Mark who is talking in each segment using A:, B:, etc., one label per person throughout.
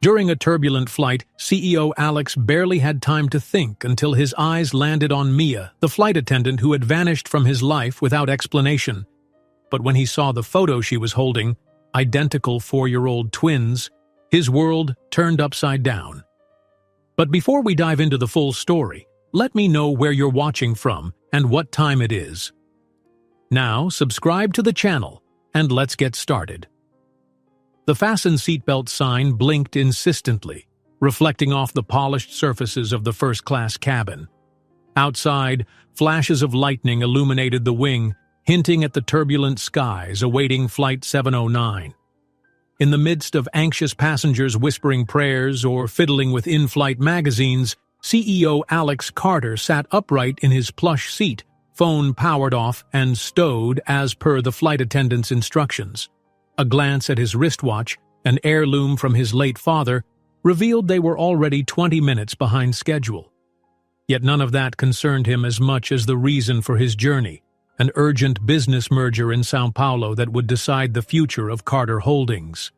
A: During a turbulent flight, CEO Alex barely had time to think until his eyes landed on Mia, the flight attendant who had vanished from his life without explanation. But when he saw the photo she was holding, identical 4-year-old twins, his world turned upside down. But before we dive into the full story, let me know where you're watching from and what time it is. Now, subscribe to the channel, and let's get started. The fasten seatbelt sign blinked insistently, reflecting off the polished surfaces of the first-class cabin. Outside, flashes of lightning illuminated the wing, hinting at the turbulent skies awaiting Flight 709. In the midst of anxious passengers whispering prayers or fiddling with in-flight magazines, CEO Alex Carter sat upright in his plush seat, phone powered off and stowed as per the flight attendant's instructions. A glance at his wristwatch, an heirloom from his late father, revealed they were already 20 minutes behind schedule. Yet none of that concerned him as much as the reason for his journey, an urgent business merger in São Paulo that would decide the future of Carter Holdings.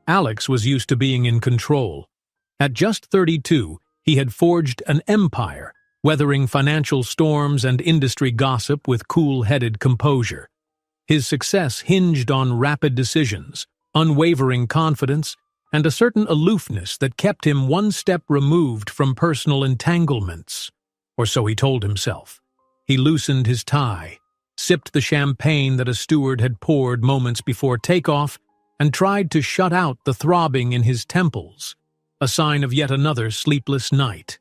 A: Alex was used to being in control. At just 32, he had forged an empire, weathering financial storms and industry gossip with cool-headed composure. His success hinged on rapid decisions, unwavering confidence, and a certain aloofness that kept him one step removed from personal entanglements. Or so he told himself. He loosened his tie, sipped the champagne that a steward had poured moments before takeoff, and tried to shut out the throbbing in his temples, a sign of yet another sleepless night.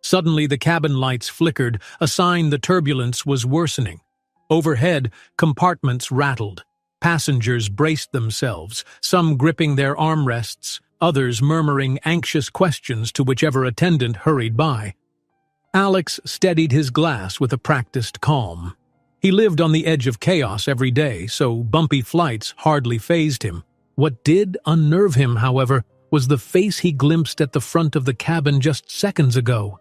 A: Suddenly the cabin lights flickered, a sign the turbulence was worsening. Overhead, compartments rattled. Passengers braced themselves, some gripping their armrests, others murmuring anxious questions to whichever attendant hurried by. Alex steadied his glass with a practiced calm. He lived on the edge of chaos every day, so bumpy flights hardly fazed him. What did unnerve him, however, was the face he glimpsed at the front of the cabin just seconds ago.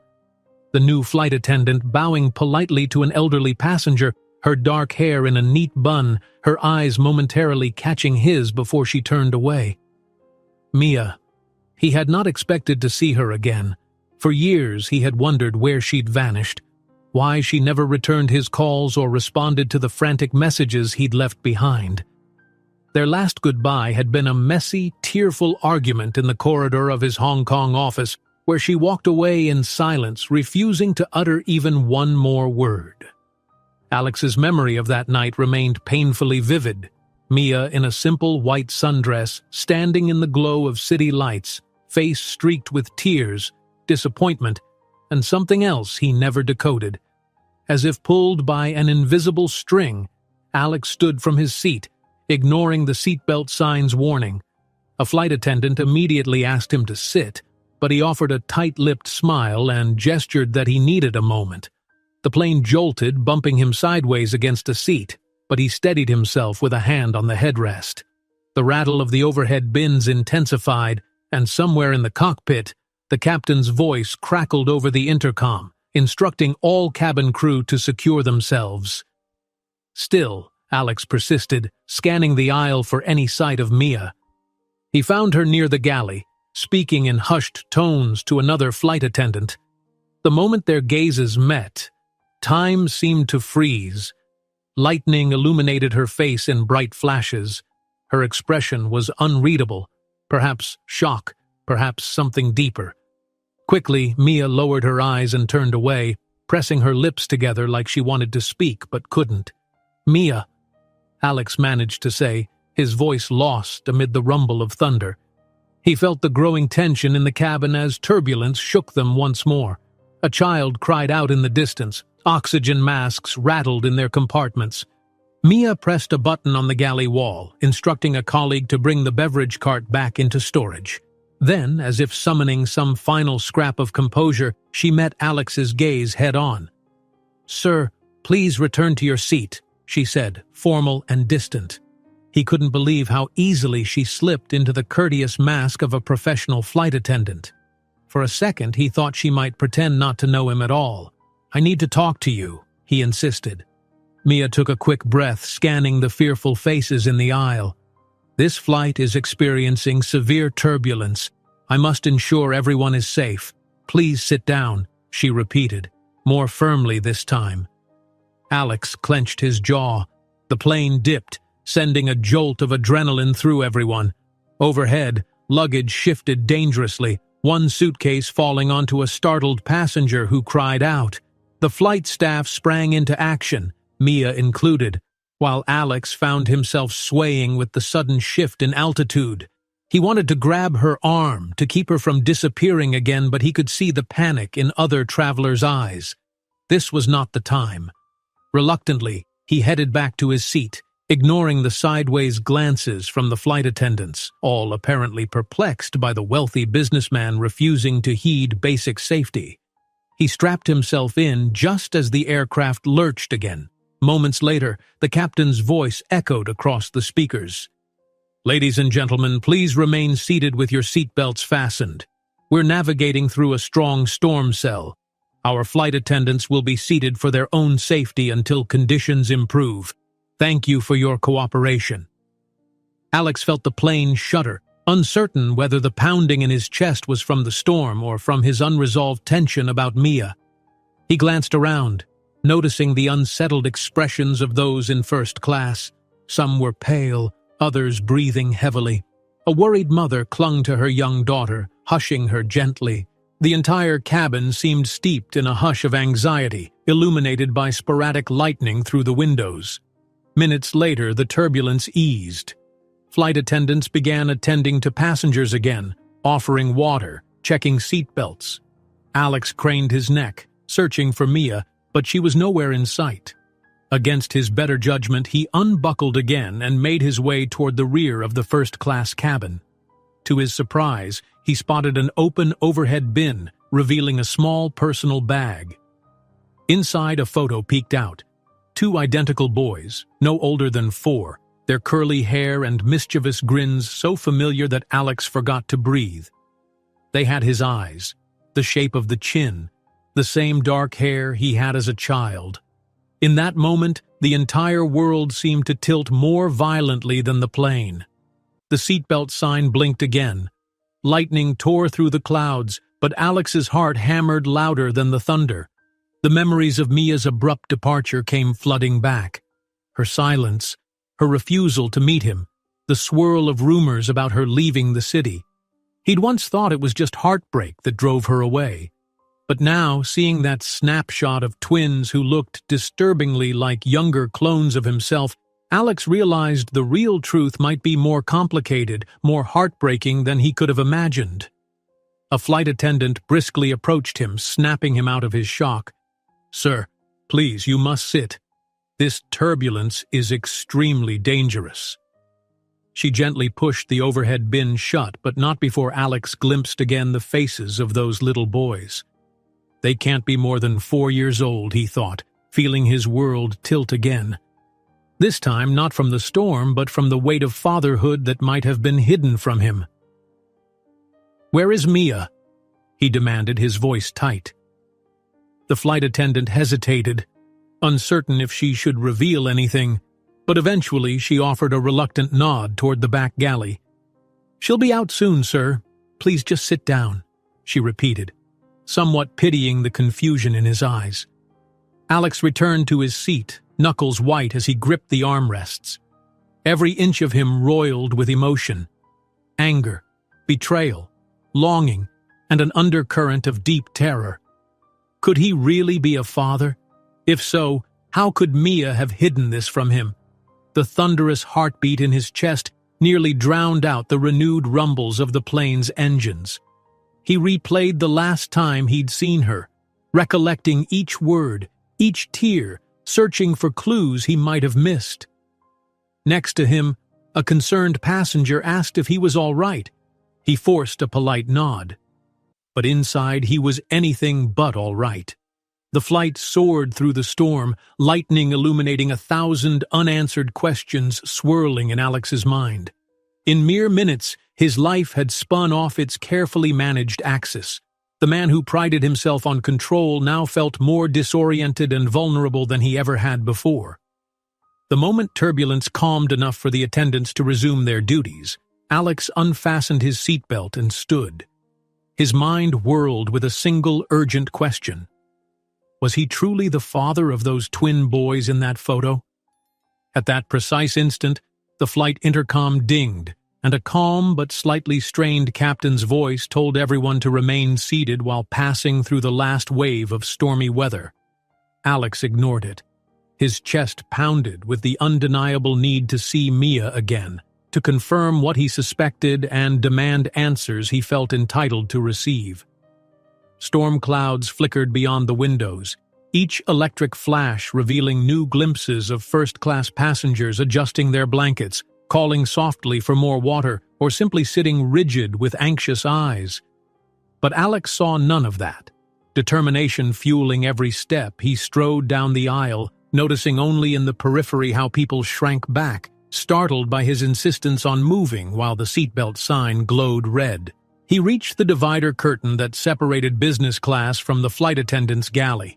A: The new flight attendant bowing politely to an elderly passenger, her dark hair in a neat bun, her eyes momentarily catching his before she turned away. Mia. He had not expected to see her again. For years he had wondered where she'd vanished, why she never returned his calls or responded to the frantic messages he'd left behind. Their last goodbye had been a messy, tearful argument in the corridor of his Hong Kong office, where she walked away in silence, refusing to utter even one more word. Alex's memory of that night remained painfully vivid. Mia in a simple white sundress, standing in the glow of city lights, face streaked with tears, disappointment, and something else he never decoded. As if pulled by an invisible string, Alex stood from his seat, ignoring the seatbelt sign's warning. A flight attendant immediately asked him to sit, but he offered a tight-lipped smile and gestured that he needed a moment. The plane jolted, bumping him sideways against a seat, but he steadied himself with a hand on the headrest. The rattle of the overhead bins intensified, and somewhere in the cockpit, the captain's voice crackled over the intercom, instructing all cabin crew to secure themselves. Still, Alex persisted, scanning the aisle for any sight of Mia. He found her near the galley, speaking in hushed tones to another flight attendant. The moment their gazes met, time seemed to freeze. Lightning illuminated her face in bright flashes. Her expression was unreadable, perhaps shock, perhaps something deeper. Quickly, Mia lowered her eyes and turned away, pressing her lips together like she wanted to speak but couldn't. "Mia," Alex managed to say, his voice lost amid the rumble of thunder. He felt the growing tension in the cabin as turbulence shook them once more. A child cried out in the distance. Oxygen masks rattled in their compartments. Mia pressed a button on the galley wall, instructing a colleague to bring the beverage cart back into storage. Then, as if summoning some final scrap of composure, she met Alex's gaze head-on. "Sir, please return to your seat," she said, formal and distant. He couldn't believe how easily she slipped into the courteous mask of a professional flight attendant. For a second, he thought she might pretend not to know him at all. "I need to talk to you," he insisted. Mia took a quick breath, scanning the fearful faces in the aisle. This flight is experiencing severe turbulence. I must ensure everyone is safe. Please sit down, she repeated, more firmly this time. Alex clenched his jaw. The plane dipped, sending a jolt of adrenaline through everyone. Overhead, luggage shifted dangerously, one suitcase falling onto a startled passenger who cried out. The flight staff sprang into action, Mia included, while Alex found himself swaying with the sudden shift in altitude. He wanted to grab her arm to keep her from disappearing again, but he could see the panic in other travelers' eyes. This was not the time. Reluctantly, he headed back to his seat, ignoring the sideways glances from the flight attendants, all apparently perplexed by the wealthy businessman refusing to heed basic safety. He strapped himself in just as the aircraft lurched again. Moments later, the captain's voice echoed across the speakers. Ladies and gentlemen, please remain seated with your seatbelts fastened. We're navigating through a strong storm cell. Our flight attendants will be seated for their own safety until conditions improve. Thank you for your cooperation. Alex felt the plane shudder, uncertain whether the pounding in his chest was from the storm or from his unresolved tension about Mia. He glanced around, noticing the unsettled expressions of those in first class. Some were pale, others breathing heavily. A worried mother clung to her young daughter, hushing her gently. The entire cabin seemed steeped in a hush of anxiety, illuminated by sporadic lightning through the windows. Minutes later, the turbulence eased. Flight attendants began attending to passengers again, offering water, checking seatbelts. Alex craned his neck, searching for Mia, but she was nowhere in sight. Against his better judgment, he unbuckled again and made his way toward the rear of the first-class cabin. To his surprise, he spotted an open overhead bin, revealing a small personal bag. Inside, a photo peeked out. Two identical boys, no older than 4, their curly hair and mischievous grins so familiar that Alex forgot to breathe. They had his eyes, the shape of the chin, the same dark hair he had as a child. In that moment, the entire world seemed to tilt more violently than the plane. The seatbelt sign blinked again. Lightning tore through the clouds, but Alex's heart hammered louder than the thunder. The memories of Mia's abrupt departure came flooding back. Her silence, her refusal to meet him, the swirl of rumors about her leaving the city. He'd once thought it was just heartbreak that drove her away. But now, seeing that snapshot of twins who looked disturbingly like younger clones of himself, Alex realized the real truth might be more complicated, more heartbreaking than he could have imagined. A flight attendant briskly approached him, snapping him out of his shock. "Sir, please, you must sit. This turbulence is extremely dangerous." She gently pushed the overhead bin shut, but not before Alex glimpsed again the faces of those little boys. They can't be more than 4 years old, he thought, feeling his world tilt again. This time not from the storm, but from the weight of fatherhood that might have been hidden from him. "Where is Mia?" he demanded, his voice tight. The flight attendant hesitated, uncertain if she should reveal anything, but eventually she offered a reluctant nod toward the back galley. "She'll be out soon, sir. Please just sit down," she repeated, somewhat pitying the confusion in his eyes. Alex returned to his seat, knuckles white as he gripped the armrests. Every inch of him roiled with emotion, anger, betrayal, longing, and an undercurrent of deep terror. Could he really be a father? If so, how could Mia have hidden this from him? The thunderous heartbeat in his chest nearly drowned out the renewed rumbles of the plane's engines. He replayed the last time he'd seen her, recollecting each word, each tear, searching for clues he might have missed. Next to him, a concerned passenger asked if he was all right. He forced a polite nod. But inside he was anything but all right. The flight soared through the storm, lightning illuminating 1,000 unanswered questions swirling in Alex's mind. In mere minutes, his life had spun off its carefully managed axis. The man who prided himself on control now felt more disoriented and vulnerable than he ever had before. The moment turbulence calmed enough for the attendants to resume their duties, Alex unfastened his seatbelt and stood, His mind whirled with a single urgent question. Was he truly the father of those twin boys in that photo? At that precise instant, the flight intercom dinged, and a calm but slightly strained captain's voice told everyone to remain seated while passing through the last wave of stormy weather. Alex ignored it. His chest pounded with the undeniable need to see Mia again, to confirm what he suspected and demand answers he felt entitled to receive. Storm clouds flickered beyond the windows, each electric flash revealing new glimpses of first-class passengers adjusting their blankets, calling softly for more water, or simply sitting rigid with anxious eyes. But Alex saw none of that. Determination fueling every step, he strode down the aisle, noticing only in the periphery how people shrank back, startled by his insistence on moving while the seatbelt sign glowed red. He reached the divider curtain that separated business class from the flight attendant's galley.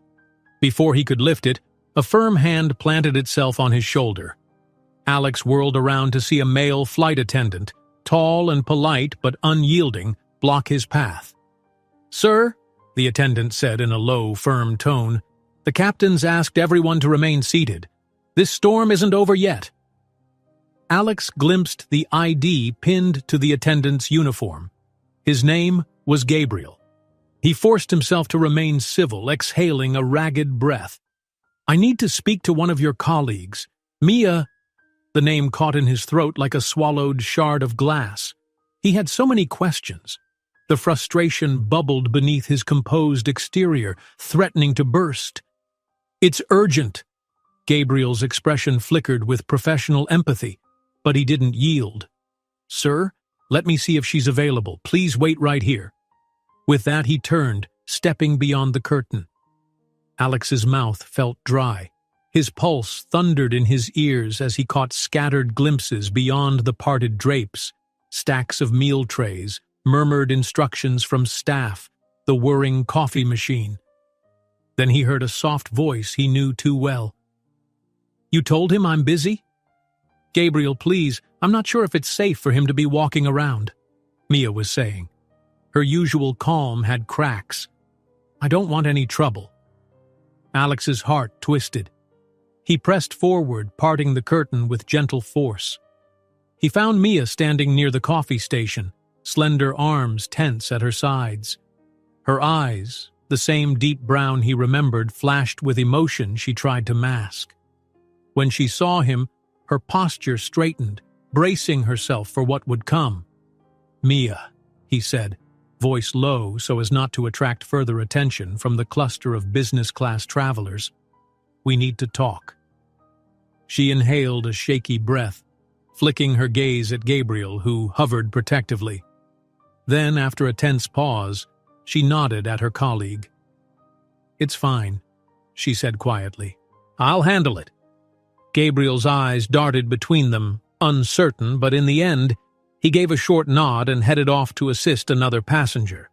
A: Before he could lift it, a firm hand planted itself on his shoulder. Alex whirled around to see a male flight attendant, tall and polite but unyielding, block his path. "Sir," the attendant said in a low, firm tone, "the captain's asked everyone to remain seated. This storm isn't over yet." Alex glimpsed the ID pinned to the attendant's uniform. His name was Gabriel. He forced himself to remain civil, exhaling a ragged breath. "I need to speak to one of your colleagues. Mia—" The name caught in his throat like a swallowed shard of glass. He had so many questions. The frustration bubbled beneath his composed exterior, threatening to burst. "It's urgent." Gabriel's expression flickered with professional empathy, but he didn't yield. "Sir, let me see if she's available. Please wait right here." With that, he turned, stepping beyond the curtain. Alex's mouth felt dry. His pulse thundered in his ears as he caught scattered glimpses beyond the parted drapes, stacks of meal trays, murmured instructions from staff, the whirring coffee machine. Then he heard a soft voice he knew too well. "You told him I'm busy?" "Gabriel, please, I'm not sure if it's safe for him to be walking around," Mia was saying. Her usual calm had cracks. "I don't want any trouble." Alex's heart twisted. He pressed forward, parting the curtain with gentle force. He found Mia standing near the coffee station, slender arms tense at her sides. Her eyes, the same deep brown he remembered, flashed with emotion she tried to mask. When she saw him, her posture straightened, bracing herself for what would come. "Mia," he said, voice low so as not to attract further attention from the cluster of business-class travelers. "We need to talk." She inhaled a shaky breath, flicking her gaze at Gabriel, who hovered protectively. Then, after a tense pause, she nodded at her colleague. "It's fine," she said quietly. "I'll handle it." Gabriel's eyes darted between them, uncertain, but in the end, he gave a short nod and headed off to assist another passenger.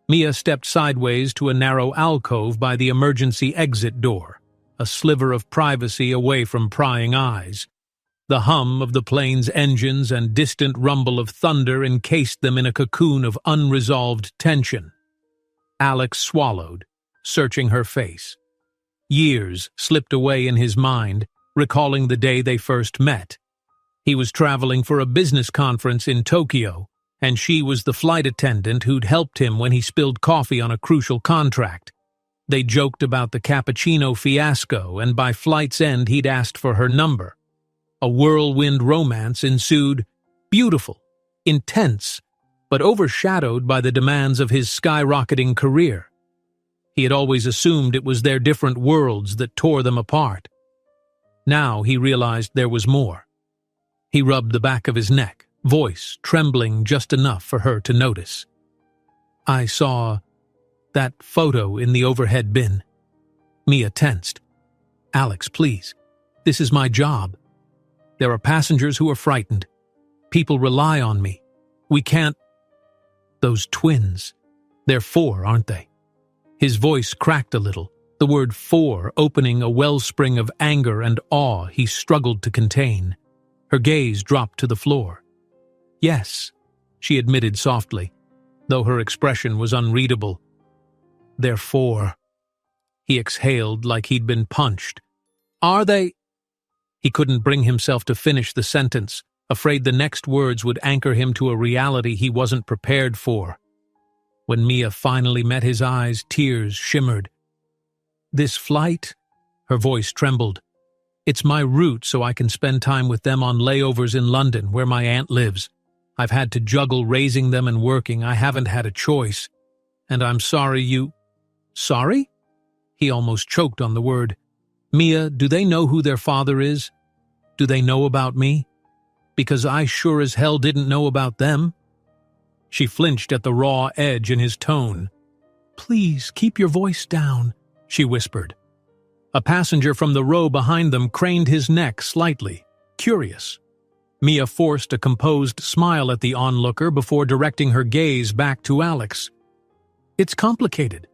A: Mia stepped sideways to a narrow alcove by the emergency exit door, a sliver of privacy away from prying eyes. The hum of the plane's engines and distant rumble of thunder encased them in a cocoon of unresolved tension. Alex swallowed, searching her face. Years slipped away in his mind, recalling the day they first met. He was traveling for a business conference in Tokyo, and she was the flight attendant who'd helped him when he spilled coffee on a crucial contract. They joked about the cappuccino fiasco, and by flight's end he'd asked for her number. A whirlwind romance ensued, beautiful, intense, but overshadowed by the demands of his skyrocketing career. He had always assumed it was their different worlds that tore them apart. Now he realized there was more. He rubbed the back of his neck, voice trembling just enough for her to notice. "I saw that photo in the overhead bin." Mia tensed. "Alex, please. This is my job. There are passengers who are frightened. People rely on me. We can't—" "Those twins. They're 4, aren't they?" His voice cracked a little, the word 4 opening a wellspring of anger and awe he struggled to contain. Her gaze dropped to the floor. "Yes," she admitted softly. though her expression was unreadable. "Therefore," he exhaled like he'd been punched. "Are they—" He couldn't bring himself to finish the sentence, afraid the next words would anchor him to a reality he wasn't prepared for. When Mia finally met his eyes, tears shimmered. "This flight?" Her voice trembled. "It's my route so I can spend time with them on layovers in London, where my aunt lives. I've had to juggle raising them and working. I haven't had a choice. And I'm sorry you—" "Sorry?" He almost choked on the word. "Mia, do they know who their father is? Do they know about me? Because I sure as hell didn't know about them." She flinched at the raw edge in his tone. "Please, keep your voice down," she whispered. A passenger from the row behind them craned his neck slightly, curious. Mia forced a composed smile at the onlooker before directing her gaze back to Alex. "It's complicated."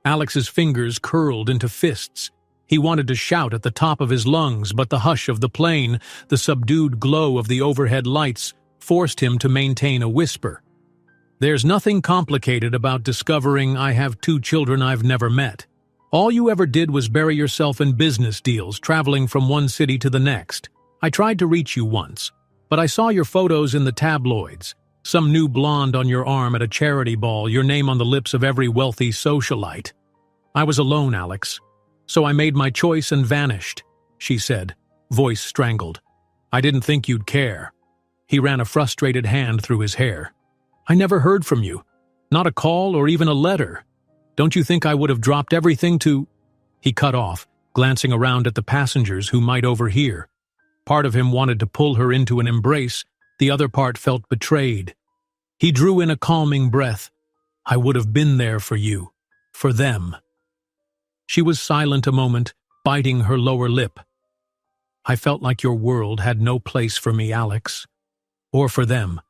A: Alex's fingers curled into fists. He wanted to shout at the top of his lungs, but the hush of the plane, the subdued glow of the overhead lights, forced him to maintain a whisper. "There's nothing complicated about discovering I have 2 children I've never met. All you ever did was bury yourself in business deals, traveling from one city to the next. I tried to reach you once, but I saw your photos in the tabloids. Some new blonde on your arm at a charity ball, your name on the lips of every wealthy socialite. I was alone, Alex. So I made my choice and vanished," she said, voice strangled. "I didn't think you'd care." He ran a frustrated hand through his hair. "I never heard from you. Not a call or even a letter. Don't you think I would have dropped everything to—" He cut off, glancing around at the passengers who might overhear. Part of him wanted to pull her into an embrace, the other part felt betrayed. He drew in a calming breath. "I would have been there for you. For them." She was silent a moment, biting her lower lip. "I felt like your world had no place for me, Alex. Or for them.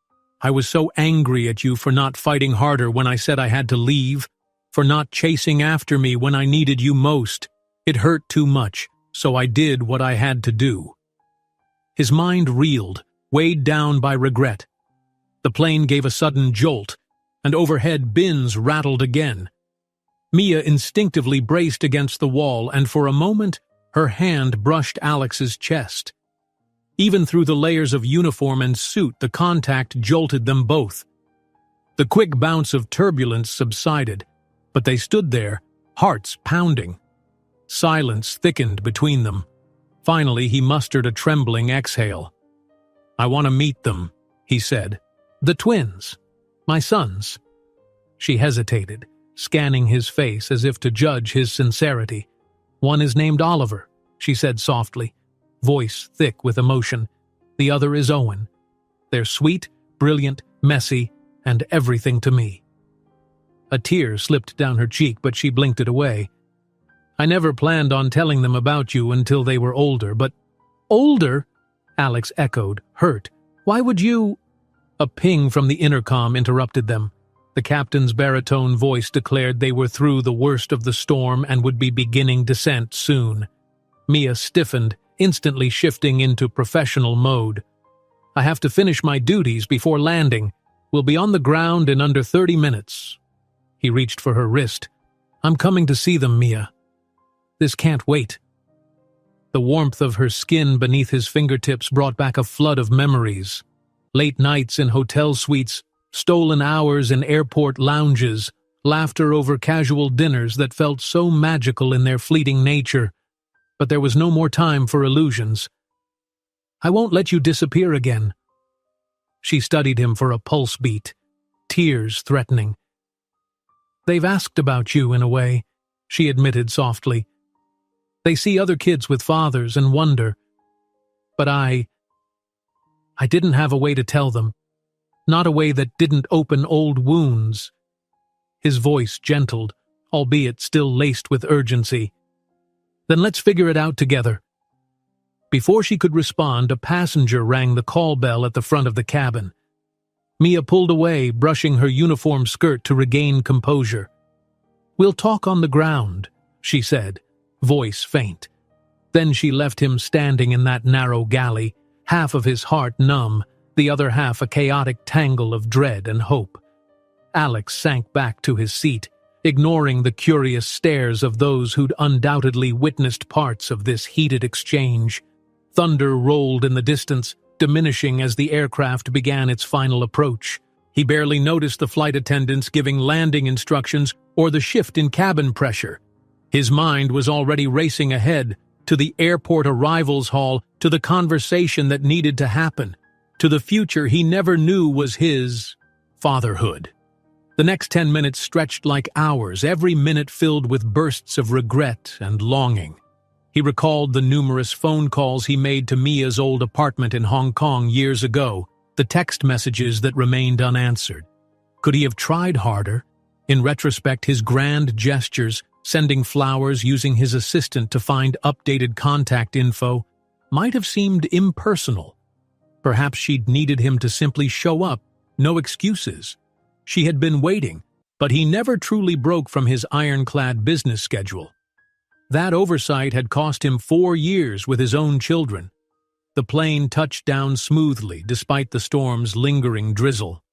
A: I was so angry at you for not fighting harder when I said I had to leave, for not chasing after me when I needed you most. It hurt too much, so I did what I had to do." His mind reeled, weighed down by regret. The plane gave a sudden jolt, and overhead bins rattled again. Mia instinctively braced against the wall, and for a moment, her hand brushed Alex's chest. Even through the layers of uniform and suit, the contact jolted them both. The quick bounce of turbulence subsided, but they stood there, hearts pounding. Silence thickened between them. Finally, he mustered a trembling exhale. "I want to meet them," he said. "The twins. My sons." She hesitated, scanning his face as if to judge his sincerity. "One is named Oliver," she said softly, voice thick with emotion. "The other is Owen. They're sweet, brilliant, messy, and everything to me." A tear slipped down her cheek, but she blinked it away. "I never planned on telling them about you until they were older, but—" "Older?" Alex echoed, hurt. "Why would you—" A ping from the intercom interrupted them. The captain's baritone voice declared they were through the worst of the storm and would be beginning descent soon. Mia stiffened, instantly shifting into professional mode. "I have to finish my duties before landing. We'll be on the ground in under 30 minutes. He reached for her wrist. "I'm coming to see them, Mia. This can't wait." The warmth of her skin beneath his fingertips brought back a flood of memories. Late nights in hotel suites, stolen hours in airport lounges, laughter over casual dinners that felt so magical in their fleeting nature. But there was no more time for illusions. "I won't let you disappear again." She studied him for a pulse beat, tears threatening. "They've asked about you in a way," she admitted softly. "They see other kids with fathers and wonder. But I didn't have a way to tell them. Not a way that didn't open old wounds." His voice gentled, albeit still laced with urgency. "Then let's figure it out together." Before she could respond, a passenger rang the call bell at the front of the cabin. Mia pulled away, brushing her uniform skirt to regain composure. "We'll talk on the ground," she said, voice faint. Then she left him standing in that narrow galley, half of his heart numb, the other half a chaotic tangle of dread and hope. Alex sank back to his seat, ignoring the curious stares of those who'd undoubtedly witnessed parts of this heated exchange. Thunder rolled in the distance, diminishing as the aircraft began its final approach. He barely noticed the flight attendants giving landing instructions or the shift in cabin pressure. His mind was already racing ahead, to the airport arrivals hall, to the conversation that needed to happen, to the future he never knew was his fatherhood. The next 10 minutes stretched like hours, every minute filled with bursts of regret and longing. He recalled the numerous phone calls he made to Mia's old apartment in Hong Kong years ago, the text messages that remained unanswered. Could he have tried harder? In retrospect, his grand gestures, sending flowers, using his assistant to find updated contact info, might have seemed impersonal. Perhaps she'd needed him to simply show up, no excuses. She had been waiting, but he never truly broke from his ironclad business schedule. That oversight had cost him 4 years with his own children. The plane touched down smoothly despite the storm's lingering drizzle.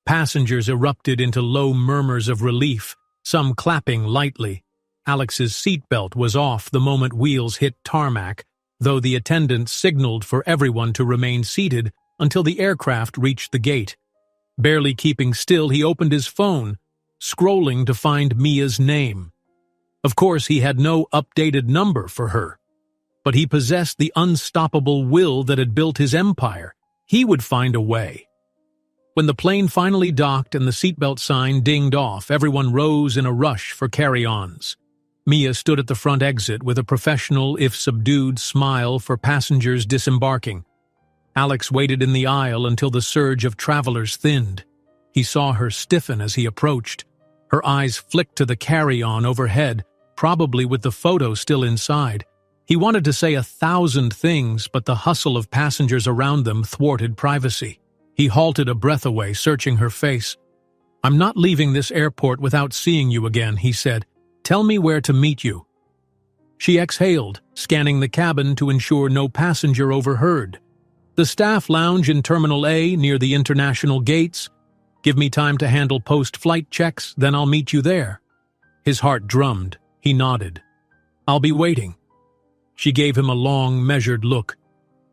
A: Passengers erupted into low murmurs of relief, some clapping lightly. Alex's seatbelt was off the moment wheels hit tarmac, though the attendant signaled for everyone to remain seated until the aircraft reached the gate. Barely keeping still, he opened his phone, scrolling to find Mia's name. Of course, he had no updated number for her, but he possessed the unstoppable will that had built his empire. He would find a way. When the plane finally docked and the seatbelt sign dinged off, everyone rose in a rush for carry-ons. Mia stood at the front exit with a professional, if subdued, smile for passengers disembarking. Alex waited in the aisle until the surge of travelers thinned. He saw her stiffen as he approached. Her eyes flicked to the carry-on overhead, probably with the photo still inside. He wanted to say 1,000 things, but the hustle of passengers around them thwarted privacy. He halted a breath away, searching her face. "I'm not leaving this airport without seeing you again," he said. "Tell me where to meet you." She exhaled, scanning the cabin to ensure no passenger overheard. "The staff lounge in Terminal A near the international gates. Give me time to handle post-flight checks, then I'll meet you there." His heart drummed. He nodded. "I'll be waiting." She gave him a long, measured look.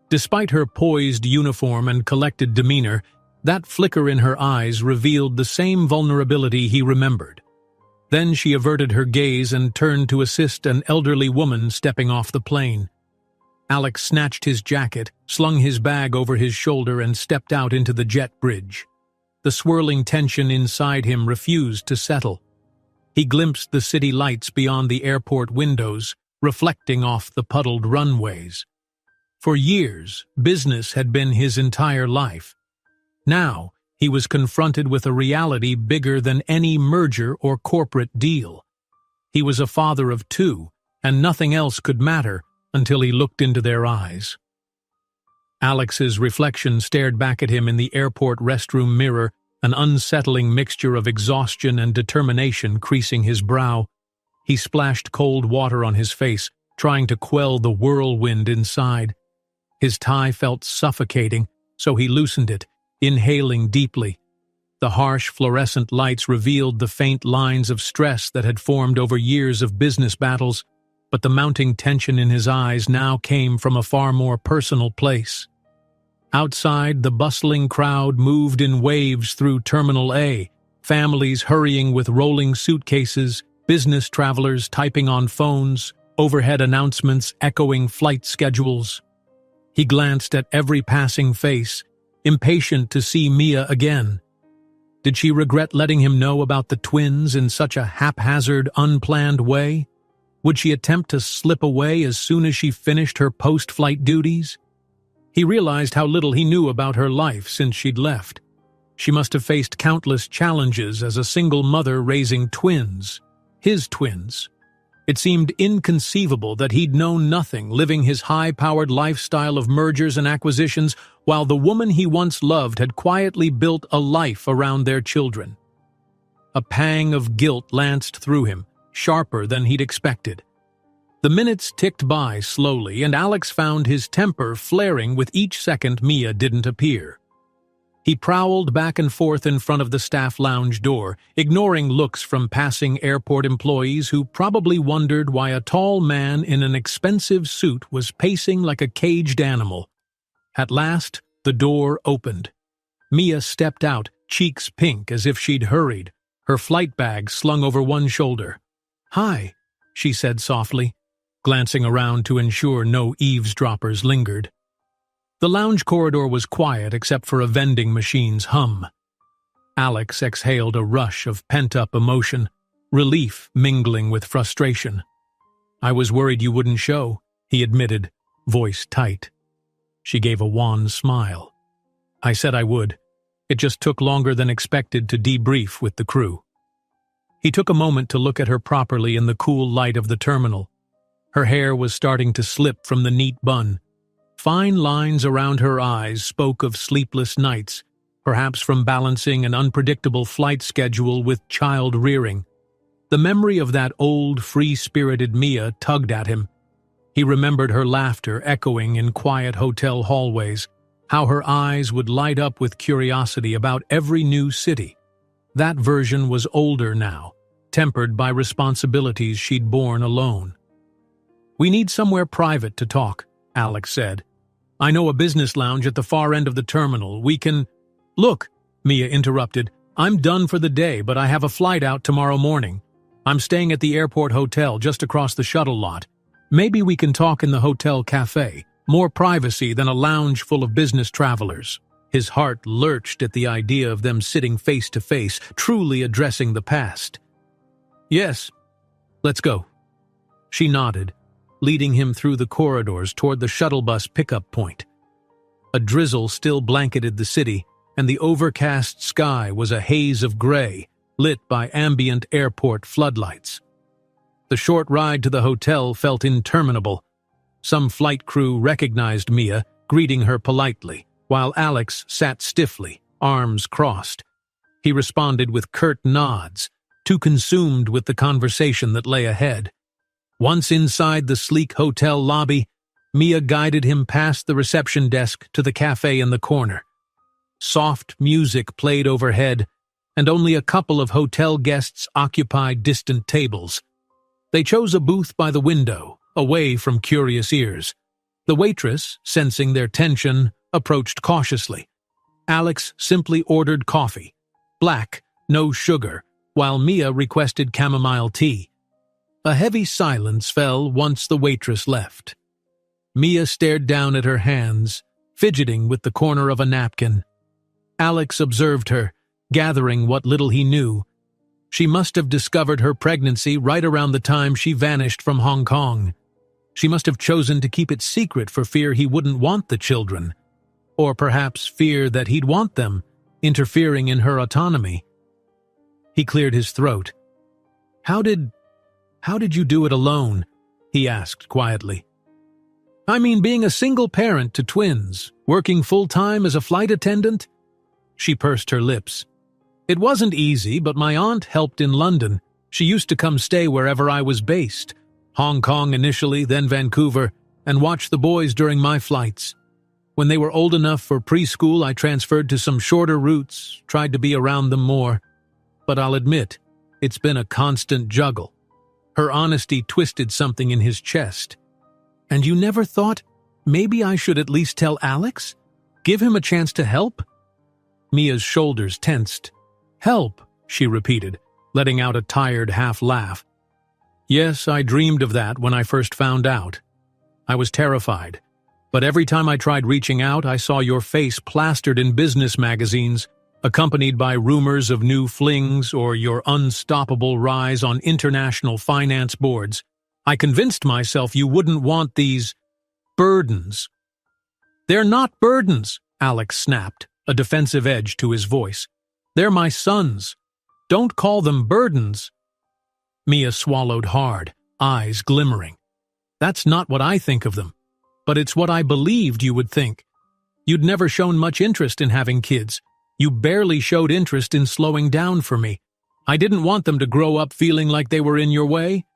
A: Despite her poised uniform and collected demeanor, that flicker in her eyes revealed the same vulnerability he remembered. Then she averted her gaze and turned to assist an elderly woman stepping off the plane. Alex snatched his jacket, slung his bag over his shoulder, and stepped out into the jet bridge. The swirling tension inside him refused to settle. He glimpsed the city lights beyond the airport windows, reflecting off the puddled runways. For years, business had been his entire life. Now, he was confronted with a reality bigger than any merger or corporate deal. He was a father of 2, and nothing else could matter until he looked into their eyes. Alex's reflection stared back at him in the airport restroom mirror, an unsettling mixture of exhaustion and determination creasing his brow. He splashed cold water on his face, trying to quell the whirlwind inside. His tie felt suffocating, so he loosened it, inhaling deeply. The harsh fluorescent lights revealed the faint lines of stress that had formed over years of business battles, but the mounting tension in his eyes now came from a far more personal place. Outside, the bustling crowd moved in waves through Terminal A, families hurrying with rolling suitcases, business travelers typing on phones, overhead announcements echoing flight schedules. He glanced at every passing face, impatient to see Mia again. Did she regret letting him know about the twins in such a haphazard, unplanned way? Would she attempt to slip away as soon as she finished her post-flight duties? He realized how little he knew about her life since she'd left. She must have faced countless challenges as a single mother raising twins, his twins. It seemed inconceivable that he'd known nothing, living his high-powered lifestyle of mergers and acquisitions, while the woman he once loved had quietly built a life around their children. A pang of guilt lanced through him, sharper than he'd expected. The minutes ticked by slowly, and Alex found his temper flaring with each second Mia didn't appear. He prowled back and forth in front of the staff lounge door, ignoring looks from passing airport employees who probably wondered why a tall man in an expensive suit was pacing like a caged animal. At last, the door opened. Mia stepped out, cheeks pink as if she'd hurried, her flight bag slung over one shoulder. "Hi," she said softly, glancing around to ensure no eavesdroppers lingered. The lounge corridor was quiet except for a vending machine's hum. Alex exhaled a rush of pent-up emotion, relief mingling with frustration. "I was worried you wouldn't show," he admitted, voice tight. She gave a wan smile. "I said I would. It just took longer than expected to debrief with the crew." He took a moment to look at her properly in the cool light of the terminal. Her hair was starting to slip from the neat bun. Fine lines around her eyes spoke of sleepless nights, perhaps from balancing an unpredictable flight schedule with child rearing. The memory of that old, free-spirited Mia tugged at him. He remembered her laughter echoing in quiet hotel hallways, how her eyes would light up with curiosity about every new city. That version was older now, tempered by responsibilities she'd borne alone. "We need somewhere private to talk," Alex said. "I know a business lounge at the far end of the terminal. We can—" "Look," Mia interrupted, "I'm done for the day, but I have a flight out tomorrow morning. I'm staying at the airport hotel just across the shuttle lot. Maybe we can talk in the hotel cafe, more privacy than a lounge full of business travelers." His heart lurched at the idea of them sitting face to face, truly addressing the past. "Yes, let's go." She nodded, leading him through the corridors toward the shuttle bus pickup point. A drizzle still blanketed the city, and the overcast sky was a haze of gray, lit by ambient airport floodlights. The short ride to the hotel felt interminable. Some flight crew recognized Mia, greeting her politely, while Alex sat stiffly, arms crossed. He responded with curt nods, too consumed with the conversation that lay ahead. Once inside the sleek hotel lobby, Mia guided him past the reception desk to the cafe in the corner. Soft music played overhead, and only a couple of hotel guests occupied distant tables. They chose a booth by the window, away from curious ears. The waitress, sensing their tension, approached cautiously. Alex simply ordered coffee, black, no sugar, while Mia requested chamomile tea. A heavy silence fell once the waitress left. Mia stared down at her hands, fidgeting with the corner of a napkin. Alex observed her, gathering what little he knew. She must have discovered her pregnancy right around the time she vanished from Hong Kong. She must have chosen to keep it secret for fear he wouldn't want the children. Or perhaps fear that he'd want them, interfering in her autonomy. He cleared his throat. How did you do it alone?" he asked quietly. "I mean, being a single parent to twins, working full-time as a flight attendant?" She pursed her lips. "It wasn't easy, but my aunt helped in London. She used to come stay wherever I was based. Hong Kong initially, then Vancouver, and watch the boys during my flights. When they were old enough for preschool, I transferred to some shorter routes, tried to be around them more. But I'll admit, it's been a constant juggle." Her honesty twisted something in his chest. "And you never thought, maybe I should at least tell Alex? Give him a chance to help?" Mia's shoulders tensed. "Help," she repeated, letting out a tired half-laugh. "Yes, I dreamed of that when I first found out. I was terrified. But every time I tried reaching out, I saw your face plastered in business magazines, accompanied by rumors of new flings or your unstoppable rise on international finance boards. I convinced myself you wouldn't want these burdens." "They're not burdens," Alex snapped, a defensive edge to his voice. "They're my sons. Don't call them burdens." Mia swallowed hard, eyes glimmering. "That's not what I think of them. But it's what I believed you would think. You'd never shown much interest in having kids. You barely showed interest in slowing down for me. I didn't want them to grow up feeling like they were in your way."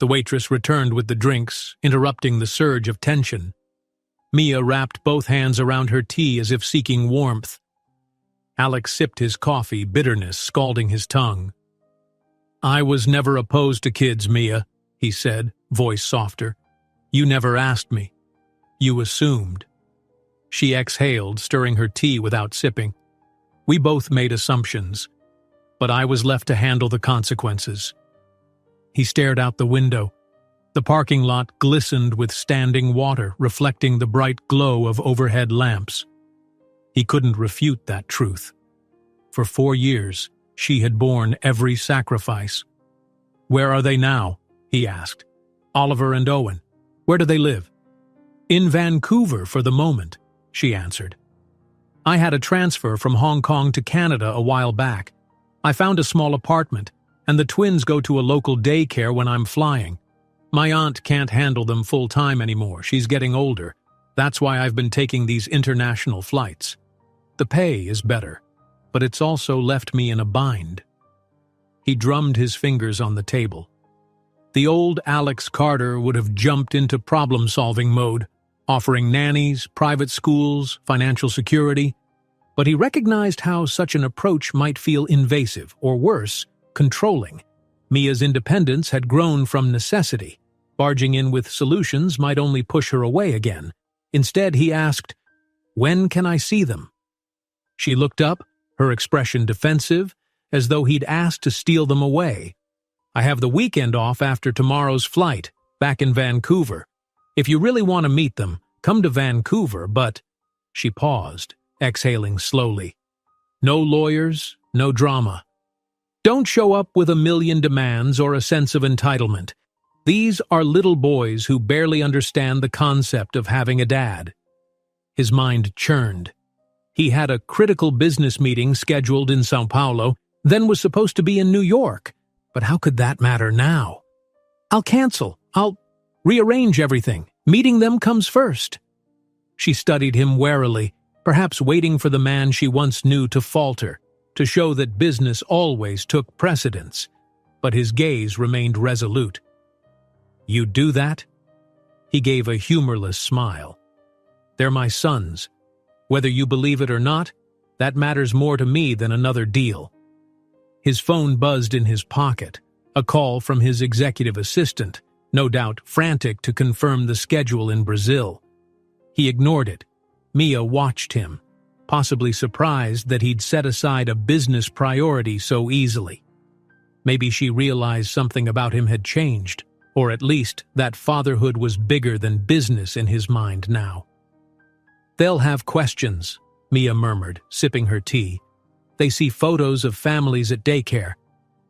A: The waitress returned with the drinks, interrupting the surge of tension. Mia wrapped both hands around her tea as if seeking warmth. Alex sipped his coffee, bitterness scalding his tongue. "I was never opposed to kids, Mia," he said, voice softer. "You never asked me. You assumed." She exhaled, stirring her tea without sipping. "We both made assumptions, but I was left to handle the consequences." He stared out the window. The parking lot glistened with standing water, reflecting the bright glow of overhead lamps. He couldn't refute that truth. For 4 years, she had borne every sacrifice. "Where are they now?" he asked. "Oliver and Owen. Where do they live?" "In Vancouver for the moment," she answered. "I had a transfer from Hong Kong to Canada a while back. I found a small apartment, and the twins go to a local daycare when I'm flying. My aunt can't handle them full-time anymore. She's getting older. That's why I've been taking these international flights. The pay is better, but it's also left me in a bind." He drummed his fingers on the table. The old Alex Carter would have jumped into problem-solving mode, offering nannies, private schools, financial security, but he recognized how such an approach might feel invasive, or worse, controlling. Mia's independence had grown from necessity. Barging in with solutions might only push her away again. Instead, he asked, "When can I see them?" She looked up, her expression defensive, as though he'd asked to steal them away. "I have the weekend off after tomorrow's flight, back in Vancouver. If you really want to meet them, come to Vancouver, but—" She paused, exhaling slowly. "No lawyers, no drama. Don't show up with a million demands or a sense of entitlement. These are little boys who barely understand the concept of having a dad." His mind churned. He had a critical business meeting scheduled in São Paulo, then was supposed to be in New York. But how could that matter now? "I'll cancel. I'll rearrange everything. Meeting them comes first." She studied him warily, perhaps waiting for the man she once knew to falter, to show that business always took precedence. But his gaze remained resolute. "You'd do that?" He gave a humorless smile. "They're my sons. Whether you believe it or not, that matters more to me than another deal." His phone buzzed in his pocket, a call from his executive assistant, no doubt frantic to confirm the schedule in Brazil. He ignored it. Mia watched him, possibly surprised that he'd set aside a business priority so easily. Maybe she realized something about him had changed, or at least that fatherhood was bigger than business in his mind now. "They'll have questions," Mia murmured, sipping her tea. "They see photos of families at daycare.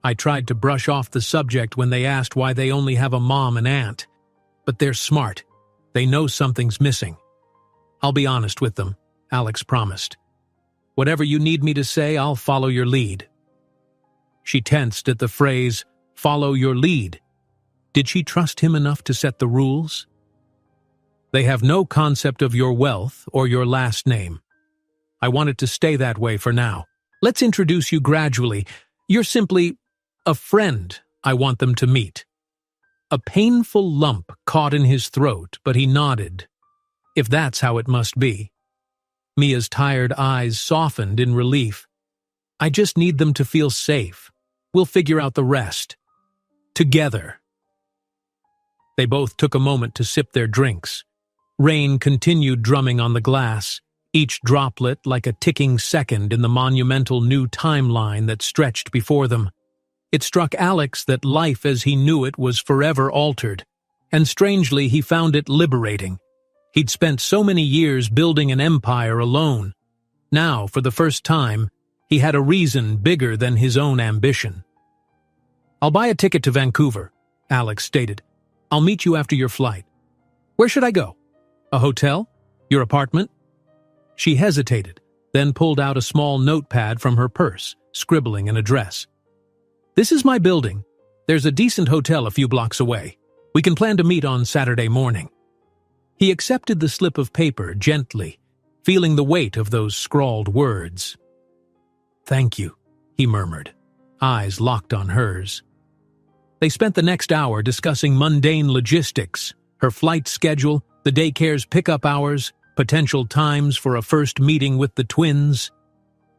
A: I tried to brush off the subject when they asked why they only have a mom and aunt. But they're smart. They know something's missing. I'll be honest with them," Alex promised. "Whatever you need me to say, I'll follow your lead." She tensed at the phrase, "follow your lead." Did she trust him enough to set the rules? "They have no concept of your wealth or your last name. I want it to stay that way for now. Let's introduce you gradually. You're simply a friend I want them to meet." A painful lump caught in his throat, but he nodded. If that's how it must be. Mia's tired eyes softened in relief. "I just need them to feel safe. We'll figure out the rest. Together." They both took a moment to sip their drinks. Rain continued drumming on the glass, each droplet like a ticking second in the monumental new timeline that stretched before them. It struck Alex that life as he knew it was forever altered, and strangely he found it liberating. He'd spent so many years building an empire alone. Now, for the first time, he had a reason bigger than his own ambition. "I'll buy a ticket to Vancouver," Alex stated. "I'll meet you after your flight. Where should I go? A hotel? Your apartment?" She hesitated, then pulled out a small notepad from her purse, scribbling an address. "This is my building. There's a decent hotel a few blocks away. We can plan to meet on Saturday morning." He accepted the slip of paper gently, feeling the weight of those scrawled words. "Thank you," he murmured, eyes locked on hers. They spent the next hour discussing mundane logistics, her flight schedule, the daycare's pickup hours, potential times for a first meeting with the twins.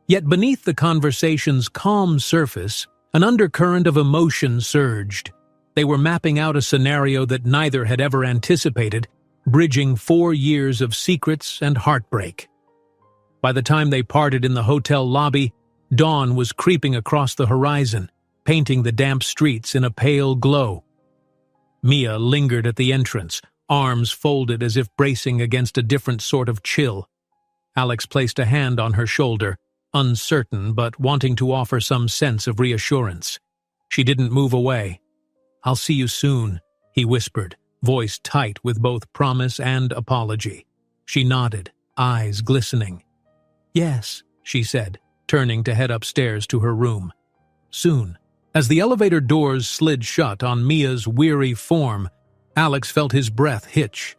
A: Yet beneath the conversation's calm surface, an undercurrent of emotion surged. They were mapping out a scenario that neither had ever anticipated, bridging 4 years of secrets and heartbreak. By the time they parted in the hotel lobby, dawn was creeping across the horizon, painting the damp streets in a pale glow. Mia lingered at the entrance, arms folded as if bracing against a different sort of chill. Alex placed a hand on her shoulder, uncertain but wanting to offer some sense of reassurance. She didn't move away. "I'll see you soon," he whispered, voice tight with both promise and apology. She nodded, eyes glistening. "Yes," she said, turning to head upstairs to her room. "Soon." As the elevator doors slid shut on Mia's weary form, Alex felt his breath hitch.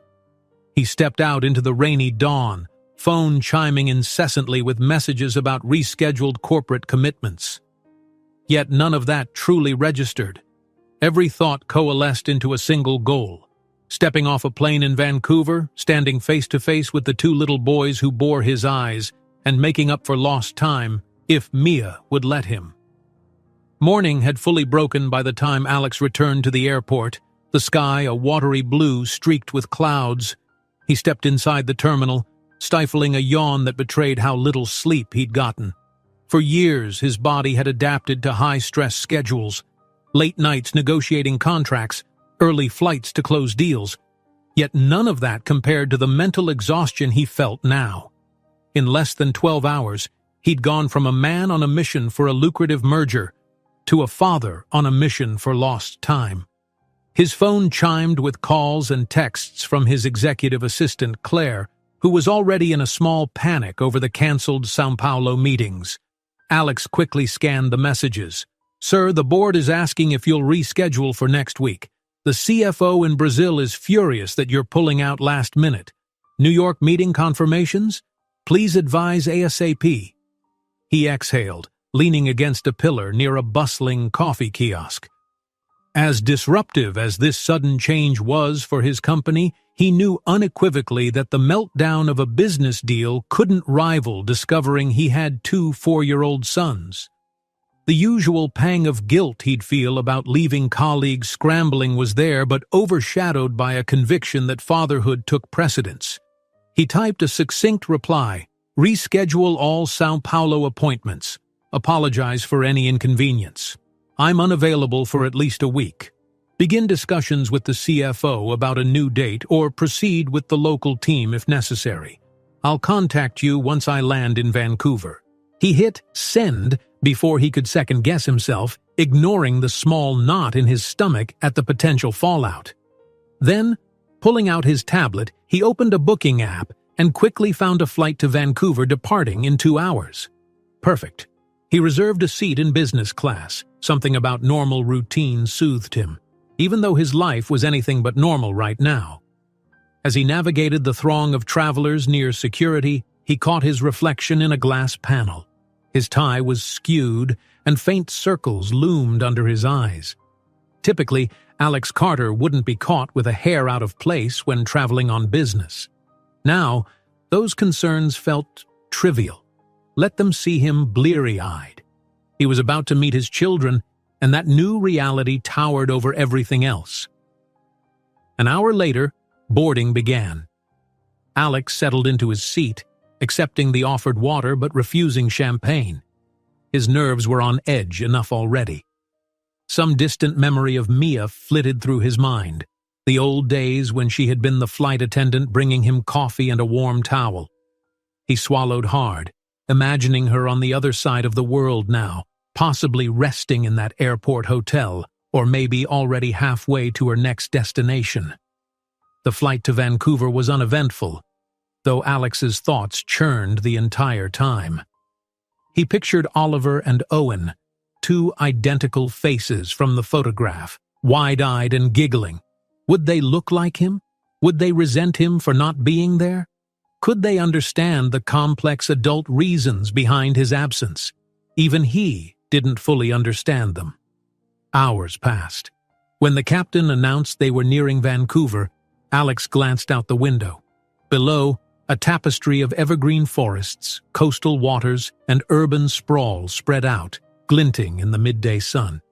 A: He stepped out into the rainy dawn, phone chiming incessantly with messages about rescheduled corporate commitments. Yet none of that truly registered. Every thought coalesced into a single goal: stepping off a plane in Vancouver, standing face to face with the 2 little boys who bore his eyes, and making up for lost time if Mia would let him. Morning had fully broken by the time Alex returned to the airport, the sky a watery blue streaked with clouds. He stepped inside the terminal, stifling a yawn that betrayed how little sleep he'd gotten. For years, his body had adapted to high-stress schedules, late nights negotiating contracts, early flights to close deals. Yet none of that compared to the mental exhaustion he felt now. In less than 12 hours, he'd gone from a man on a mission for a lucrative merger to a father on a mission for lost time. His phone chimed with calls and texts from his executive assistant, Claire, who was already in a small panic over the cancelled São Paulo meetings. Alex quickly scanned the messages. "Sir, the board is asking if you'll reschedule for next week. The CFO in Brazil is furious that you're pulling out last minute. New York meeting confirmations? Please advise ASAP." He exhaled, leaning against a pillar near a bustling coffee kiosk. As disruptive as this sudden change was for his company, he knew unequivocally that the meltdown of a business deal couldn't rival discovering he had 2 4-year-old sons. The usual pang of guilt he'd feel about leaving colleagues scrambling was there, but overshadowed by a conviction that fatherhood took precedence. He typed a succinct reply: "Reschedule all São Paulo appointments. Apologize for any inconvenience. I'm unavailable for at least a week. Begin discussions with the CFO about a new date or proceed with the local team if necessary. I'll contact you once I land in Vancouver." He hit send before he could second-guess himself, ignoring the small knot in his stomach at the potential fallout. Then, pulling out his tablet, he opened a booking app and quickly found a flight to Vancouver departing in 2 hours. Perfect. He reserved a seat in business class. Something about normal routine soothed him, even though his life was anything but normal right now. As he navigated the throng of travelers near security, he caught his reflection in a glass panel. His tie was skewed, and faint circles loomed under his eyes. Typically, Alex Carter wouldn't be caught with a hair out of place when traveling on business. Now, those concerns felt trivial. Let them see him bleary-eyed. He was about to meet his children, and that new reality towered over everything else. An hour later, boarding began. Alex settled into his seat, accepting the offered water but refusing champagne. His nerves were on edge enough already. Some distant memory of Mia flitted through his mind, the old days when she had been the flight attendant bringing him coffee and a warm towel. He swallowed hard, imagining her on the other side of the world now, possibly resting in that airport hotel, or maybe already halfway to her next destination. The flight to Vancouver was uneventful, though Alex's thoughts churned the entire time. He pictured Oliver and Owen, 2 identical faces from the photograph, wide-eyed and giggling. Would they look like him? Would they resent him for not being there? Could they understand the complex adult reasons behind his absence? Even he didn't fully understand them. Hours passed. When the captain announced they were nearing Vancouver, Alex glanced out the window. Below, a tapestry of evergreen forests, coastal waters, and urban sprawl spread out, glinting in the midday sun.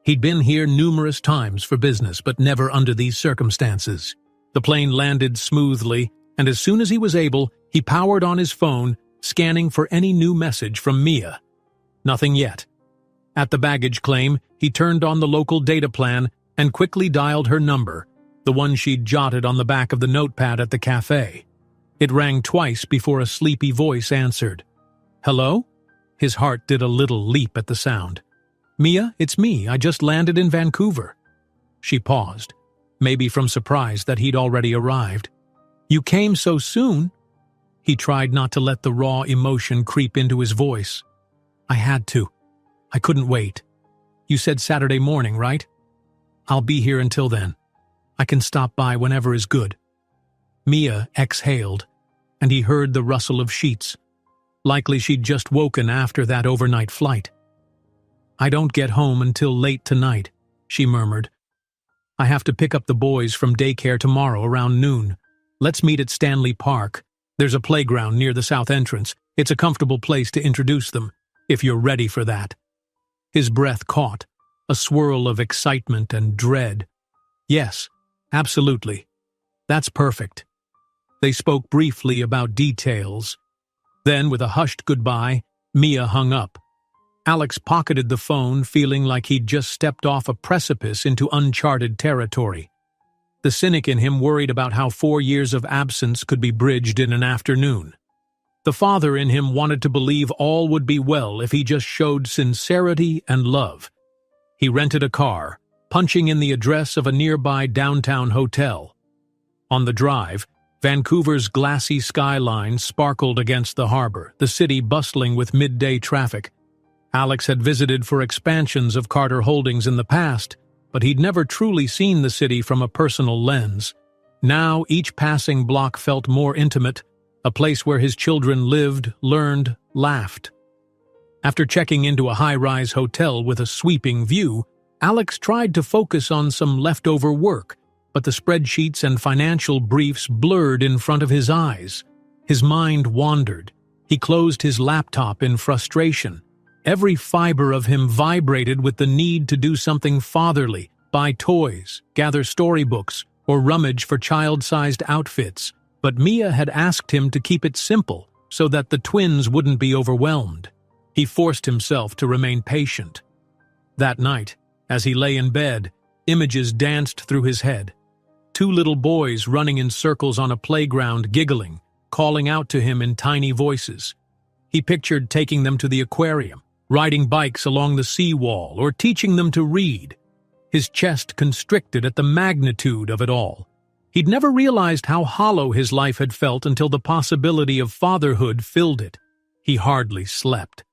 A: He'd been here numerous times for business, but never under these circumstances. The plane landed smoothly, and as soon as he was able, he powered on his phone, scanning for any new message from Mia. Nothing yet. At the baggage claim, he turned on the local data plan and quickly dialed her number, the one she'd jotted on the back of the notepad at the cafe. It rang twice before a sleepy voice answered. "Hello?" His heart did a little leap at the sound. "Mia, it's me. I just landed in Vancouver." She paused, maybe from surprise that he'd already arrived. "You came so soon?" He tried not to let the raw emotion creep into his voice. "I had to. I couldn't wait. You said Saturday morning, right? I'll be here until then. I can stop by whenever is good." Mia exhaled, and he heard the rustle of sheets. Likely she'd just woken after that overnight flight. "I don't get home until late tonight," she murmured. "I have to pick up the boys from daycare tomorrow around noon. Let's meet at Stanley Park. There's a playground near the south entrance. It's a comfortable place to introduce them, if you're ready for that." His breath caught, a swirl of excitement and dread. "Yes, absolutely. That's perfect." They spoke briefly about details. Then, with a hushed goodbye, Mia hung up. Alex pocketed the phone, feeling like he'd just stepped off a precipice into uncharted territory. The cynic in him worried about how 4 years of absence could be bridged in an afternoon. The father in him wanted to believe all would be well if he just showed sincerity and love. He rented a car, punching in the address of a nearby downtown hotel. On the drive, Vancouver's glassy skyline sparkled against the harbor, the city bustling with midday traffic. Alex had visited for expansions of Carter Holdings in the past, but he'd never truly seen the city from a personal lens. Now each passing block felt more intimate, a place where his children lived, learned, laughed. After checking into a high-rise hotel with a sweeping view, Alex tried to focus on some leftover work, but the spreadsheets and financial briefs blurred in front of his eyes. His mind wandered. He closed his laptop in frustration. Every fiber of him vibrated with the need to do something fatherly, buy toys, gather storybooks, or rummage for child-sized outfits. But Mia had asked him to keep it simple so that the twins wouldn't be overwhelmed. He forced himself to remain patient. That night, as he lay in bed, images danced through his head. 2 little boys running in circles on a playground, giggling, calling out to him in tiny voices. He pictured taking them to the aquarium, riding bikes along the seawall, or teaching them to read. His chest constricted at the magnitude of it all. He'd never realized how hollow his life had felt until the possibility of fatherhood filled it. He hardly slept.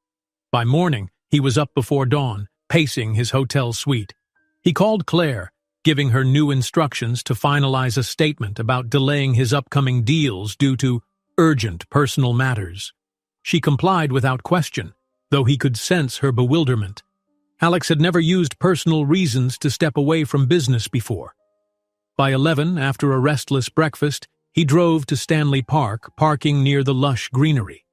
A: By morning, he was up before dawn, pacing his hotel suite. He called Claire, giving her new instructions to finalize a statement about delaying his upcoming deals due to urgent personal matters. She complied without question, though he could sense her bewilderment. Alex had never used personal reasons to step away from business before. By 11, after a restless breakfast, he drove to Stanley Park, parking near the lush greenery.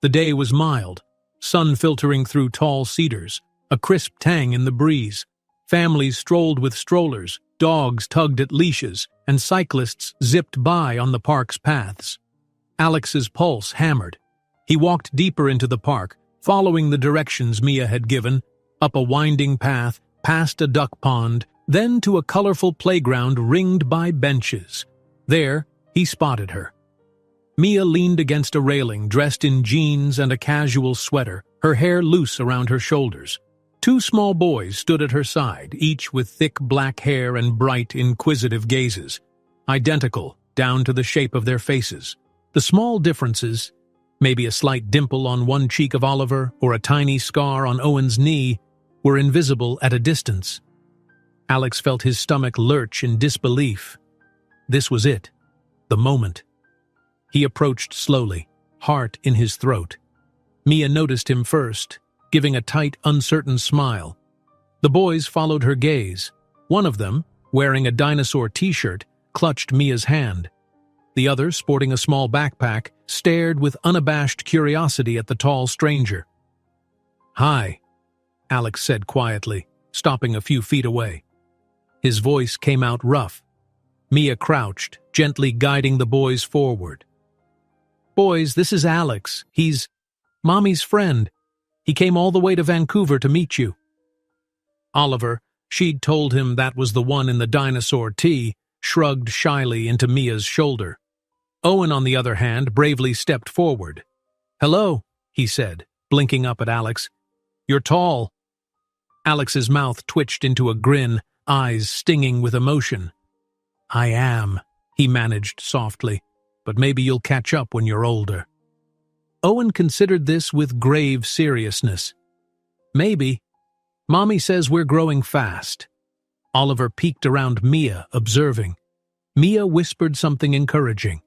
A: The day was mild, sun filtering through tall cedars, a crisp tang in the breeze. Families strolled with strollers, dogs tugged at leashes, and cyclists zipped by on the park's paths. Alex's pulse hammered. He walked deeper into the park, following the directions Mia had given, up a winding path, past a duck pond, then to a colorful playground ringed by benches. There, he spotted her. Mia leaned against a railing, dressed in jeans and a casual sweater, her hair loose around her shoulders. 2 small boys stood at her side, each with thick black hair and bright, inquisitive gazes, identical down to the shape of their faces. The small differences, maybe a slight dimple on one cheek of Oliver or a tiny scar on Owen's knee, were invisible at a distance. Alex felt his stomach lurch in disbelief. This was it, the moment. He approached slowly, heart in his throat. Mia noticed him first, giving a tight, uncertain smile. The boys followed her gaze. One of them, wearing a dinosaur t-shirt, clutched Mia's hand. The other, sporting a small backpack, stared with unabashed curiosity at the tall stranger. "Hi," Alex said quietly, stopping a few feet away. His voice came out rough. Mia crouched, gently guiding the boys forward. "Boys, this is Alex. He's Mommy's friend. He came all the way to Vancouver to meet you." Oliver, she'd told him that was the one in the dinosaur tee, shrugged shyly into Mia's shoulder. Owen, on the other hand, bravely stepped forward. "Hello," he said, blinking up at Alex. "You're tall." Alex's mouth twitched into a grin, eyes stinging with emotion. "I am," he managed softly, "but maybe you'll catch up when you're older." Owen considered this with grave seriousness. "Maybe. Mommy says we're growing fast." Oliver peeked around Mia, observing. Mia whispered something encouraging.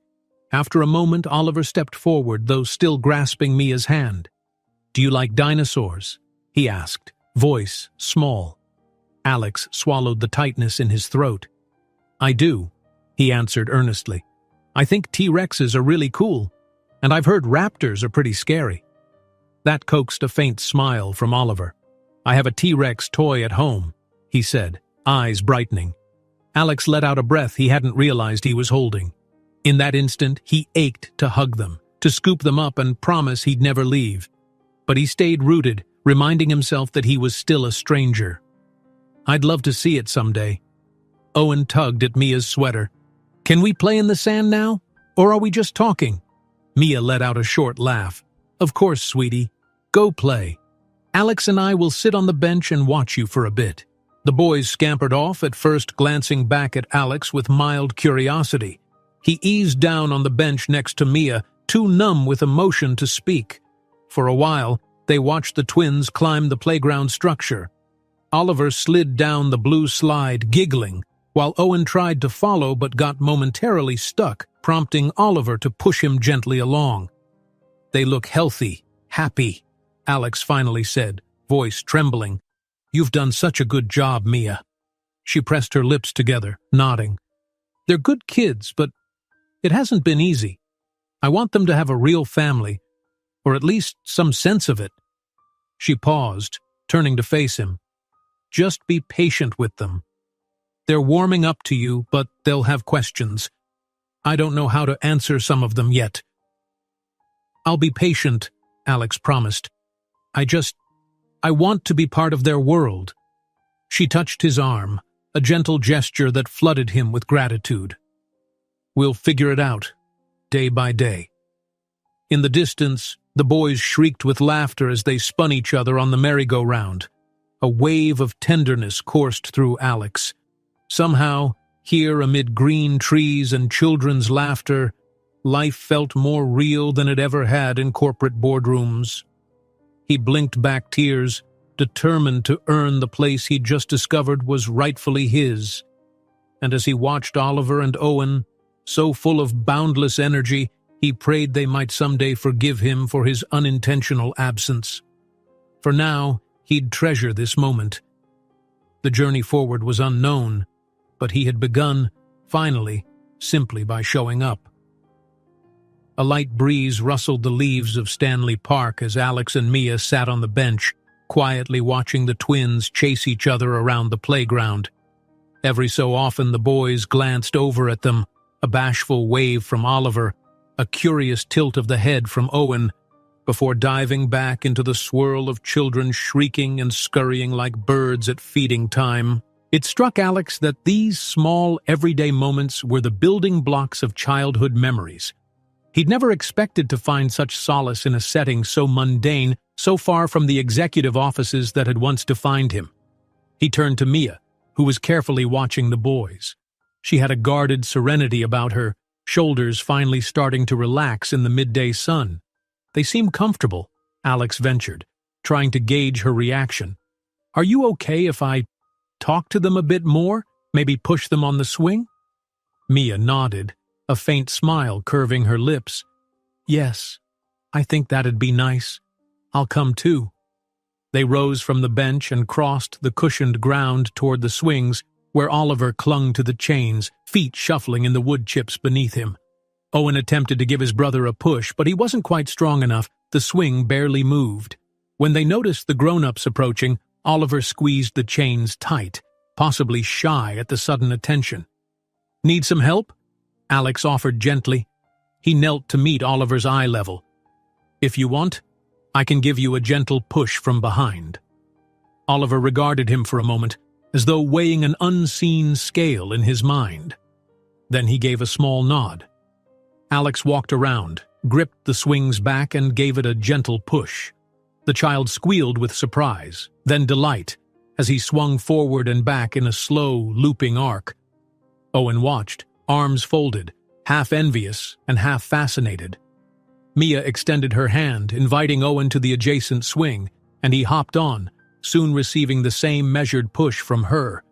A: After a moment, Oliver stepped forward, though still grasping Mia's hand. "Do you like dinosaurs?" he asked, voice small. Alex swallowed the tightness in his throat. "I do," he answered earnestly. "I think T-Rexes are really cool, and I've heard raptors are pretty scary." That coaxed a faint smile from Oliver. "I have a T-Rex toy at home," he said, eyes brightening. Alex let out a breath he hadn't realized he was holding. In that instant, he ached to hug them, to scoop them up and promise he'd never leave. But he stayed rooted, reminding himself that he was still a stranger. "I'd love to see it someday." Owen tugged at Mia's sweater. "Can we play in the sand now? Or are we just talking?" Mia let out a short laugh. "Of course, sweetie. Go play. Alex and I will sit on the bench and watch you for a bit." The boys scampered off, at first glancing back at Alex with mild curiosity. He eased down on the bench next to Mia, too numb with emotion to speak. For a while, they watched the twins climb the playground structure. Oliver slid down the blue slide, giggling, while Owen tried to follow but got momentarily stuck, prompting Oliver to push him gently along. "They look healthy, happy," Alex finally said, voice trembling. "You've done such a good job, Mia." She pressed her lips together, nodding. "They're good kids, but it hasn't been easy. I want them to have a real family, or at least some sense of it." She paused, turning to face him. "Just be patient with them. They're warming up to you, but they'll have questions. I don't know how to answer some of them yet." "I'll be patient," Alex promised. I want to be part of their world." She touched his arm, a gentle gesture that flooded him with gratitude. "We'll figure it out, day by day." In the distance, the boys shrieked with laughter as they spun each other on the merry-go-round. A wave of tenderness coursed through Alex. Somehow, here amid green trees and children's laughter, life felt more real than it ever had in corporate boardrooms. He blinked back tears, determined to earn the place he'd just discovered was rightfully his. And as he watched Oliver and Owen, so full of boundless energy, he prayed they might someday forgive him for his unintentional absence. For now, he'd treasure this moment. The journey forward was unknown, but he had begun, finally, simply by showing up. A light breeze rustled the leaves of Stanley Park as Alex and Mia sat on the bench, quietly watching the twins chase each other around the playground. Every so often the boys glanced over at them, a bashful wave from Oliver, a curious tilt of the head from Owen, before diving back into the swirl of children shrieking and scurrying like birds at feeding time. It struck Alex that these small, everyday moments were the building blocks of childhood memories. He'd never expected to find such solace in a setting so mundane, so far from the executive offices that had once defined him. He turned to Mia, who was carefully watching the boys. She had a guarded serenity about her, shoulders finally starting to relax in the midday sun. "They seem comfortable," Alex ventured, trying to gauge her reaction. "Are you okay if I talk to them a bit more? Maybe push them on the swing?" Mia nodded, a faint smile curving her lips. "Yes, I think that'd be nice. I'll come too." They rose from the bench and crossed the cushioned ground toward the swings, where Oliver clung to the chains, feet shuffling in the wood chips beneath him. Owen attempted to give his brother a push, but he wasn't quite strong enough. The swing barely moved. When they noticed the grown-ups approaching, Oliver squeezed the chains tight, possibly shy at the sudden attention. "Need some help?" Alex offered gently. He knelt to meet Oliver's eye level. "If you want, I can give you a gentle push from behind." Oliver regarded him for a moment, as though weighing an unseen scale in his mind. Then he gave a small nod. Alex walked around, gripped the swing's back, and gave it a gentle push. The child squealed with surprise, then delight, as he swung forward and back in a slow, looping arc. Owen watched, arms folded, half envious and half fascinated. Mia extended her hand, inviting Owen to the adjacent swing, and he hopped on, soon receiving the same measured push from her.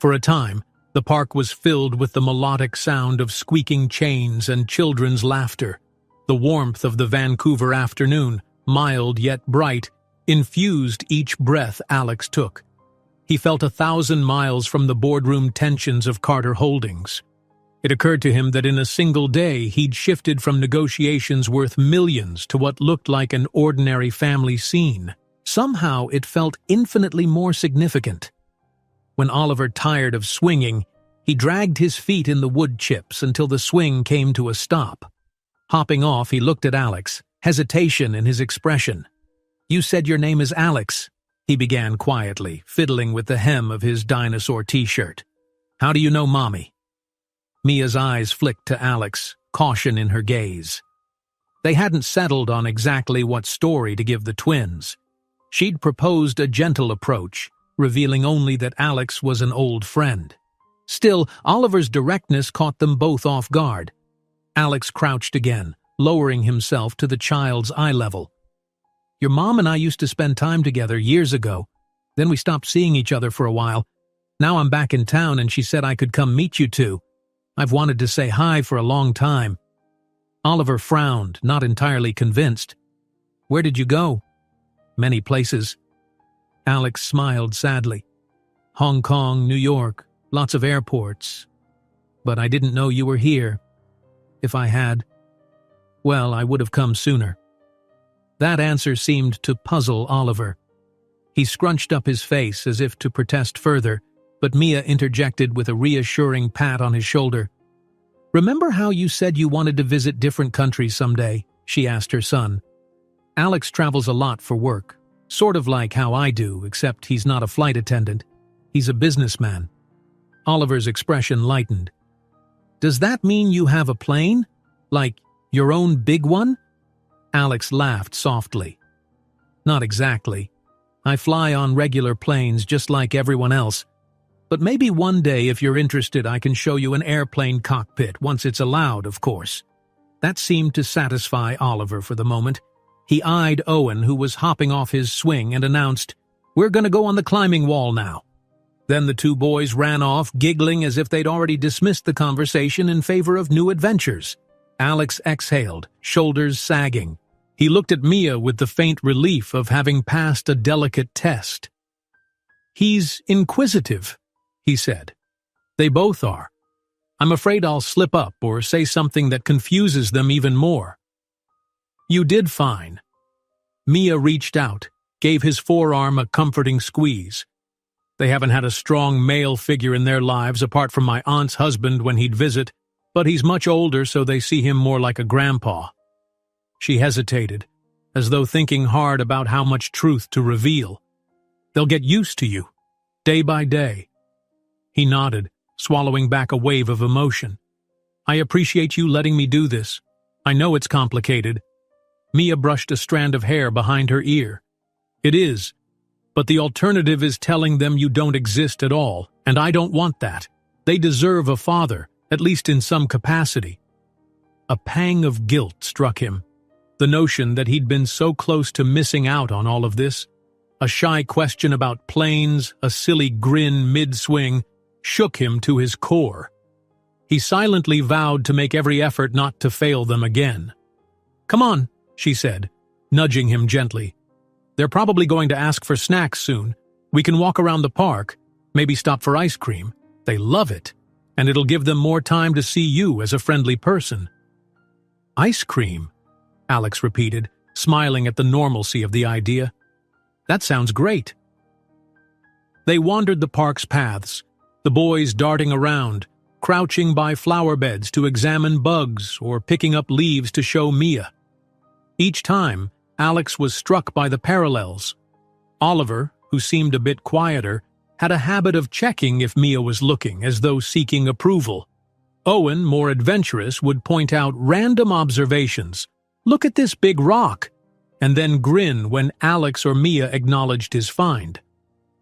A: For a time, the park was filled with the melodic sound of squeaking chains and children's laughter. The warmth of the Vancouver afternoon, mild yet bright, infused each breath Alex took. He felt 1,000 miles from the boardroom tensions of Carter Holdings. It occurred to him that in a single day he'd shifted from negotiations worth millions to what looked like an ordinary family scene. Somehow it felt infinitely more significant. When Oliver tired of swinging, he dragged his feet in the wood chips until the swing came to a stop. Hopping off, he looked at Alex, hesitation in his expression. "You said your name is Alex," he began quietly, fiddling with the hem of his dinosaur t-shirt. "How do you know Mommy?" Mia's eyes flicked to Alex, caution in her gaze. They hadn't settled on exactly what story to give the twins. She'd proposed a gentle approach, revealing only that Alex was an old friend. Still, Oliver's directness caught them both off guard. Alex crouched again, lowering himself to the child's eye level. "Your mom and I used to spend time together years ago. Then we stopped seeing each other for a while. Now I'm back in town and she said I could come meet you two. I've wanted to say hi for a long time." Oliver frowned, not entirely convinced. "Where did you go?" "Many places." Alex smiled sadly. "Hong Kong, New York, lots of airports. But I didn't know you were here. If I had, well, I would have come sooner." That answer seemed to puzzle Oliver. He scrunched up his face as if to protest further, but Mia interjected with a reassuring pat on his shoulder. "Remember how you said you wanted to visit different countries someday?" she asked her son. "Alex travels a lot for work, sort of like how I do, except he's not a flight attendant. He's a businessman." Oliver's expression lightened. "Does that mean you have a plane? Like, your own big one?" Alex laughed softly. "Not exactly. I fly on regular planes just like everyone else. But maybe one day, if you're interested, I can show you an airplane cockpit, once it's allowed, of course." That seemed to satisfy Oliver for the moment. He eyed Owen, who was hopping off his swing, and announced, "We're going to go on the climbing wall now." Then the two boys ran off, giggling as if they'd already dismissed the conversation in favor of new adventures. Alex exhaled, shoulders sagging. He looked at Mia with the faint relief of having passed a delicate test. "He's inquisitive," he said. "They both are. I'm afraid I'll slip up or say something that confuses them even more." "You did fine." Mia reached out, gave his forearm a comforting squeeze. "They haven't had a strong male figure in their lives apart from my aunt's husband when he'd visit, but he's much older, so they see him more like a grandpa." She hesitated, as though thinking hard about how much truth to reveal. "They'll get used to you, day by day." He nodded, swallowing back a wave of emotion. "I appreciate you letting me do this. I know it's complicated." Mia brushed a strand of hair behind her ear. "It is. But the alternative is telling them you don't exist at all, and I don't want that. They deserve a father, at least in some capacity." A pang of guilt struck him. The notion that he'd been so close to missing out on all of this. A shy question about planes, a silly grin mid-swing, shook him to his core. He silently vowed to make every effort not to fail them again. "Come on," she said, nudging him gently. "They're probably going to ask for snacks soon. We can walk around the park, maybe stop for ice cream. They love it, and it'll give them more time to see you as a friendly person." Ice cream, Alex repeated, smiling at the normalcy of the idea. That sounds great. They wandered the park's paths, the boys darting around, crouching by flower beds to examine bugs or picking up leaves to show Mia. Each time, Alex was struck by the parallels. Oliver, who seemed a bit quieter, had a habit of checking if Mia was looking, as though seeking approval. Owen, more adventurous, would point out random observations. Look at this big rock, and then grin when Alex or Mia acknowledged his find.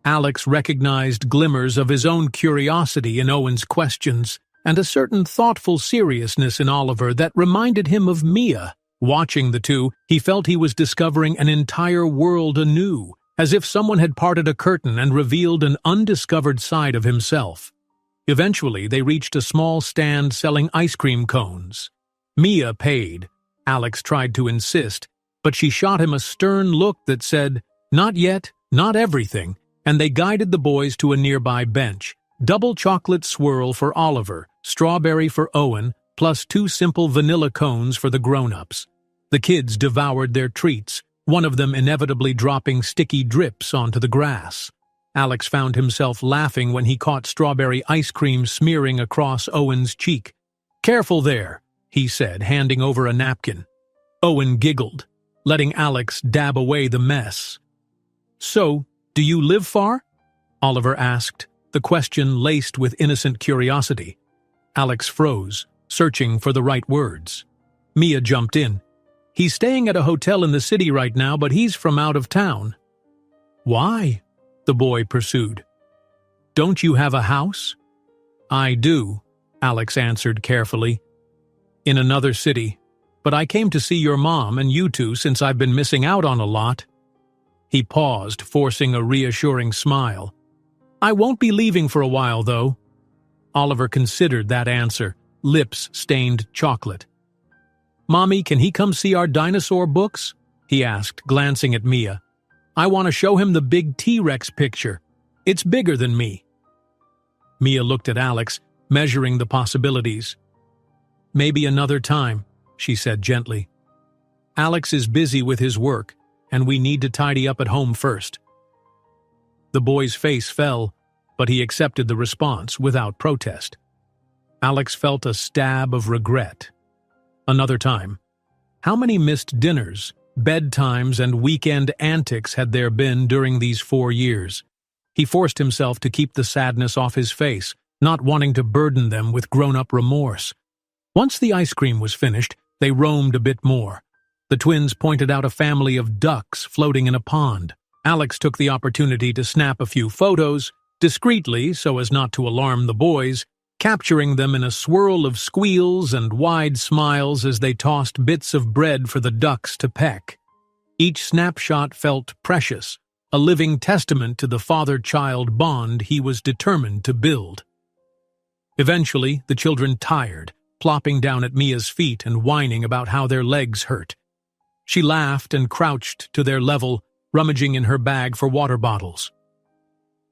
A: Alex recognized glimmers of his own curiosity in Owen's questions, and a certain thoughtful seriousness in Oliver that reminded him of Mia. Watching the two, he felt he was discovering an entire world anew, as if someone had parted a curtain and revealed an undiscovered side of himself. Eventually, they reached a small stand selling ice cream cones. Mia paid. Alex tried to insist, but she shot him a stern look that said, "Not yet, not everything," and they guided the boys to a nearby bench. Double chocolate swirl for Oliver, strawberry for Owen, plus 2 simple vanilla cones for the grown-ups. The kids devoured their treats, one of them inevitably dropping sticky drips onto the grass. Alex found himself laughing when he caught strawberry ice cream smearing across Owen's cheek. "Careful there," he said, handing over a napkin. Owen giggled, letting Alex dab away the mess. "So, do you live far?" Oliver asked, the question laced with innocent curiosity. Alex froze, searching for the right words. Mia jumped in. "He's staying at a hotel in the city right now, but he's from out of town." "Why?" the boy pursued. "Don't you have a house?" "I do," Alex answered carefully. "In another city, but I came to see your mom and you two since I've been missing out on a lot." He paused, forcing a reassuring smile. "I won't be leaving for a while, though." Oliver considered that answer, lips stained chocolate. "Mommy, can he come see our dinosaur books?" he asked, glancing at Mia. "I want to show him the big T-Rex picture. It's bigger than me." Mia looked at Alex, measuring the possibilities. "Maybe another time," she said gently. "Alex is busy with his work, and we need to tidy up at home first." The boy's face fell, but he accepted the response without protest. Alex felt a stab of regret. Another time. How many missed dinners, bedtimes, and weekend antics had there been during these 4 years? He forced himself to keep the sadness off his face, not wanting to burden them with grown-up remorse. Once the ice cream was finished, they roamed a bit more. The twins pointed out a family of ducks floating in a pond. Alex took the opportunity to snap a few photos, discreetly so as not to alarm the boys, capturing them in a swirl of squeals and wide smiles as they tossed bits of bread for the ducks to peck. Each snapshot felt precious, a living testament to the father-child bond he was determined to build. Eventually, the children tired, plopping down at Mia's feet and whining about how their legs hurt. She laughed and crouched to their level, rummaging in her bag for water bottles.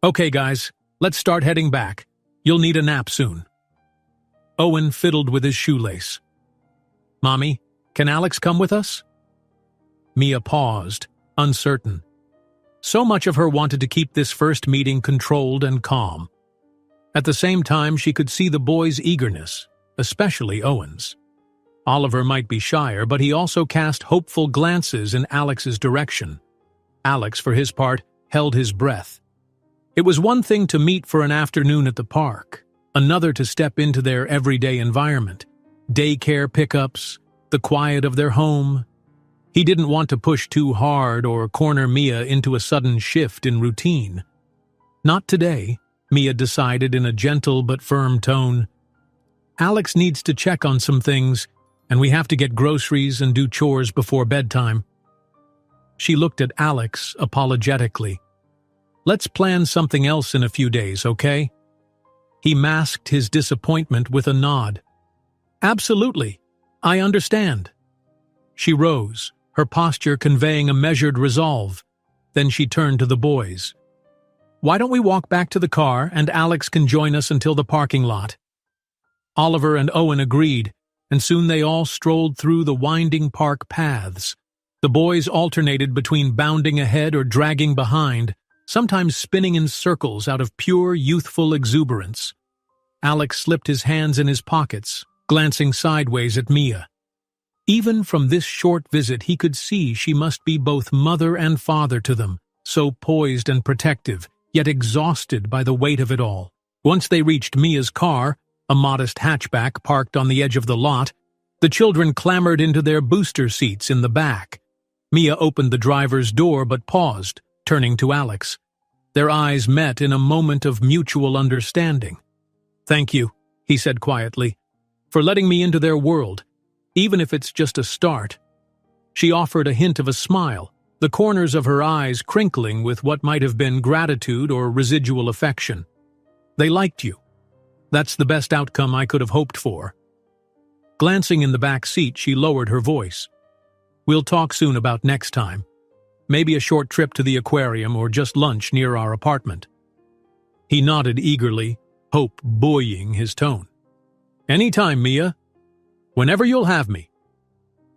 A: "Okay, guys, let's start heading back. You'll need a nap soon." Owen fiddled with his shoelace. "Mommy, can Alex come with us?" Mia paused, uncertain. So much of her wanted to keep this first meeting controlled and calm. At the same time, she could see the boys' eagerness, especially Owen's. Oliver might be shyer, but he also cast hopeful glances in Alex's direction. Alex, for his part, held his breath. It was one thing to meet for an afternoon at the park, another to step into their everyday environment. Daycare pickups, the quiet of their home. He didn't want to push too hard or corner Mia into a sudden shift in routine. Not today, Mia decided in a gentle but firm tone. "Alex needs to check on some things, and we have to get groceries and do chores before bedtime." She looked at Alex apologetically. "Let's plan something else in a few days, okay?" He masked his disappointment with a nod. "Absolutely. I understand." She rose, her posture conveying a measured resolve. Then she turned to the boys. "Why don't we walk back to the car and Alex can join us until the parking lot?" Oliver and Owen agreed, and soon they all strolled through the winding park paths. The boys alternated between bounding ahead or dragging behind, sometimes spinning in circles out of pure youthful exuberance. Alex slipped his hands in his pockets, glancing sideways at Mia. Even from this short visit he could see she must be both mother and father to them, so poised and protective, yet exhausted by the weight of it all. Once they reached Mia's car, a modest hatchback parked on the edge of the lot, the children clambered into their booster seats in the back. Mia opened the driver's door but paused, turning to Alex. Their eyes met in a moment of mutual understanding. "Thank you," he said quietly, "for letting me into their world, even if it's just a start." She offered a hint of a smile, the corners of her eyes crinkling with what might have been gratitude or residual affection. "They liked you. That's the best outcome I could have hoped for." Glancing in the back seat, she lowered her voice. "We'll talk soon about next time. Maybe a short trip to the aquarium or just lunch near our apartment." He nodded eagerly, hope buoying his tone. "Anytime, Mia. Whenever you'll have me."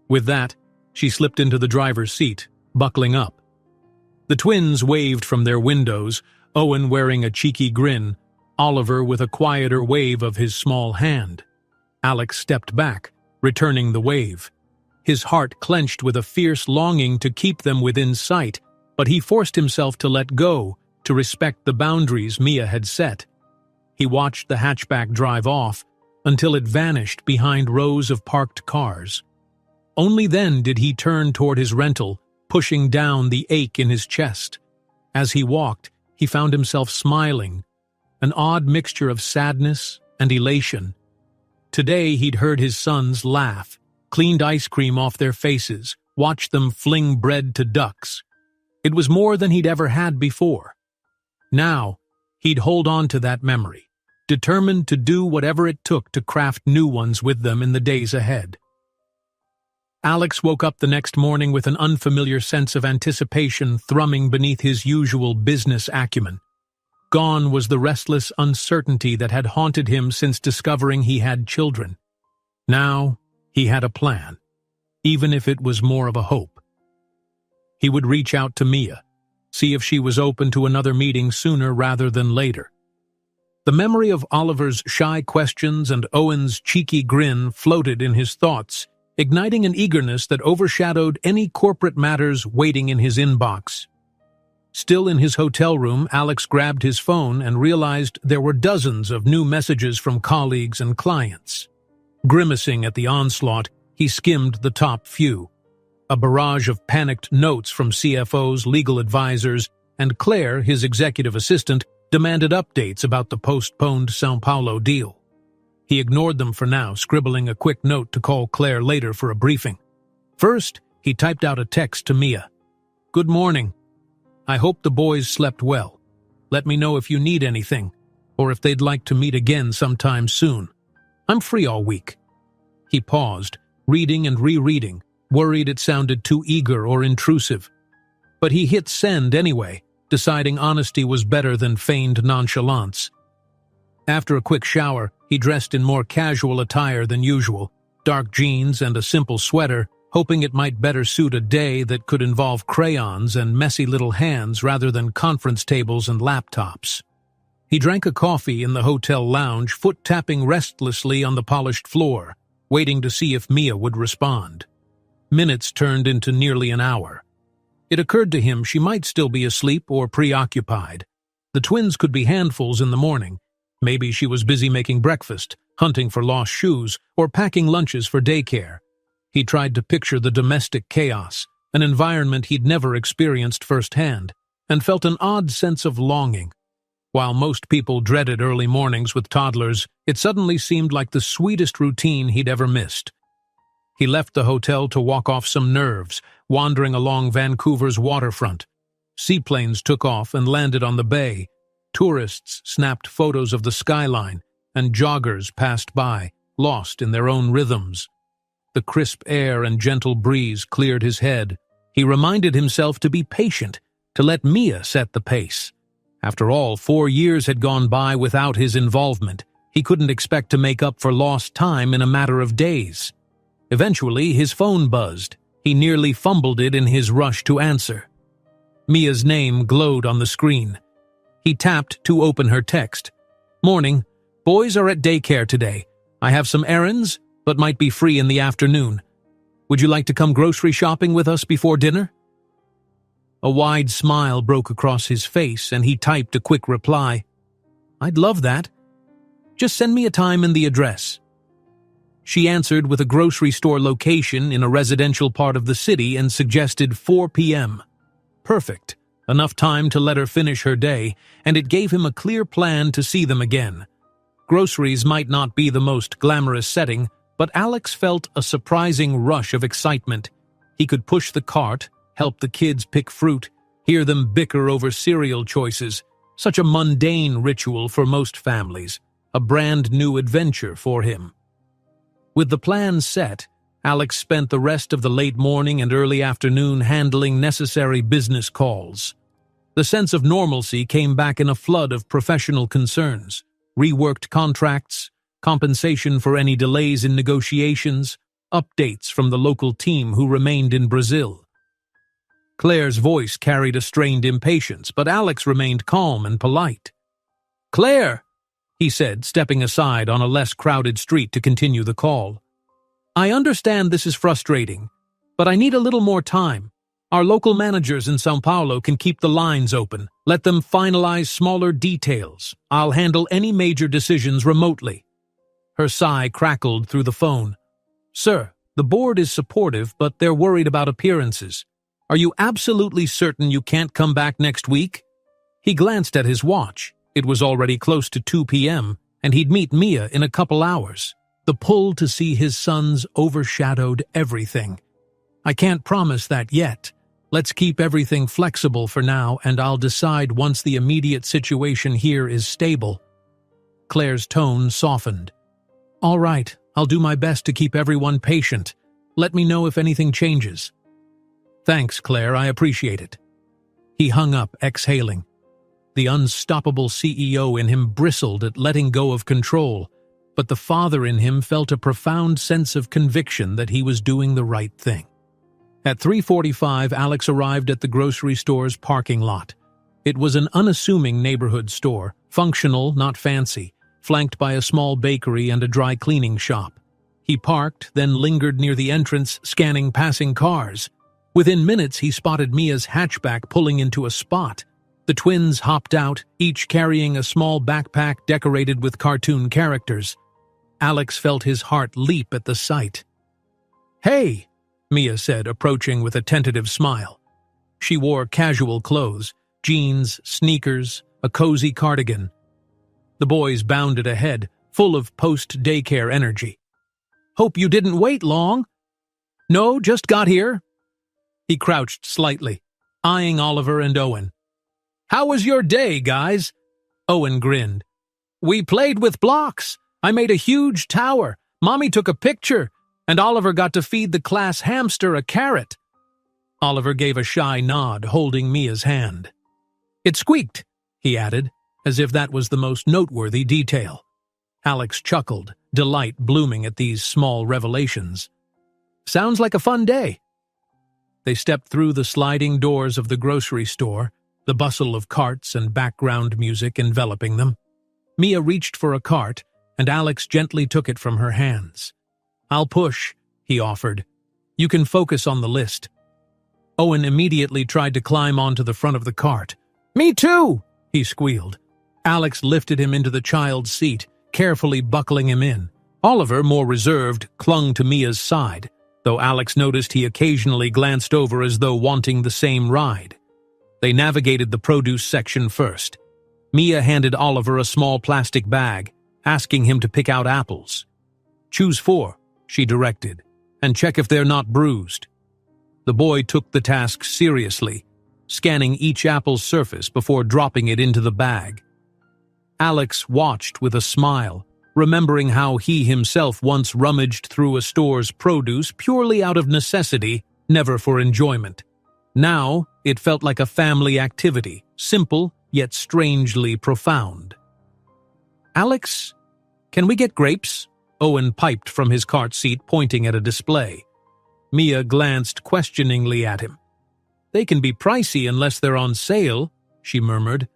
A: With that, she slipped into the driver's seat, buckling up. The twins waved from their windows, Owen wearing a cheeky grin, Oliver with a quieter wave of his small hand. Alex stepped back, returning the wave. His heart clenched with a fierce longing to keep them within sight, but he forced himself to let go, to respect the boundaries Mia had set. He watched the hatchback drive off, until it vanished behind rows of parked cars. Only then did he turn toward his rental, pushing down the ache in his chest. As he walked, he found himself smiling, an odd mixture of sadness and elation. Today he'd heard his sons laugh, cleaned ice cream off their faces, watched them fling bread to ducks. It was more than he'd ever had before. Now, he'd hold on to that memory, determined to do whatever it took to craft new ones with them in the days ahead. Alex woke up the next morning with an unfamiliar sense of anticipation thrumming beneath his usual business acumen. Gone was the restless uncertainty that had haunted him since discovering he had children. Now, he had a plan, even if it was more of a hope. He would reach out to Mia, see if she was open to another meeting sooner rather than later. The memory of Oliver's shy questions and Owen's cheeky grin floated in his thoughts, igniting an eagerness that overshadowed any corporate matters waiting in his inbox. Still in his hotel room, Alex grabbed his phone and realized there were dozens of new messages from colleagues and clients. Grimacing at the onslaught, he skimmed the top few. A barrage of panicked notes from CFOs, legal advisors, and Claire, his executive assistant, demanded updates about the postponed São Paulo deal. He ignored them for now, scribbling a quick note to call Claire later for a briefing. First, he typed out a text to Mia. "Good morning. I hope the boys slept well. Let me know if you need anything, or if they'd like to meet again sometime soon. I'm free all week." He paused, reading and rereading, worried it sounded too eager or intrusive. But he hit send anyway, deciding honesty was better than feigned nonchalance. After a quick shower, he dressed in more casual attire than usual, dark jeans and a simple sweater, hoping it might better suit a day that could involve crayons and messy little hands rather than conference tables and laptops. He drank a coffee in the hotel lounge, foot-tapping restlessly on the polished floor, waiting to see if Mia would respond. Minutes turned into nearly an hour. It occurred to him she might still be asleep or preoccupied. The twins could be handfuls in the morning. Maybe she was busy making breakfast, hunting for lost shoes, or packing lunches for daycare. He tried to picture the domestic chaos, an environment he'd never experienced firsthand, and felt an odd sense of longing. While most people dreaded early mornings with toddlers, it suddenly seemed like the sweetest routine he'd ever missed. He left the hotel to walk off some nerves, wandering along Vancouver's waterfront. Seaplanes took off and landed on the bay. Tourists snapped photos of the skyline, and joggers passed by, lost in their own rhythms. The crisp air and gentle breeze cleared his head. He reminded himself to be patient, to let Mia set the pace. After all, 4 years had gone by without his involvement. He couldn't expect to make up for lost time in a matter of days. Eventually, his phone buzzed. He nearly fumbled it in his rush to answer. Mia's name glowed on the screen. He tapped to open her text. "Morning. Boys are at daycare today. I have some errands, but might be free in the afternoon. Would you like to come grocery shopping with us before dinner?" A wide smile broke across his face, and he typed a quick reply. "I'd love that. Just send me a time and the address." She answered with a grocery store location in a residential part of the city and suggested 4 p.m. Perfect. Enough time to let her finish her day, and it gave him a clear plan to see them again. Groceries might not be the most glamorous setting, but Alex felt a surprising rush of excitement. He could push the cart, help the kids pick fruit, hear them bicker over cereal choices. Such a mundane ritual for most families, a brand new adventure for him. With the plan set, Alex spent the rest of the late morning and early afternoon handling necessary business calls. The sense of normalcy came back in a flood of professional concerns, reworked contracts, compensation for any delays in negotiations, updates from the local team who remained in Brazil. Claire's voice carried a strained impatience, but Alex remained calm and polite. "Claire," he said, stepping aside on a less crowded street to continue the call. "I understand this is frustrating, but I need a little more time. Our local managers in São Paulo can keep the lines open. Let them finalize smaller details. I'll handle any major decisions remotely." Her sigh crackled through the phone. "Sir, the board is supportive, but they're worried about appearances. Are you absolutely certain you can't come back next week?" He glanced at his watch. It was already close to 2 p.m., and he'd meet Mia in a couple hours. The pull to see his sons overshadowed everything. "I can't promise that yet. Let's keep everything flexible for now, and I'll decide once the immediate situation here is stable." Claire's tone softened. "All right, I'll do my best to keep everyone patient. Let me know if anything changes." "Thanks, Claire, I appreciate it." He hung up, exhaling. The unstoppable CEO in him bristled at letting go of control, but the father in him felt a profound sense of conviction that he was doing the right thing. At 3:45, Alex arrived at the grocery store's parking lot. It was an unassuming neighborhood store, functional, not fancy, flanked by a small bakery and a dry cleaning shop. He parked, then lingered near the entrance, scanning passing cars. Within minutes, he spotted Mia's hatchback pulling into a spot. The twins hopped out, each carrying a small backpack decorated with cartoon characters. Alex felt his heart leap at the sight. "Hey," Mia said, approaching with a tentative smile. She wore casual clothes, jeans, sneakers, a cozy cardigan. The boys bounded ahead, full of post-daycare energy. "Hope you didn't wait long." "No, just got here." He crouched slightly, eyeing Oliver and Owen. "How was your day, guys?" Owen grinned. "We played with blocks. I made a huge tower. Mommy took a picture, and Oliver got to feed the class hamster a carrot." Oliver gave a shy nod, holding Mia's hand. "It squeaked," he added, as if that was the most noteworthy detail. Alex chuckled, delight blooming at these small revelations. "Sounds like a fun day." They stepped through the sliding doors of the grocery store, the bustle of carts and background music enveloping them. Mia reached for a cart, and Alex gently took it from her hands. "I'll push," he offered. "You can focus on the list." Owen immediately tried to climb onto the front of the cart. "Me too!" he squealed. Alex lifted him into the child's seat, carefully buckling him in. Oliver, more reserved, clung to Mia's side, though Alex noticed he occasionally glanced over as though wanting the same ride. They navigated the produce section first. Mia handed Oliver a small plastic bag, asking him to pick out apples. "Choose 4, she directed, "and check if they're not bruised." The boy took the task seriously, scanning each apple's surface before dropping it into the bag. Alex watched with a smile, remembering how he himself once rummaged through a store's produce purely out of necessity, never for enjoyment. Now, it felt like a family activity, simple yet strangely profound. "Alex, "Can we get grapes?" Owen piped from his cart seat, pointing at a display. Mia glanced questioningly at him. "They can be pricey unless they're on sale," she murmured.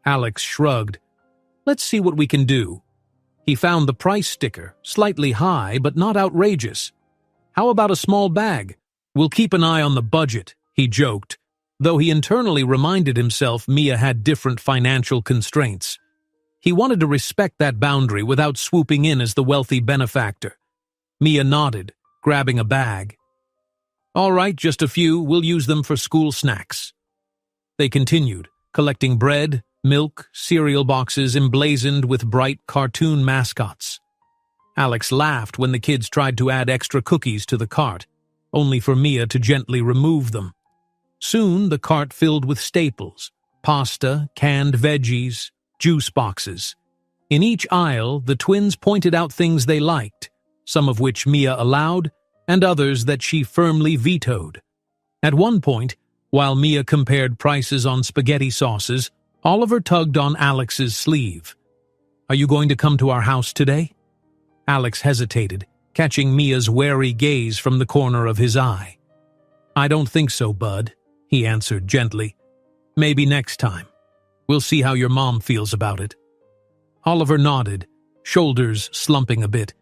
A: Alex shrugged. "Let's see what we can do." He found the price sticker, slightly high but not outrageous. "How about a small bag? We'll keep an eye on the budget," he joked, though he internally reminded himself Mia had different financial constraints. He wanted to respect that boundary without swooping in as the wealthy benefactor. Mia nodded, grabbing a bag. "All right, just a few. We'll use them for school snacks." They continued, collecting bread, milk, cereal boxes emblazoned with bright cartoon mascots. Alex laughed when the kids tried to add extra cookies to the cart, only for Mia to gently remove them. Soon the cart filled with staples, pasta, canned veggies, juice boxes. In each aisle, the twins pointed out things they liked, some of which Mia allowed, and others that she firmly vetoed. At one point, while Mia compared prices on spaghetti sauces, Oliver tugged on Alex's sleeve. "Are you going to come to our house today?" Alex hesitated, catching Mia's wary gaze from the corner of his eye. "I don't think so, bud," he answered gently. "Maybe next time. We'll see how your mom feels about it." Oliver nodded, shoulders slumping a bit.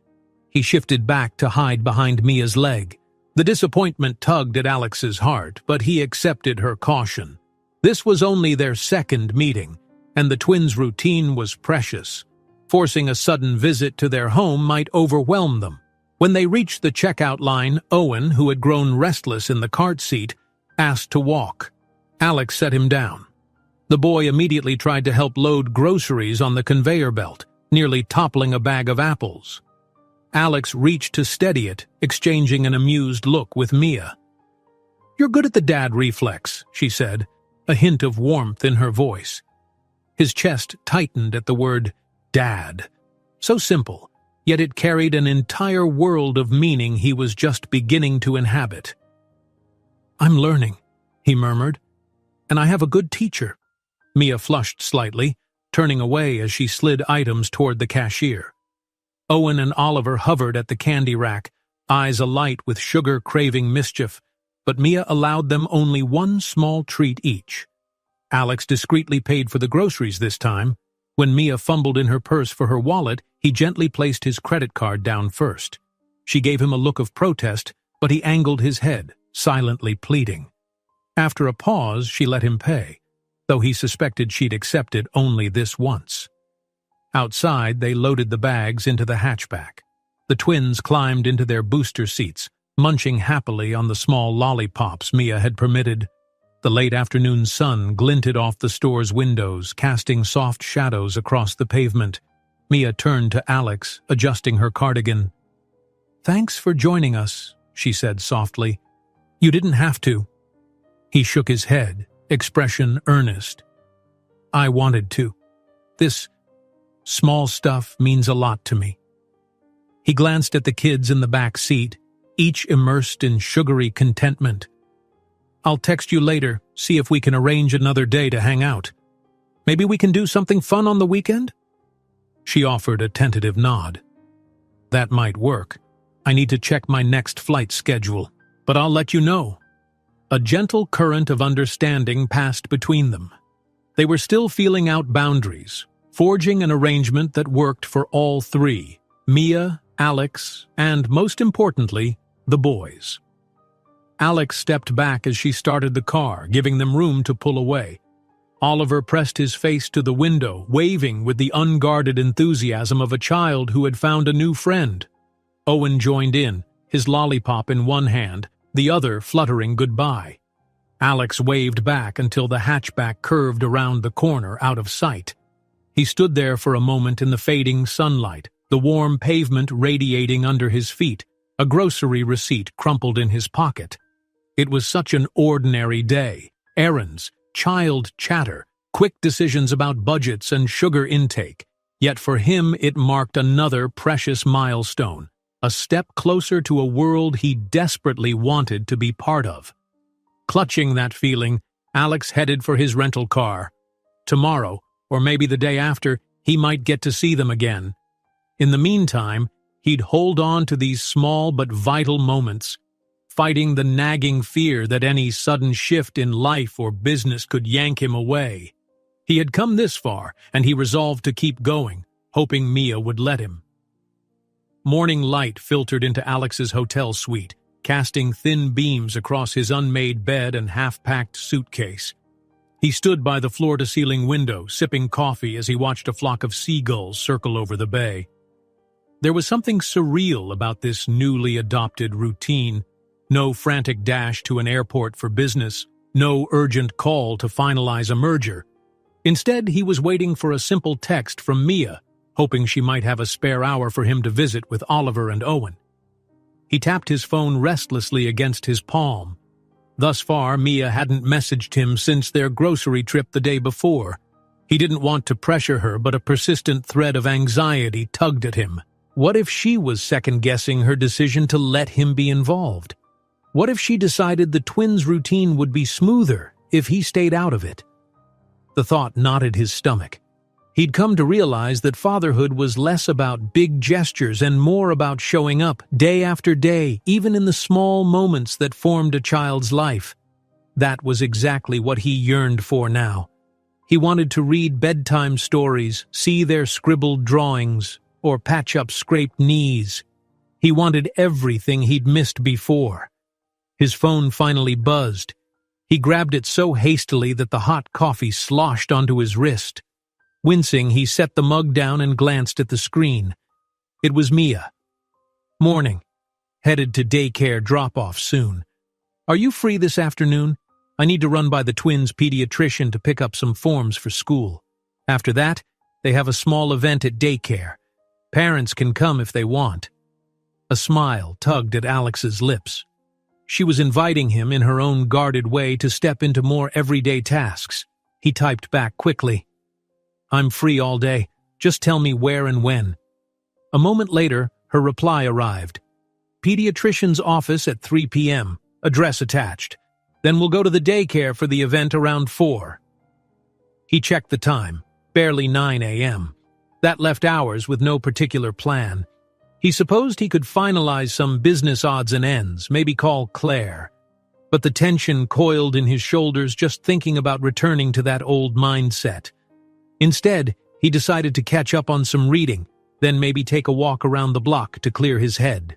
A: He shifted back to hide behind Mia's leg. The disappointment tugged at Alex's heart, but he accepted her caution. This was only their second meeting, and the twins' routine was precious. Forcing a sudden visit to their home might overwhelm them. When they reached the checkout line, Owen, who had grown restless in the cart seat, asked to walk. Alex set him down. The boy immediately tried to help load groceries on the conveyor belt, nearly toppling a bag of apples. Alex reached to steady it, exchanging an amused look with Mia. "You're good at the dad reflex," she said, a hint of warmth in her voice. His chest tightened at the word dad. So simple, yet it carried an entire world of meaning he was just beginning to inhabit. "I'm learning," he murmured, "and I have a good teacher." Mia flushed slightly, turning away as she slid items toward the cashier. Owen and Oliver hovered at the candy rack, eyes alight with sugar-craving mischief, but Mia allowed them only one small treat each. Alex discreetly paid for the groceries this time. When Mia fumbled in her purse for her wallet, he gently placed his credit card down first. She gave him a look of protest, but he angled his head, silently pleading. After a pause, she let him pay, though he suspected she'd accepted only this once. Outside, they loaded the bags into the hatchback. The twins climbed into their booster seats, munching happily on the small lollipops Mia had permitted. The late afternoon sun glinted off the store's windows, casting soft shadows across the pavement. Mia turned to Alex, adjusting her cardigan. "Thanks for joining us," she said softly. "You didn't have to." He shook his head, expression earnest. "I wanted to. This small stuff means a lot to me." He glanced at the kids in the back seat, each immersed in sugary contentment. "I'll text you later, see if we can arrange another day to hang out. Maybe we can do something fun on the weekend?" She offered a tentative nod. "That might work. I need to check my next flight schedule, but I'll let you know." A gentle current of understanding passed between them. They were still feeling out boundaries, forging an arrangement that worked for all three: Mia, Alex, and, most importantly, the boys. Alex stepped back as she started the car, giving them room to pull away. Oliver pressed his face to the window, waving with the unguarded enthusiasm of a child who had found a new friend. Owen joined in, his lollipop in one hand, the other fluttering goodbye. Alex waved back until the hatchback curved around the corner out of sight. He stood there for a moment in the fading sunlight, the warm pavement radiating under his feet, a grocery receipt crumpled in his pocket. It was such an ordinary day. Errands, child chatter, quick decisions about budgets and sugar intake. Yet for him it marked another precious milestone, a step closer to a world he desperately wanted to be part of. Clutching that feeling, Alex headed for his rental car. Tomorrow, or maybe the day after, he might get to see them again. In the meantime, he'd hold on to these small but vital moments, fighting the nagging fear that any sudden shift in life or business could yank him away. He had come this far, and he resolved to keep going, hoping Mia would let him. Morning light filtered into Alex's hotel suite, casting thin beams across his unmade bed and half-packed suitcase. He stood by the floor-to-ceiling window, sipping coffee as he watched a flock of seagulls circle over the bay. There was something surreal about this newly adopted routine. No frantic dash to an airport for business, no urgent call to finalize a merger. Instead, he was waiting for a simple text from Mia, hoping she might have a spare hour for him to visit with Oliver and Owen. He tapped his phone restlessly against his palm. Thus far, Mia hadn't messaged him since their grocery trip the day before. He didn't want to pressure her, but a persistent thread of anxiety tugged at him. What if she was second-guessing her decision to let him be involved? What if she decided the twins' routine would be smoother if he stayed out of it? The thought knotted his stomach. He'd come to realize that fatherhood was less about big gestures and more about showing up day after day, even in the small moments that formed a child's life. That was exactly what he yearned for now. He wanted to read bedtime stories, see their scribbled drawings, or patch up scraped knees. He wanted everything he'd missed before. His phone finally buzzed. He grabbed it so hastily that the hot coffee sloshed onto his wrist. Wincing, he set the mug down and glanced at the screen. It was Mia. Morning. Headed to daycare drop-off soon. Are you free this afternoon? I need to run by the twins' pediatrician to pick up some forms for school. After that, they have a small event at daycare. Parents can come if they want. A smile tugged at Alex's lips. She was inviting him in her own guarded way to step into more everyday tasks. He typed back quickly. I'm free all day. Just tell me where and when. A moment later, her reply arrived. Pediatrician's office at 3 p.m. Address attached. Then we'll go to the daycare for the event around 4. He checked the time. Barely 9 a.m. That left hours with no particular plan. He supposed he could finalize some business odds and ends, maybe call Claire. But the tension coiled in his shoulders just thinking about returning to that old mindset. Instead, he decided to catch up on some reading, then maybe take a walk around the block to clear his head.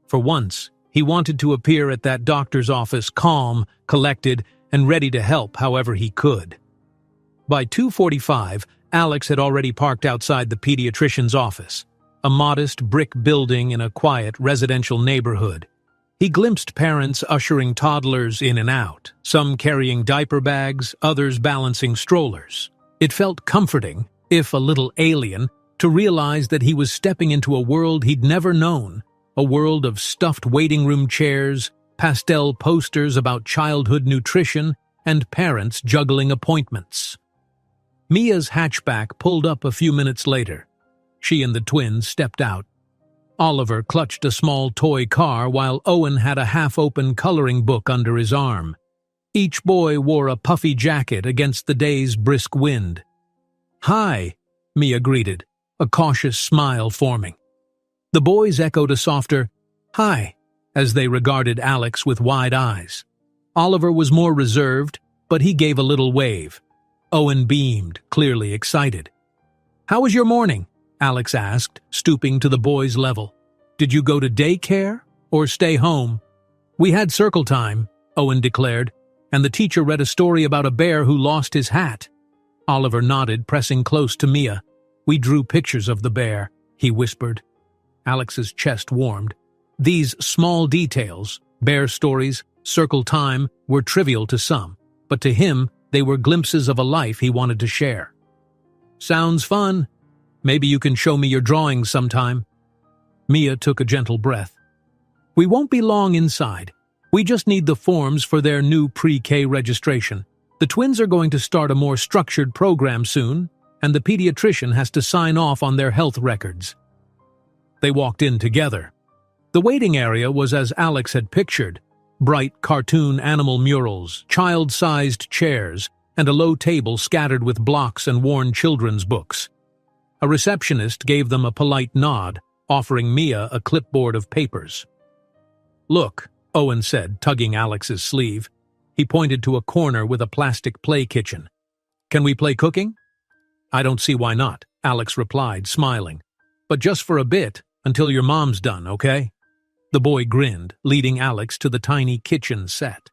A: For once, he wanted to appear at that doctor's office calm, collected, and ready to help however he could. By 2:45, Alex had already parked outside the pediatrician's office, a modest brick building in a quiet residential neighborhood. He glimpsed parents ushering toddlers in and out, some carrying diaper bags, others balancing strollers. It felt comforting, if a little alien, to realize that he was stepping into a world he'd never known, a world of stuffed waiting room chairs, pastel posters about childhood nutrition, and parents juggling appointments. Mia's hatchback pulled up a few minutes later. She and the twins stepped out. Oliver clutched a small toy car while Owen had a half-open coloring book under his arm. Each boy wore a puffy jacket against the day's brisk wind. "Hi," Mia greeted, a cautious smile forming. The boys echoed a softer, "Hi," as they regarded Alex with wide eyes. Oliver was more reserved, but he gave a little wave. Owen beamed, clearly excited. "How was your morning?" Alex asked, stooping to the boy's level. "Did you go to daycare or stay home?" "We had circle time," Owen declared, and the teacher read a story about a bear who lost his hat. Oliver nodded, pressing close to Mia. "We drew pictures of the bear," he whispered. Alex's chest warmed. These small details, bear stories, circle time, were trivial to some, but to him, they were glimpses of a life he wanted to share. "Sounds fun. Maybe you can show me your drawings sometime." Mia took a gentle breath. "We won't be long inside. We just need the forms for their new pre-K registration. The twins are going to start a more structured program soon, and the pediatrician has to sign off on their health records." They walked in together. The waiting area was as Alex had pictured: bright cartoon animal murals, child-sized chairs, and a low table scattered with blocks and worn children's books. A receptionist gave them a polite nod, offering Mia a clipboard of papers. "Look," Owen said, tugging Alex's sleeve. He pointed to a corner with a plastic play kitchen. "Can we play cooking?" "I don't see why not," Alex replied, smiling. "But just for a bit, until your mom's done, okay?" The boy grinned, leading Alex to the tiny kitchen set.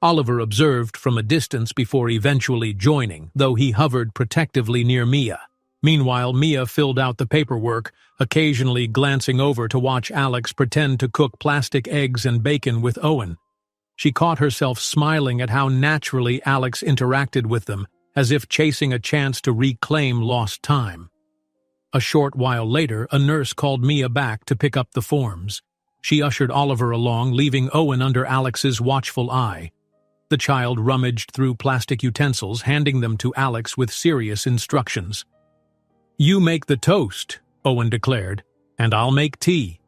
A: Oliver observed from a distance before eventually joining, though he hovered protectively near Mia. Meanwhile, Mia filled out the paperwork, occasionally glancing over to watch Alex pretend to cook plastic eggs and bacon with Owen. She caught herself smiling at how naturally Alex interacted with them, as if chasing a chance to reclaim lost time. A short while later, a nurse called Mia back to pick up the forms. She ushered Oliver along, leaving Owen under Alex's watchful eye. The child rummaged through plastic utensils, handing them to Alex with serious instructions. "You make the toast," Owen declared, "and I'll make tea."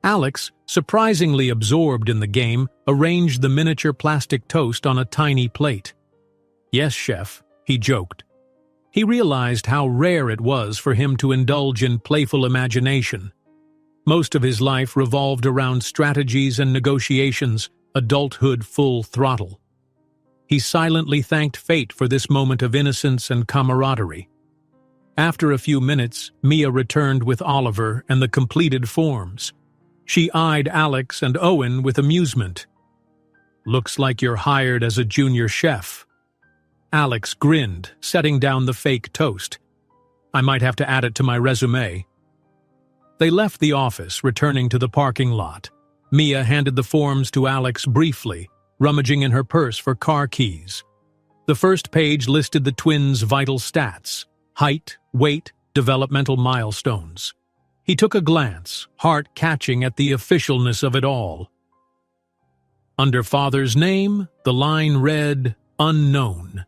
A: Alex, surprisingly absorbed in the game, arranged the miniature plastic toast on a tiny plate. "Yes, chef," he joked. He realized how rare it was for him to indulge in playful imagination. Most of his life revolved around strategies and negotiations, adulthood full throttle. He silently thanked fate for this moment of innocence and camaraderie. After a few minutes, Mia returned with Oliver and the completed forms. She eyed Alex and Owen with amusement. "Looks like you're hired as a junior chef." Alex grinned, setting down the fake toast. "I might have to add it to my resume." They left the office, returning to the parking lot. Mia handed the forms to Alex briefly, rummaging in her purse for car keys. The first page listed the twins' vital stats: height, weight, developmental milestones. He took a glance, heart catching at the officialness of it all. Under father's name, the line read, "Unknown."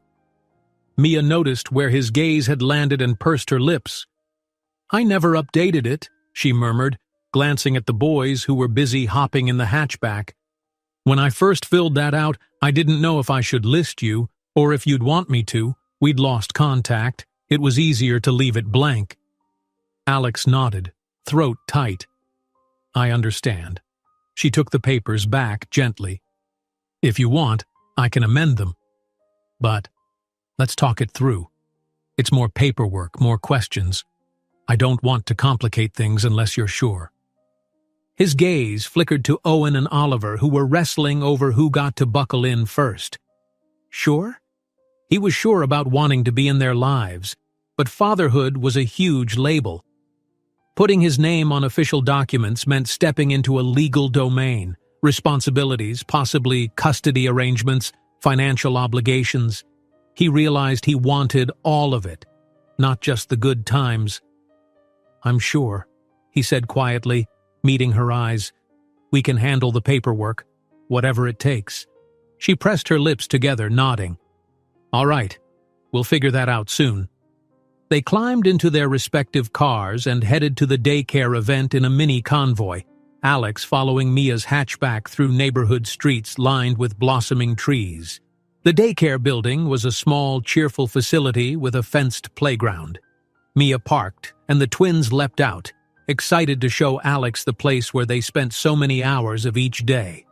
A: Mia noticed where his gaze had landed and pursed her lips. "I never updated it," she murmured, glancing at the boys who were busy hopping in the hatchback. "When I first filled that out, I didn't know if I should list you, or if you'd want me to. We'd lost contact. It was easier to leave it blank." Alex nodded, throat tight. "I understand." She took the papers back gently. "If you want, I can amend them. But let's talk it through. It's more paperwork, more questions. I don't want to complicate things unless you're sure." His gaze flickered to Owen and Oliver, who were wrestling over who got to buckle in first. Sure? He was sure about wanting to be in their lives, but fatherhood was a huge label. Putting his name on official documents meant stepping into a legal domain, responsibilities, possibly custody arrangements, financial obligations. He realized he wanted all of it, not just the good times. "I'm sure," he said quietly, meeting her eyes. "We can handle the paperwork, whatever it takes." She pressed her lips together, nodding. "All right, we'll figure that out soon." They climbed into their respective cars and headed to the daycare event in a mini convoy, Alex following Mia's hatchback through neighborhood streets lined with blossoming trees. The daycare building was a small, cheerful facility with a fenced playground. Mia parked, and the twins leapt out, excited to show Alex the place where they spent so many hours of each day.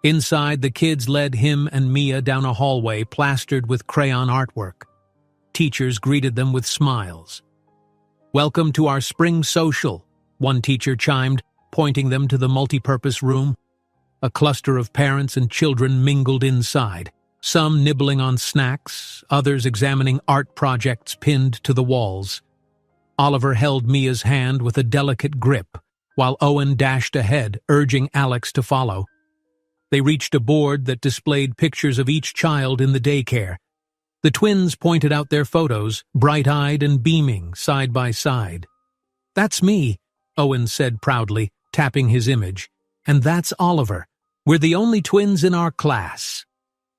A: Inside, the kids led him and Mia down a hallway plastered with crayon artwork. Teachers greeted them with smiles. "Welcome to our spring social," one teacher chimed, pointing them to the multipurpose room. A cluster of parents and children mingled inside, some nibbling on snacks, others examining art projects pinned to the walls. Oliver held Mia's hand with a delicate grip, while Owen dashed ahead, urging Alex to follow. They reached a board that displayed pictures of each child in the daycare. The twins pointed out their photos, bright-eyed and beaming, side by side. "That's me," Owen said proudly, tapping his image. "And that's Oliver. We're the only twins in our class."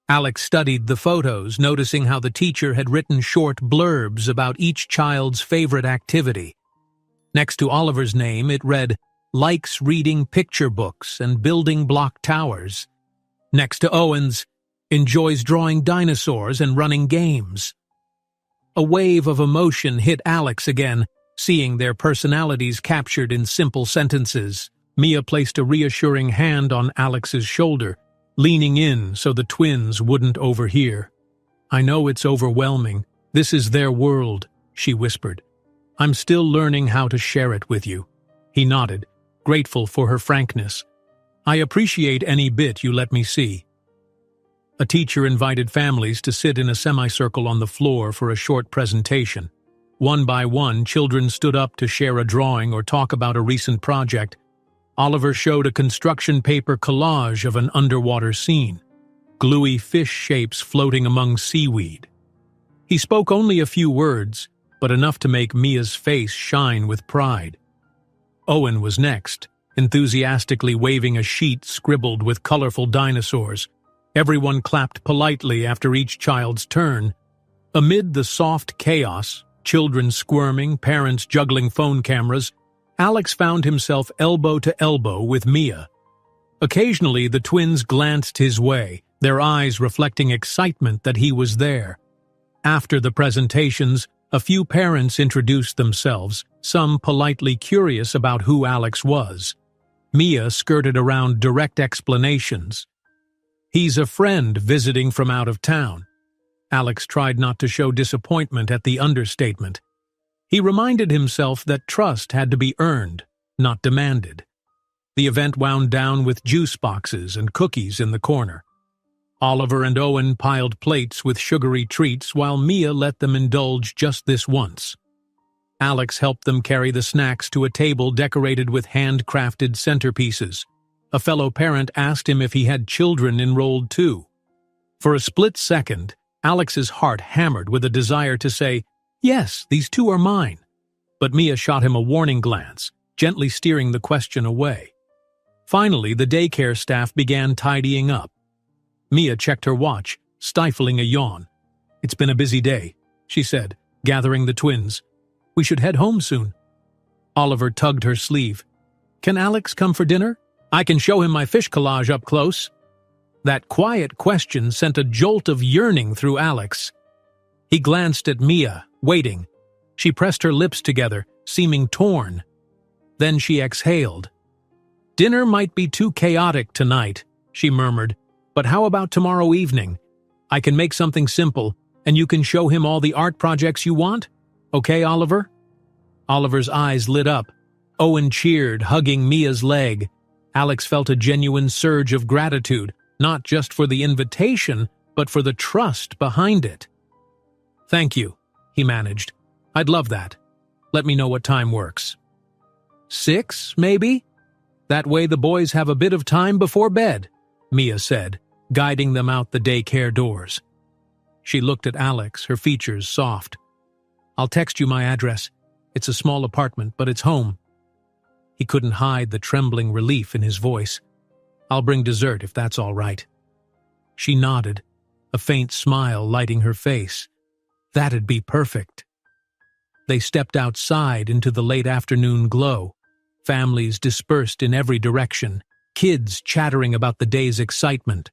A: Alex studied the photos, noticing how the teacher had written short blurbs about each child's favorite activity. Next to Oliver's name, it read, "Likes reading picture books and building block towers." Next to Owen's, "Enjoys drawing dinosaurs and running games." A wave of emotion hit Alex again, seeing their personalities captured in simple sentences. Mia placed a reassuring hand on Alex's shoulder, leaning in so the twins wouldn't overhear. "I know it's overwhelming. This is their world," she whispered. "I'm still learning how to share it with you." He nodded, grateful for her frankness. "I appreciate any bit you let me see." A teacher invited families to sit in a semicircle on the floor for a short presentation. One by one, children stood up to share a drawing or talk about a recent project. Oliver showed a construction paper collage of an underwater scene, gluey fish shapes floating among seaweed. He spoke only a few words, but enough to make Mia's face shine with pride. Owen was next, enthusiastically waving a sheet scribbled with colorful dinosaurs. Everyone clapped politely after each child's turn. Amid the soft chaos, children squirming, parents juggling phone cameras, Alex found himself elbow to elbow with Mia. Occasionally, the twins glanced his way, their eyes reflecting excitement that he was there. After the presentations, a few parents introduced themselves, some politely curious about who Alex was. Mia skirted around direct explanations. "He's a friend visiting from out of town." Alex tried not to show disappointment at the understatement. He reminded himself that trust had to be earned, not demanded. The event wound down with juice boxes and cookies in the corner. Oliver and Owen piled plates with sugary treats while Mia let them indulge just this once. Alex helped them carry the snacks to a table decorated with handcrafted centerpieces. A fellow parent asked him if he had children enrolled too. For a split second, Alex's heart hammered with a desire to say, "Yes, these two are mine." But Mia shot him a warning glance, gently steering the question away. Finally, the daycare staff began tidying up. Mia checked her watch, stifling a yawn. "It's been a busy day," she said, gathering the twins. "We should head home soon." Oliver tugged her sleeve. "Can Alex come for dinner? I can show him my fish collage up close." That quiet question sent a jolt of yearning through Alex. He glanced at Mia, waiting. She pressed her lips together, seeming torn. Then she exhaled. "Dinner might be too chaotic tonight," she murmured, "but how about tomorrow evening? I can make something simple, and you can show him all the art projects you want? Okay, Oliver?" Oliver's eyes lit up. Owen cheered, hugging Mia's leg. Alex felt a genuine surge of gratitude, not just for the invitation, but for the trust behind it. "Thank you," he managed. "I'd love that. Let me know what time works." 6, maybe? That way the boys have a bit of time before bed," Mia said, guiding them out the daycare doors. She looked at Alex, her features soft. "I'll text you my address. It's a small apartment, but it's home." He couldn't hide the trembling relief in his voice. "I'll bring dessert if that's all right." She nodded, a faint smile lighting her face. That'd be perfect. They stepped outside into the late afternoon glow. Families dispersed in every direction, kids chattering about the day's excitement.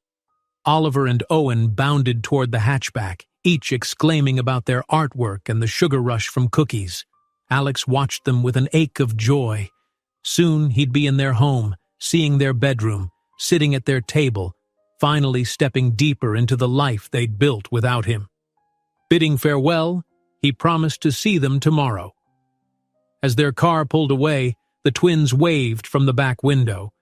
A: Oliver and Owen bounded toward the hatchback, each exclaiming about their artwork and the sugar rush from cookies. Alex watched them with an ache of joy. Soon he'd be in their home, seeing their bedroom, sitting at their table, finally stepping deeper into the life they'd built without him. Bidding farewell, he promised to see them tomorrow. As their car pulled away, the twins waved from the back window.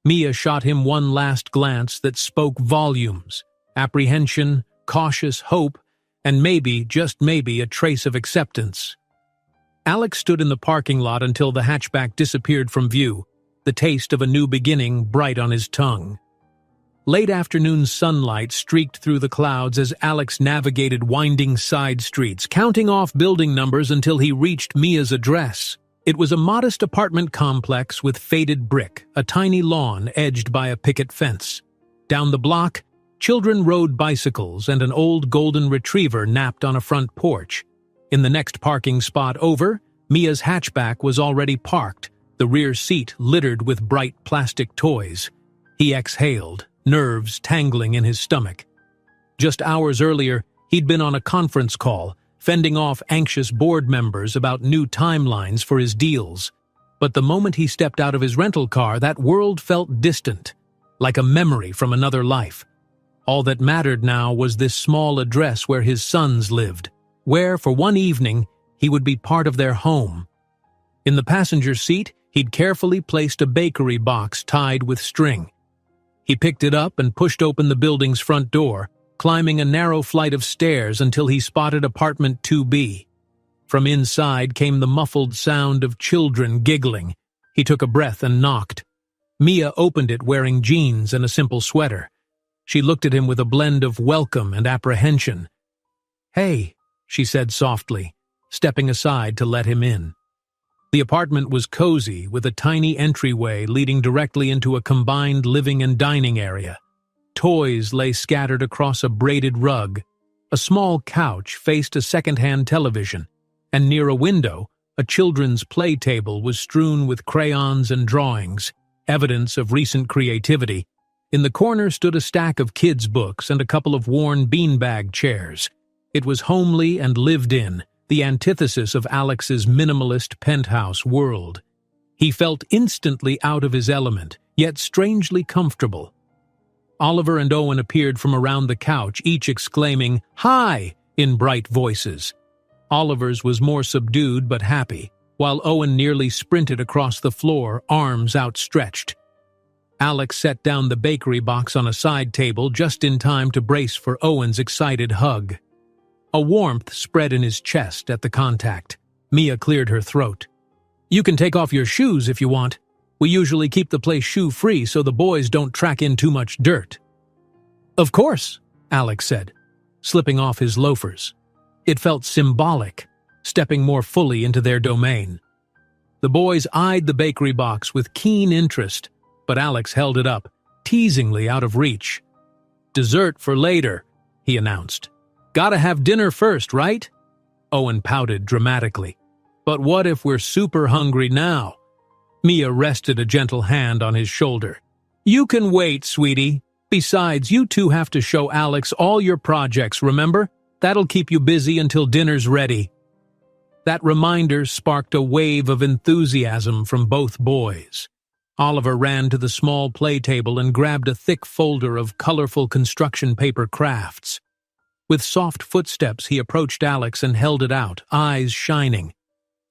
A: Mia shot him one last glance that spoke volumes: apprehension, cautious hope, and maybe, just maybe, a trace of acceptance. Alex stood in the parking lot until the hatchback disappeared from view, the taste of a new beginning bright on his tongue. Late afternoon sunlight streaked through the clouds as Alex navigated winding side streets, counting off building numbers until he reached Mia's address. It was a modest apartment complex with faded brick, a tiny lawn edged by a picket fence. Down the block, children rode bicycles and an old golden retriever napped on a front porch. In the next parking spot over, Mia's hatchback was already parked, the rear seat littered with bright plastic toys. He exhaled, nerves tangling in his stomach. Just hours earlier, he'd been on a conference call, fending off anxious board members about new timelines for his deals. But the moment he stepped out of his rental car, that world felt distant, like a memory from another life. All that mattered now was this small address where his sons lived, where, for one evening, he would be part of their home. In the passenger seat, he'd carefully placed a bakery box tied with string. He picked it up and pushed open the building's front door, climbing a narrow flight of stairs until he spotted apartment 2B. From inside came the muffled sound of children giggling. He took a breath and knocked. Mia opened it wearing jeans and a simple sweater. She looked at him with a blend of welcome and apprehension. "Hey," she said softly, stepping aside to let him in. The apartment was cozy, with a tiny entryway leading directly into a combined living and dining area. Toys lay scattered across a braided rug. A small couch faced a second-hand television, and near a window, a children's play table was strewn with crayons and drawings, evidence of recent creativity. In the corner stood a stack of kids' books and a couple of worn beanbag chairs. It was homely and lived in, the antithesis of Alex's minimalist penthouse world. He felt instantly out of his element, yet strangely comfortable. Oliver and Owen appeared from around the couch, each exclaiming, "Hi!" in bright voices. Oliver's was more subdued but happy, while Owen nearly sprinted across the floor, arms outstretched. Alex set down the bakery box on a side table just in time to brace for Owen's excited hug. A warmth spread in his chest at the contact. Mia cleared her throat. "You can take off your shoes if you want. We usually keep the place shoe-free so the boys don't track in too much dirt." "Of course," Alex said, slipping off his loafers. It felt symbolic, stepping more fully into their domain. The boys eyed the bakery box with keen interest, but Alex held it up, teasingly out of reach. "Dessert for later," he announced. "Gotta have dinner first, right?" Owen pouted dramatically. "But what if we're super hungry now?" Mia rested a gentle hand on his shoulder. "You can wait, sweetie. Besides, you two have to show Alex all your projects, remember? That'll keep you busy until dinner's ready." That reminder sparked a wave of enthusiasm from both boys. Oliver ran to the small play table and grabbed a thick folder of colorful construction paper crafts. With soft footsteps, he approached Alex and held it out, eyes shining.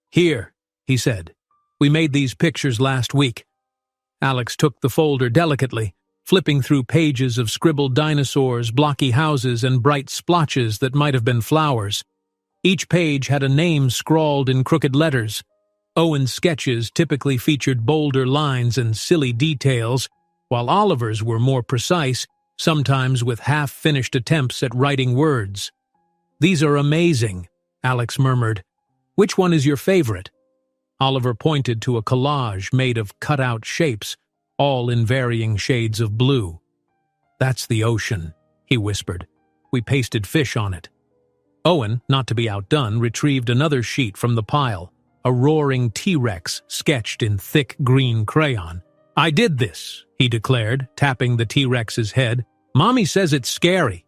A: "Here," he said. "We made these pictures last week." Alex took the folder delicately, flipping through pages of scribbled dinosaurs, blocky houses, and bright splotches that might have been flowers. Each page had a name scrawled in crooked letters. Owen's sketches typically featured bolder lines and silly details, while Oliver's were more precise, sometimes with half-finished attempts at writing words. "These are amazing," Alex murmured. "Which one is your favorite?" Oliver pointed to a collage made of cut-out shapes, all in varying shades of blue. "That's the ocean," he whispered. "We pasted fish on it." Owen, not to be outdone, retrieved another sheet from the pile, a roaring T-Rex sketched in thick green crayon. "I did this," he declared, tapping the T-Rex's head. "Mommy says it's scary."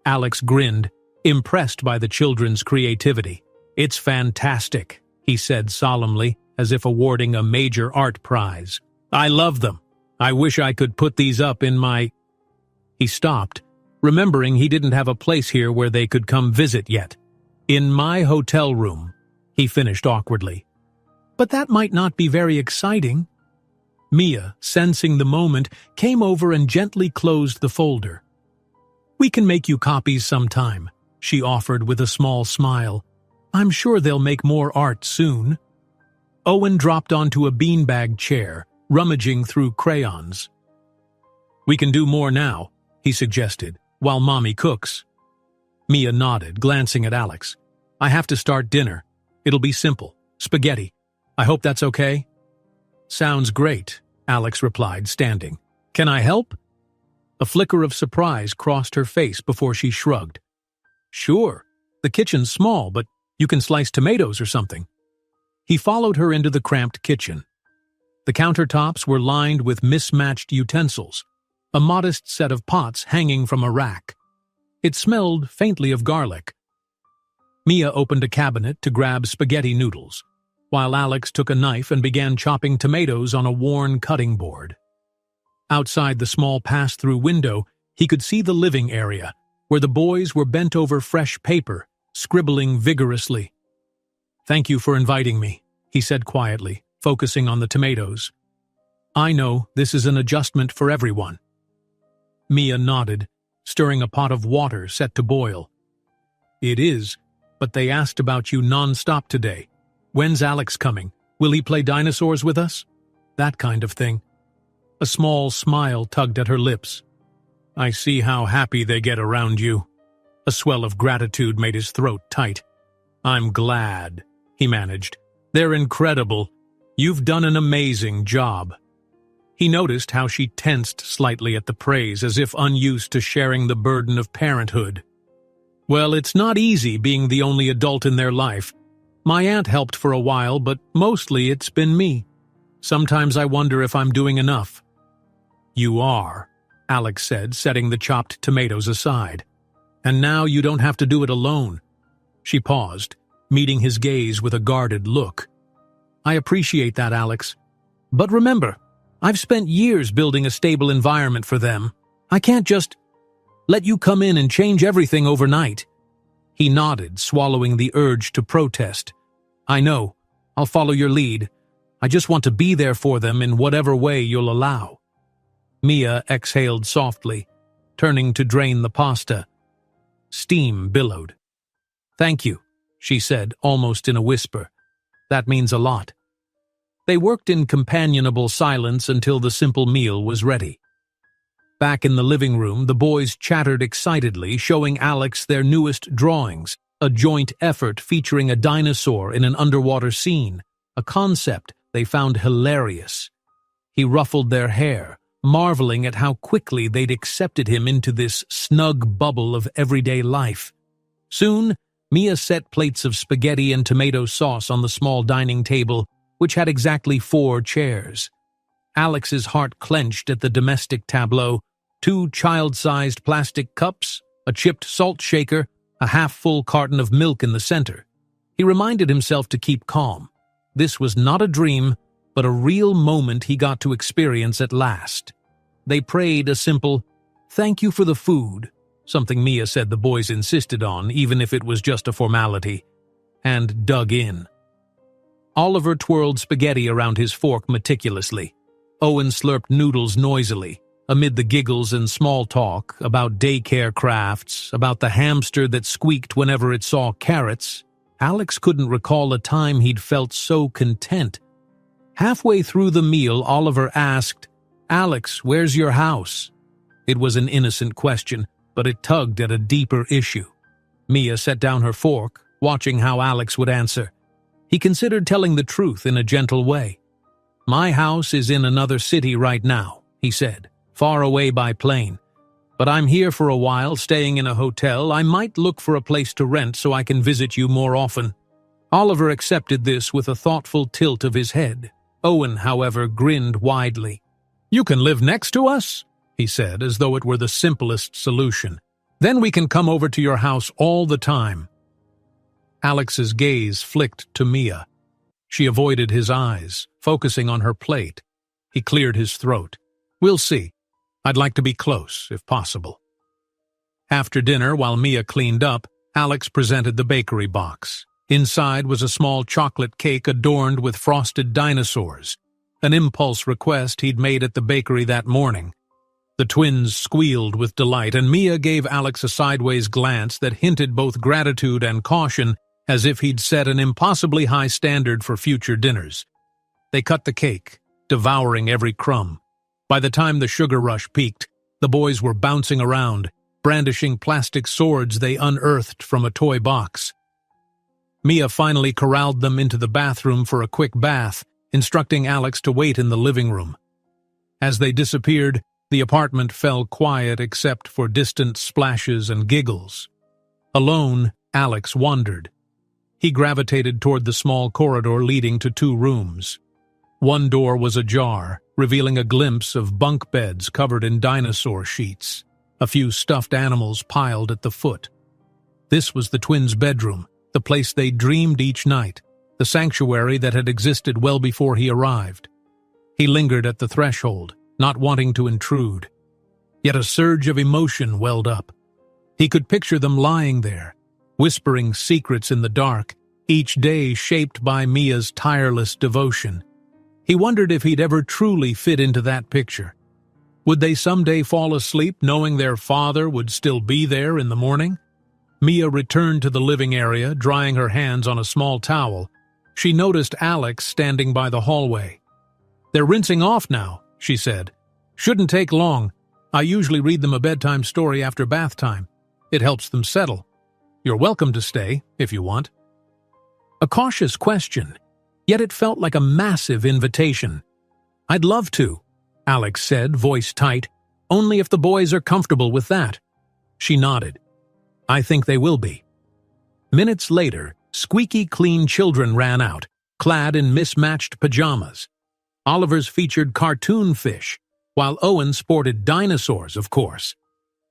A: Alex grinned, impressed by the children's creativity. "It's fantastic," he said solemnly, as if awarding a major art prize. "I love them. I wish I could put these up in my—" He stopped, remembering he didn't have a place here where they could come visit yet. "In my hotel room," he finished awkwardly. "But that might not be very exciting." Mia, sensing the moment, came over and gently closed the folder. "We can make you copies sometime," she offered with a small smile. "I'm sure they'll make more art soon." Owen dropped onto a beanbag chair, rummaging through crayons. "We can do more now," he suggested, "while Mommy cooks." Mia nodded, glancing at Alex. "I have to start dinner. It'll be simple. Spaghetti. I hope that's okay?" "Sounds great," Alex replied, standing. "Can I help?" A flicker of surprise crossed her face before she shrugged. "Sure. The kitchen's small, but you can slice tomatoes or something." He followed her into the cramped kitchen. The countertops were lined with mismatched utensils, a modest set of pots hanging from a rack. It smelled faintly of garlic. Mia opened a cabinet to grab spaghetti noodles, while Alex took a knife and began chopping tomatoes on a worn cutting board. Outside the small pass-through window, he could see the living area, where the boys were bent over fresh paper, scribbling vigorously. "Thank you for inviting me," he said quietly, focusing on the tomatoes. "I know this is an adjustment for everyone." Mia nodded, stirring a pot of water set to boil. "It is, but they asked about you non-stop today. When's Alex coming? Will he play dinosaurs with us? That kind of thing." A small smile tugged at her lips. "I see how happy they get around you." A swell of gratitude made his throat tight. "I'm glad," he managed. "They're incredible. You've done an amazing job." He noticed how she tensed slightly at the praise, as if unused to sharing the burden of parenthood. "Well, it's not easy being the only adult in their life. My aunt helped for a while, but mostly it's been me. Sometimes I wonder if I'm doing enough." "You are," Alex said, setting the chopped tomatoes aside. "And now you don't have to do it alone." She paused, meeting his gaze with a guarded look. "I appreciate that, Alex. But remember, I've spent years building a stable environment for them. I can't just let you come in and change everything overnight." He nodded, swallowing the urge to protest. "I know. I'll follow your lead. I just want to be there for them in whatever way you'll allow." Mia exhaled softly, turning to drain the pasta. Steam billowed. "Thank you," she said, almost in a whisper. "That means a lot." They worked in companionable silence until the simple meal was ready. Back in the living room, the boys chattered excitedly, showing Alex their newest drawings, a joint effort featuring a dinosaur in an underwater scene, a concept they found hilarious. He ruffled their hair, marveling at how quickly they'd accepted him into this snug bubble of everyday life. Soon, Mia set plates of spaghetti and tomato sauce on the small dining table, which had exactly 4 chairs. Alex's heart clenched at the domestic tableau: 2 child-sized plastic cups, a chipped salt shaker, a half-full carton of milk in the center. He reminded himself to keep calm. This was not a dream, but a real moment he got to experience at last. They prayed a simple, "Thank you for the food," something Mia said the boys insisted on, even if it was just a formality, and dug in. Oliver twirled spaghetti around his fork meticulously. Owen slurped noodles noisily, amid the giggles and small talk about daycare crafts, about the hamster that squeaked whenever it saw carrots. Alex couldn't recall a time he'd felt so content. Halfway through the meal, Oliver asked, "Alex, where's your house?" It was an innocent question, but it tugged at a deeper issue. Mia set down her fork, watching how Alex would answer. He considered telling the truth in a gentle way. "My house is in another city right now," he said, "far away by plane. But I'm here for a while, staying in a hotel. I might look for a place to rent so I can visit you more often." Oliver accepted this with a thoughtful tilt of his head. Owen, however, grinned widely. "You can live next to us?" he said, as though it were the simplest solution. "Then we can come over to your house all the time." Alex's gaze flicked to Mia. She avoided his eyes, focusing on her plate. He cleared his throat. "We'll see. I'd like to be close, if possible." After dinner, while Mia cleaned up, Alex presented the bakery box. Inside was a small chocolate cake adorned with frosted dinosaurs, an impulse request he'd made at the bakery that morning. The twins squealed with delight, and Mia gave Alex a sideways glance that hinted both gratitude and caution, as if he'd set an impossibly high standard for future dinners. They cut the cake, devouring every crumb. By the time the sugar rush peaked, the boys were bouncing around, brandishing plastic swords they unearthed from a toy box. Mia finally corralled them into the bathroom for a quick bath, instructing Alex to wait in the living room. As they disappeared, the apartment fell quiet except for distant splashes and giggles. Alone, Alex wondered. He gravitated toward the small corridor leading to 2 rooms. One door was ajar, revealing a glimpse of bunk beds covered in dinosaur sheets, a few stuffed animals piled at the foot. This was the twins' bedroom, the place they dreamed each night, the sanctuary that had existed well before he arrived. He lingered at the threshold, not wanting to intrude. Yet a surge of emotion welled up. He could picture them lying there, whispering secrets in the dark, each day shaped by Mia's tireless devotion. He wondered if he'd ever truly fit into that picture. Would they someday fall asleep knowing their father would still be there in the morning? Mia returned to the living area, drying her hands on a small towel. She noticed Alex standing by the hallway. "They're rinsing off now," she said. "Shouldn't take long. I usually read them a bedtime story after bath time. It helps them settle. You're welcome to stay, if you want." A cautious question, yet it felt like a massive invitation. "I'd love to," Alex said, voice tight, "only if the boys are comfortable with that." She nodded. "I think they will be." Minutes later, squeaky clean children ran out, clad in mismatched pajamas. Oliver's featured cartoon fish, while Owen sported dinosaurs, of course.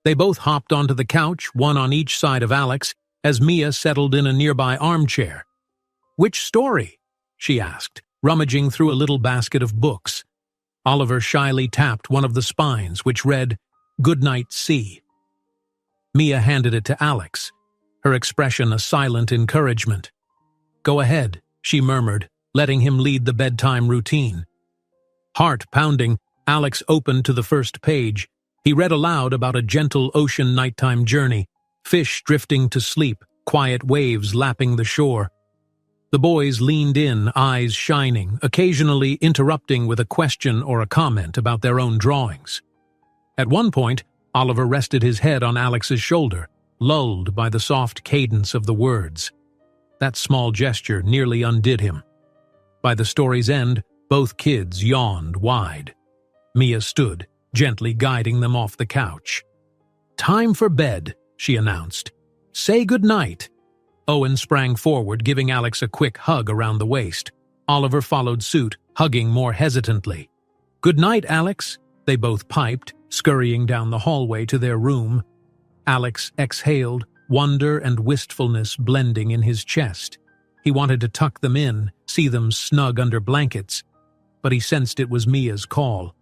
A: They both hopped onto the couch, one on each side of Alex, as Mia settled in a nearby armchair. "Which story?" she asked, rummaging through a little basket of books. Oliver shyly tapped one of the spines, which read, "Goodnight, Sea." Mia handed it to Alex, her expression a silent encouragement. "Go ahead," she murmured, letting him lead the bedtime routine. Heart pounding, Alex opened to the first page. He read aloud about a gentle ocean nighttime journey, fish drifting to sleep, quiet waves lapping the shore. The boys leaned in, eyes shining, occasionally interrupting with a question or a comment about their own drawings. At one point, Oliver rested his head on Alex's shoulder, lulled by the soft cadence of the words. That small gesture nearly undid him. By the story's end, both kids yawned wide. Mia stood, gently guiding them off the couch. "Time for bed," she announced. "Say goodnight." Owen sprang forward, giving Alex a quick hug around the waist. Oliver followed suit, hugging more hesitantly. "Good night, Alex," they both piped, scurrying down the hallway to their room. Alex exhaled, wonder and wistfulness blending in his chest. He wanted to tuck them in, see them snug under blankets, but he sensed it was Mia's call.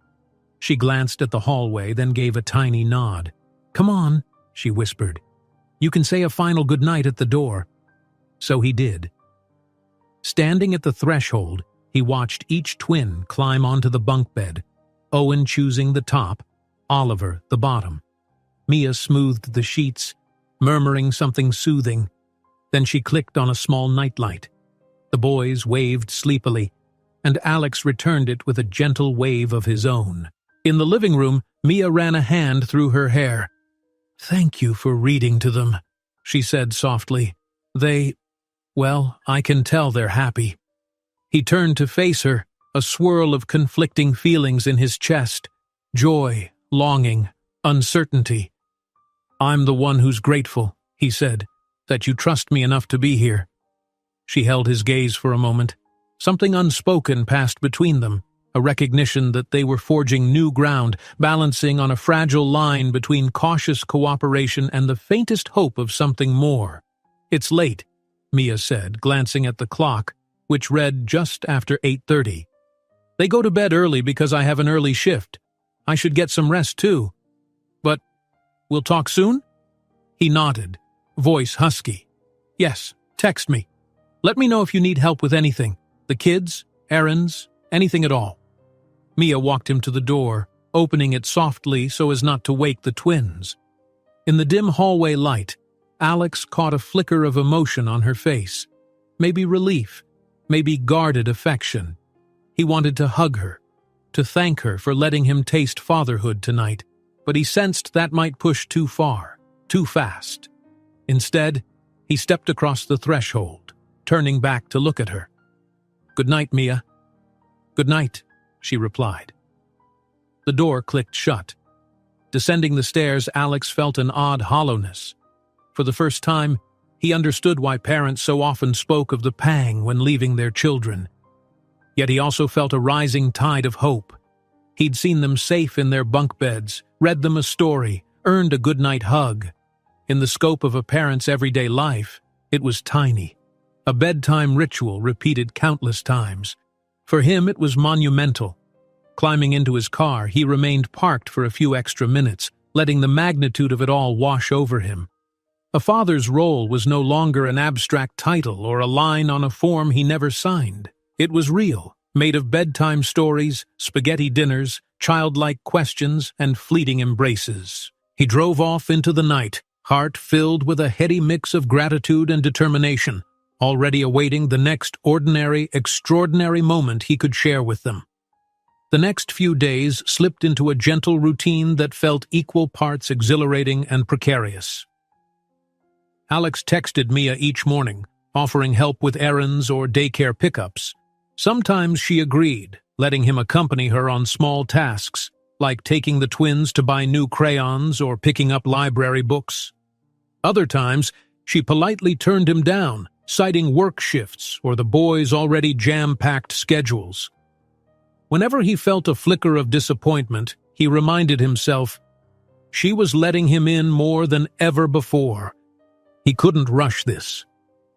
A: She glanced at the hallway, then gave a tiny nod. "Come on," she whispered. "You can say a final goodnight at the door." So he did. Standing at the threshold, he watched each twin climb onto the bunk bed, Owen choosing the top, Oliver the bottom. Mia smoothed the sheets, murmuring something soothing. Then she clicked on a small nightlight. The boys waved sleepily, and Alex returned it with a gentle wave of his own. In the living room, Mia ran a hand through her hair. "Thank you for reading to them," she said softly. Well, I can tell they're happy." He turned to face her, a swirl of conflicting feelings in his chest. Joy, longing, uncertainty. "I'm the one who's grateful," he said, "that you trust me enough to be here." She held his gaze for a moment. Something unspoken passed between them, a recognition that they were forging new ground, balancing on a fragile line between cautious cooperation and the faintest hope of something more. "It's late," Mia said, glancing at the clock, which read just after 8:30. "They go to bed early because I have an early shift. I should get some rest too. But we'll talk soon?" He nodded, voice husky. "Yes, text me. Let me know if you need help with anything. The kids, errands, anything at all." Mia walked him to the door, opening it softly so as not to wake the twins. In the dim hallway light, Alex caught a flicker of emotion on her face. Maybe relief, maybe guarded affection. He wanted to hug her, to thank her for letting him taste fatherhood tonight, but he sensed that might push too far, too fast. Instead, he stepped across the threshold, turning back to look at her. "Good night, Mia." "Good night," she replied. The door clicked shut. Descending the stairs, Alex felt an odd hollowness. For the first time, he understood why parents so often spoke of the pang when leaving their children. Yet he also felt a rising tide of hope. He'd seen them safe in their bunk beds, read them a story, earned a goodnight hug. In the scope of a parent's everyday life, It was tiny, a bedtime ritual repeated countless times. For him, it was monumental. Climbing into his car, he remained parked for a few extra minutes, letting the magnitude of it all wash over him. A father's role was no longer an abstract title or a line on a form he never signed. It was real, made of bedtime stories, spaghetti dinners, childlike questions, and fleeting embraces. He drove off into the night, heart filled with a heady mix of gratitude and determination, already awaiting the next ordinary, extraordinary moment he could share with them. The next few days slipped into a gentle routine that felt equal parts exhilarating and precarious. Alex texted Mia each morning, offering help with errands or daycare pickups. Sometimes she agreed, letting him accompany her on small tasks, like taking the twins to buy new crayons or picking up library books. Other times, she politely turned him down, citing work shifts or the boys' already jam-packed schedules. Whenever he felt a flicker of disappointment, he reminded himself, she was letting him in more than ever before. He couldn't rush this.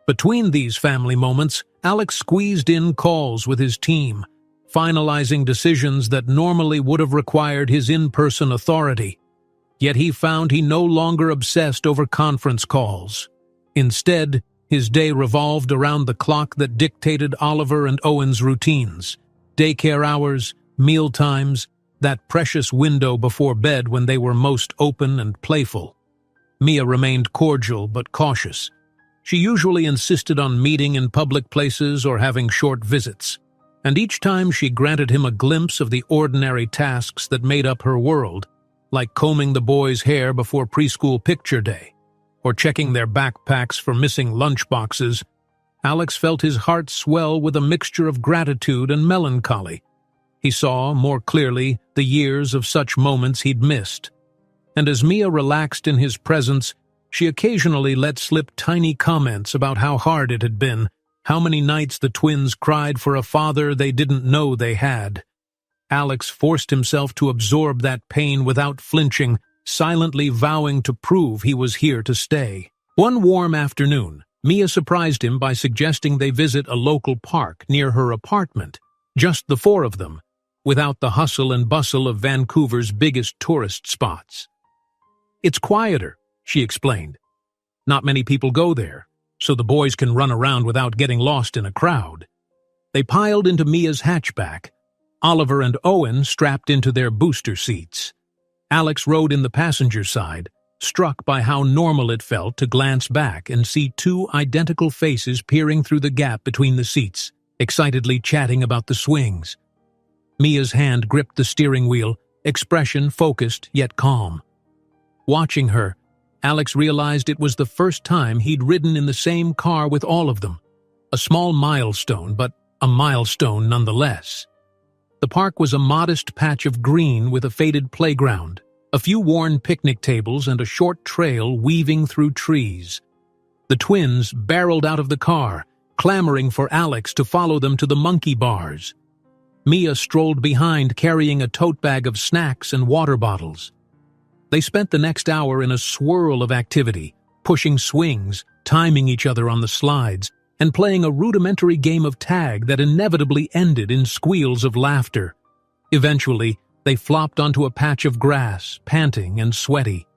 A: Between these family moments, Alex squeezed in calls with his team, finalizing decisions that normally would have required his in-person authority. Yet he found he no longer obsessed over conference calls. Instead, his day revolved around the clock that dictated Oliver and Owen's routines. Daycare hours, meal times, that precious window before bed when they were most open and playful. Mia remained cordial but cautious. She usually insisted on meeting in public places or having short visits, and each time she granted him a glimpse of the ordinary tasks that made up her world, like combing the boys' hair before preschool picture day, or checking their backpacks for missing lunchboxes. Alex felt his heart swell with a mixture of gratitude and melancholy. He saw, more clearly, the years of such moments he'd missed. And as Mia relaxed in his presence, she occasionally let slip tiny comments about how hard it had been, how many nights the twins cried for a father they didn't know they had. Alex forced himself to absorb that pain without flinching, silently vowing to prove he was here to stay. One warm afternoon, Mia surprised him by suggesting they visit a local park near her apartment, just the four of them, without the hustle and bustle of Vancouver's biggest tourist spots. It's quieter, she explained. Not many people go there, so the boys can run around without getting lost in a crowd. They piled into Mia's hatchback, Oliver and Owen strapped into their booster seats. Alex rode in the passenger side, struck by how normal it felt to glance back and see two identical faces peering through the gap between the seats, excitedly chatting about the swings. Mia's hand gripped the steering wheel, expression focused yet calm. Watching her, Alex realized it was the first time he'd ridden in the same car with all of them. A small milestone, but a milestone nonetheless. The park was a modest patch of green with a faded playground, a few worn picnic tables and a short trail weaving through trees. The twins barreled out of the car, clamoring for Alex to follow them to the monkey bars. Mia strolled behind carrying a tote bag of snacks and water bottles. They spent the next hour in a swirl of activity, pushing swings, timing each other on the slides, and playing a rudimentary game of tag that inevitably ended in squeals of laughter. Eventually, they flopped onto a patch of grass, panting and sweaty.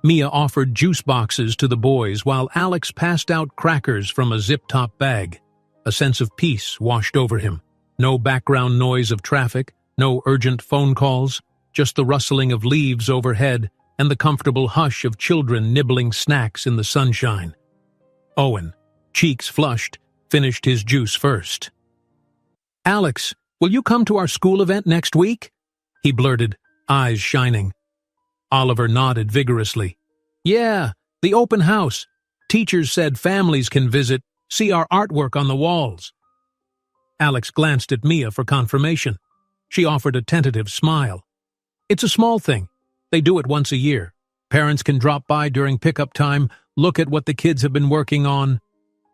A: Mia offered juice boxes to the boys while Alex passed out crackers from a zip-top bag. A sense of peace washed over him. No background noise of traffic, no urgent phone calls, just the rustling of leaves overhead and the comfortable hush of children nibbling snacks in the sunshine. Owen, cheeks flushed, finished his juice first. "Alex, will you come to our school event next week?" he blurted, eyes shining. Oliver nodded vigorously. "Yeah, the open house. Teachers said families can visit, see our artwork on the walls." Alex glanced at Mia for confirmation. She offered a tentative smile. "It's a small thing. They do it once a year. Parents can drop by during pickup time, look at what the kids have been working on."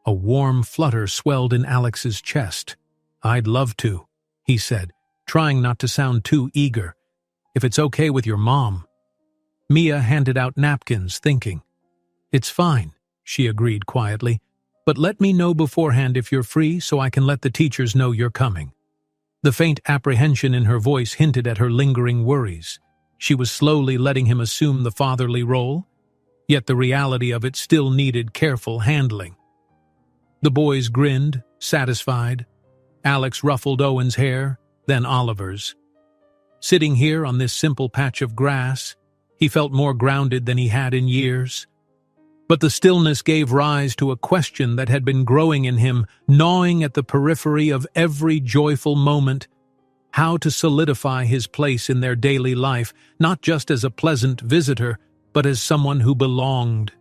A: A warm flutter swelled in Alex's chest. "I'd love to," he said, trying not to sound too eager. "If it's okay with your mom." Mia handed out napkins, thinking. "It's fine," she agreed quietly. But let me know beforehand if you're free so I can let the teachers know you're coming." The faint apprehension in her voice hinted at her lingering worries. She was slowly letting him assume the fatherly role, yet the reality of it still needed careful handling. The boys grinned, satisfied. Alex ruffled Owen's hair, then Oliver's. Sitting here on this simple patch of grass, he felt more grounded than he had in years. But the stillness gave rise to a question that had been growing in him, gnawing at the periphery of every joyful moment: how to solidify his place in their daily life, not just as a pleasant visitor, but as someone who belonged.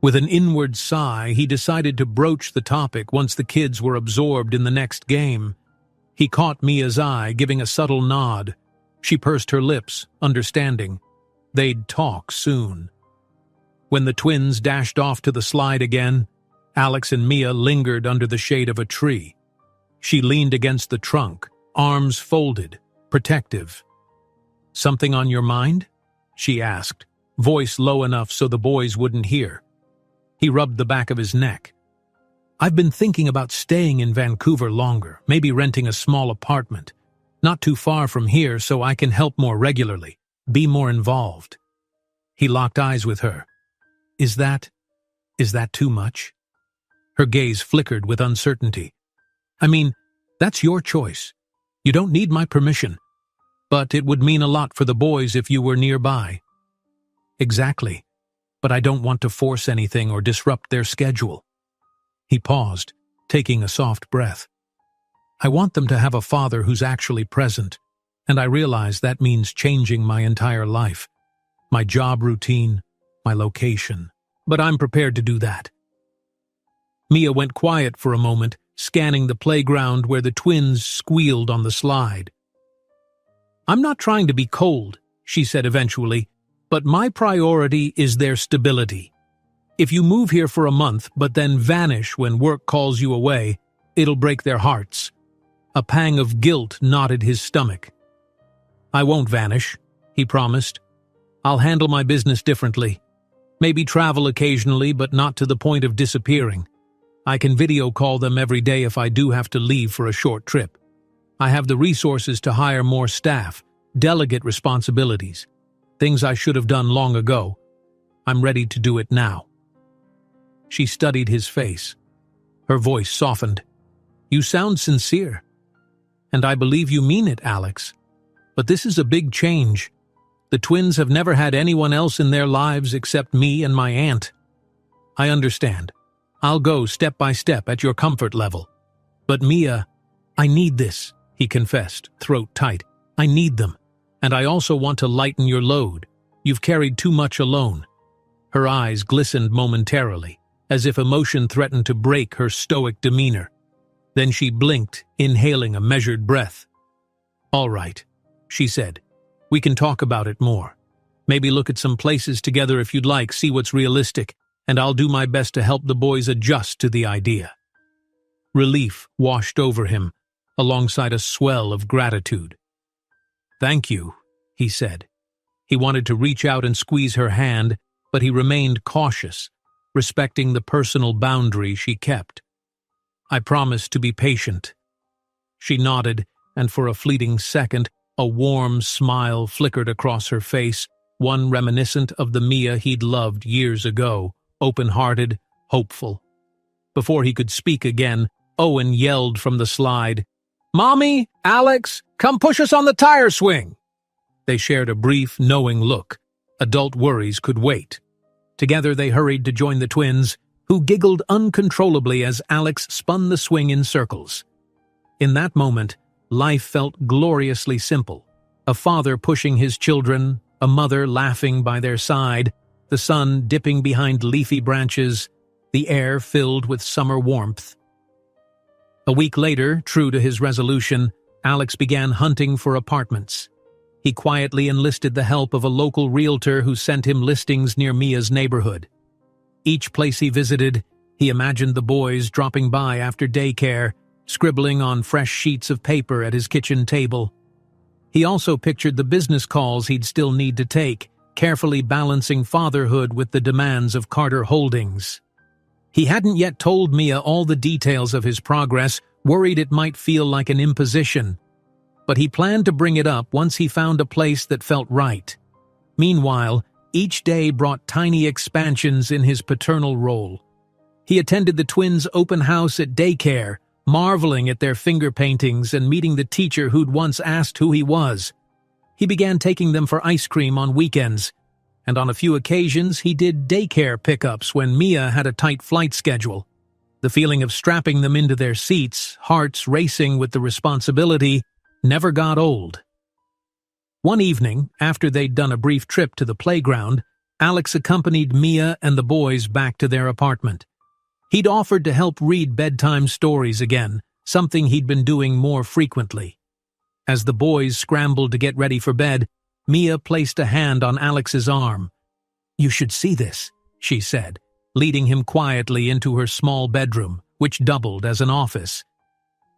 A: With an inward sigh, he decided to broach the topic once the kids were absorbed in the next game. He caught Mia's eye, giving a subtle nod. She pursed her lips, understanding. They'd talk soon. When the twins dashed off to the slide again, Alex and Mia lingered under the shade of a tree. She leaned against the trunk, arms folded, protective. "Something on your mind?" she asked, voice low enough so the boys wouldn't hear. He rubbed the back of his neck. "I've been thinking about staying in Vancouver longer, maybe renting a small apartment, not too far from here so I can help more regularly, be more involved." He locked eyes with her. Is that too much?" Her gaze flickered with uncertainty. "I mean, that's your choice. You don't need my permission. But it would mean a lot for the boys if you were nearby." "Exactly. But I don't want to force anything or disrupt their schedule." He paused, taking a soft breath. "I want them to have a father who's actually present, and I realize that means changing my entire life, my job routine, my location, but I'm prepared to do that." Mia went quiet for a moment, scanning the playground where the twins squealed on the slide. "I'm not trying to be cold," she said eventually, "but my priority is their stability. If you move here for a month but then vanish when work calls you away, it'll break their hearts." A pang of guilt knotted his stomach. "I won't vanish," he promised. "I'll handle my business differently. Maybe travel occasionally, but not to the point of disappearing. I can video call them every day if I do have to leave for a short trip. I have the resources to hire more staff, delegate responsibilities, things I should have done long ago. I'm ready to do it now." She studied his face. Her voice softened. "You sound sincere. And I believe you mean it, Alex. But this is a big change. The twins have never had anyone else in their lives except me and my aunt. I understand. I'll go step by step at your comfort level. But Mia, I need this," he confessed, throat tight. "I need them. And I also want to lighten your load. You've carried too much alone." Her eyes glistened momentarily, as if emotion threatened to break her stoic demeanor. Then she blinked, inhaling a measured breath. "All right," she said. "We can talk about it more. Maybe look at some places together if you'd like, see what's realistic, and I'll do my best to help the boys adjust to the idea." Relief washed over him, alongside a swell of gratitude. "Thank you," he said. He wanted to reach out and squeeze her hand, but he remained cautious, respecting the personal boundary she kept. "I promise to be patient." She nodded, and for a fleeting second, a warm smile flickered across her face, one reminiscent of the Mia he'd loved years ago, open-hearted, hopeful. Before he could speak again, Owen yelled from the slide, "Mommy, Alex, come push us on the tire swing!" They shared a brief, knowing look. Adult worries could wait. Together they hurried to join the twins, who giggled uncontrollably as Alex spun the swing in circles. In that moment, life felt gloriously simple. A father pushing his children, a mother laughing by their side, the sun dipping behind leafy branches, the air filled with summer warmth. A week later, true to his resolution, Alex began hunting for apartments. He quietly enlisted the help of a local realtor who sent him listings near Mia's neighborhood. Each place he visited, he imagined the boys dropping by after daycare, scribbling on fresh sheets of paper at his kitchen table. He also pictured the business calls he'd still need to take, carefully balancing fatherhood with the demands of Carter Holdings. He hadn't yet told Mia all the details of his progress, worried it might feel like an imposition. But he planned to bring it up once he found a place that felt right. Meanwhile, each day brought tiny expansions in his paternal role. He attended the twins' open house at daycare, marveling at their finger paintings and meeting the teacher who'd once asked who he was. He began taking them for ice cream on weekends, and on a few occasions he did daycare pickups when Mia had a tight flight schedule. The feeling of strapping them into their seats, hearts racing with the responsibility, never got old. One evening, after they'd done a brief trip to the playground, Alex accompanied Mia and the boys back to their apartment. He'd offered to help read bedtime stories again, something he'd been doing more frequently. As the boys scrambled to get ready for bed, Mia placed a hand on Alex's arm. "You should see this," she said, leading him quietly into her small bedroom, which doubled as an office.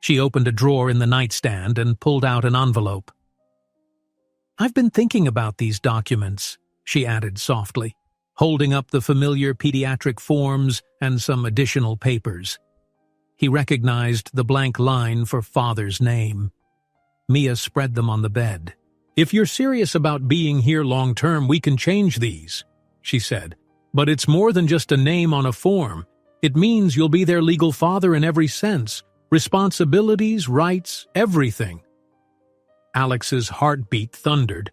A: She opened a drawer in the nightstand and pulled out an envelope. "I've been thinking about these documents," she added softly, holding up the familiar pediatric forms and some additional papers. He recognized the blank line for father's name. Mia spread them on the bed. "If you're serious about being here long-term, we can change these," she said. "But it's more than just a name on a form. It means you'll be their legal father in every sense. Responsibilities, rights, everything." Alex's heartbeat thundered.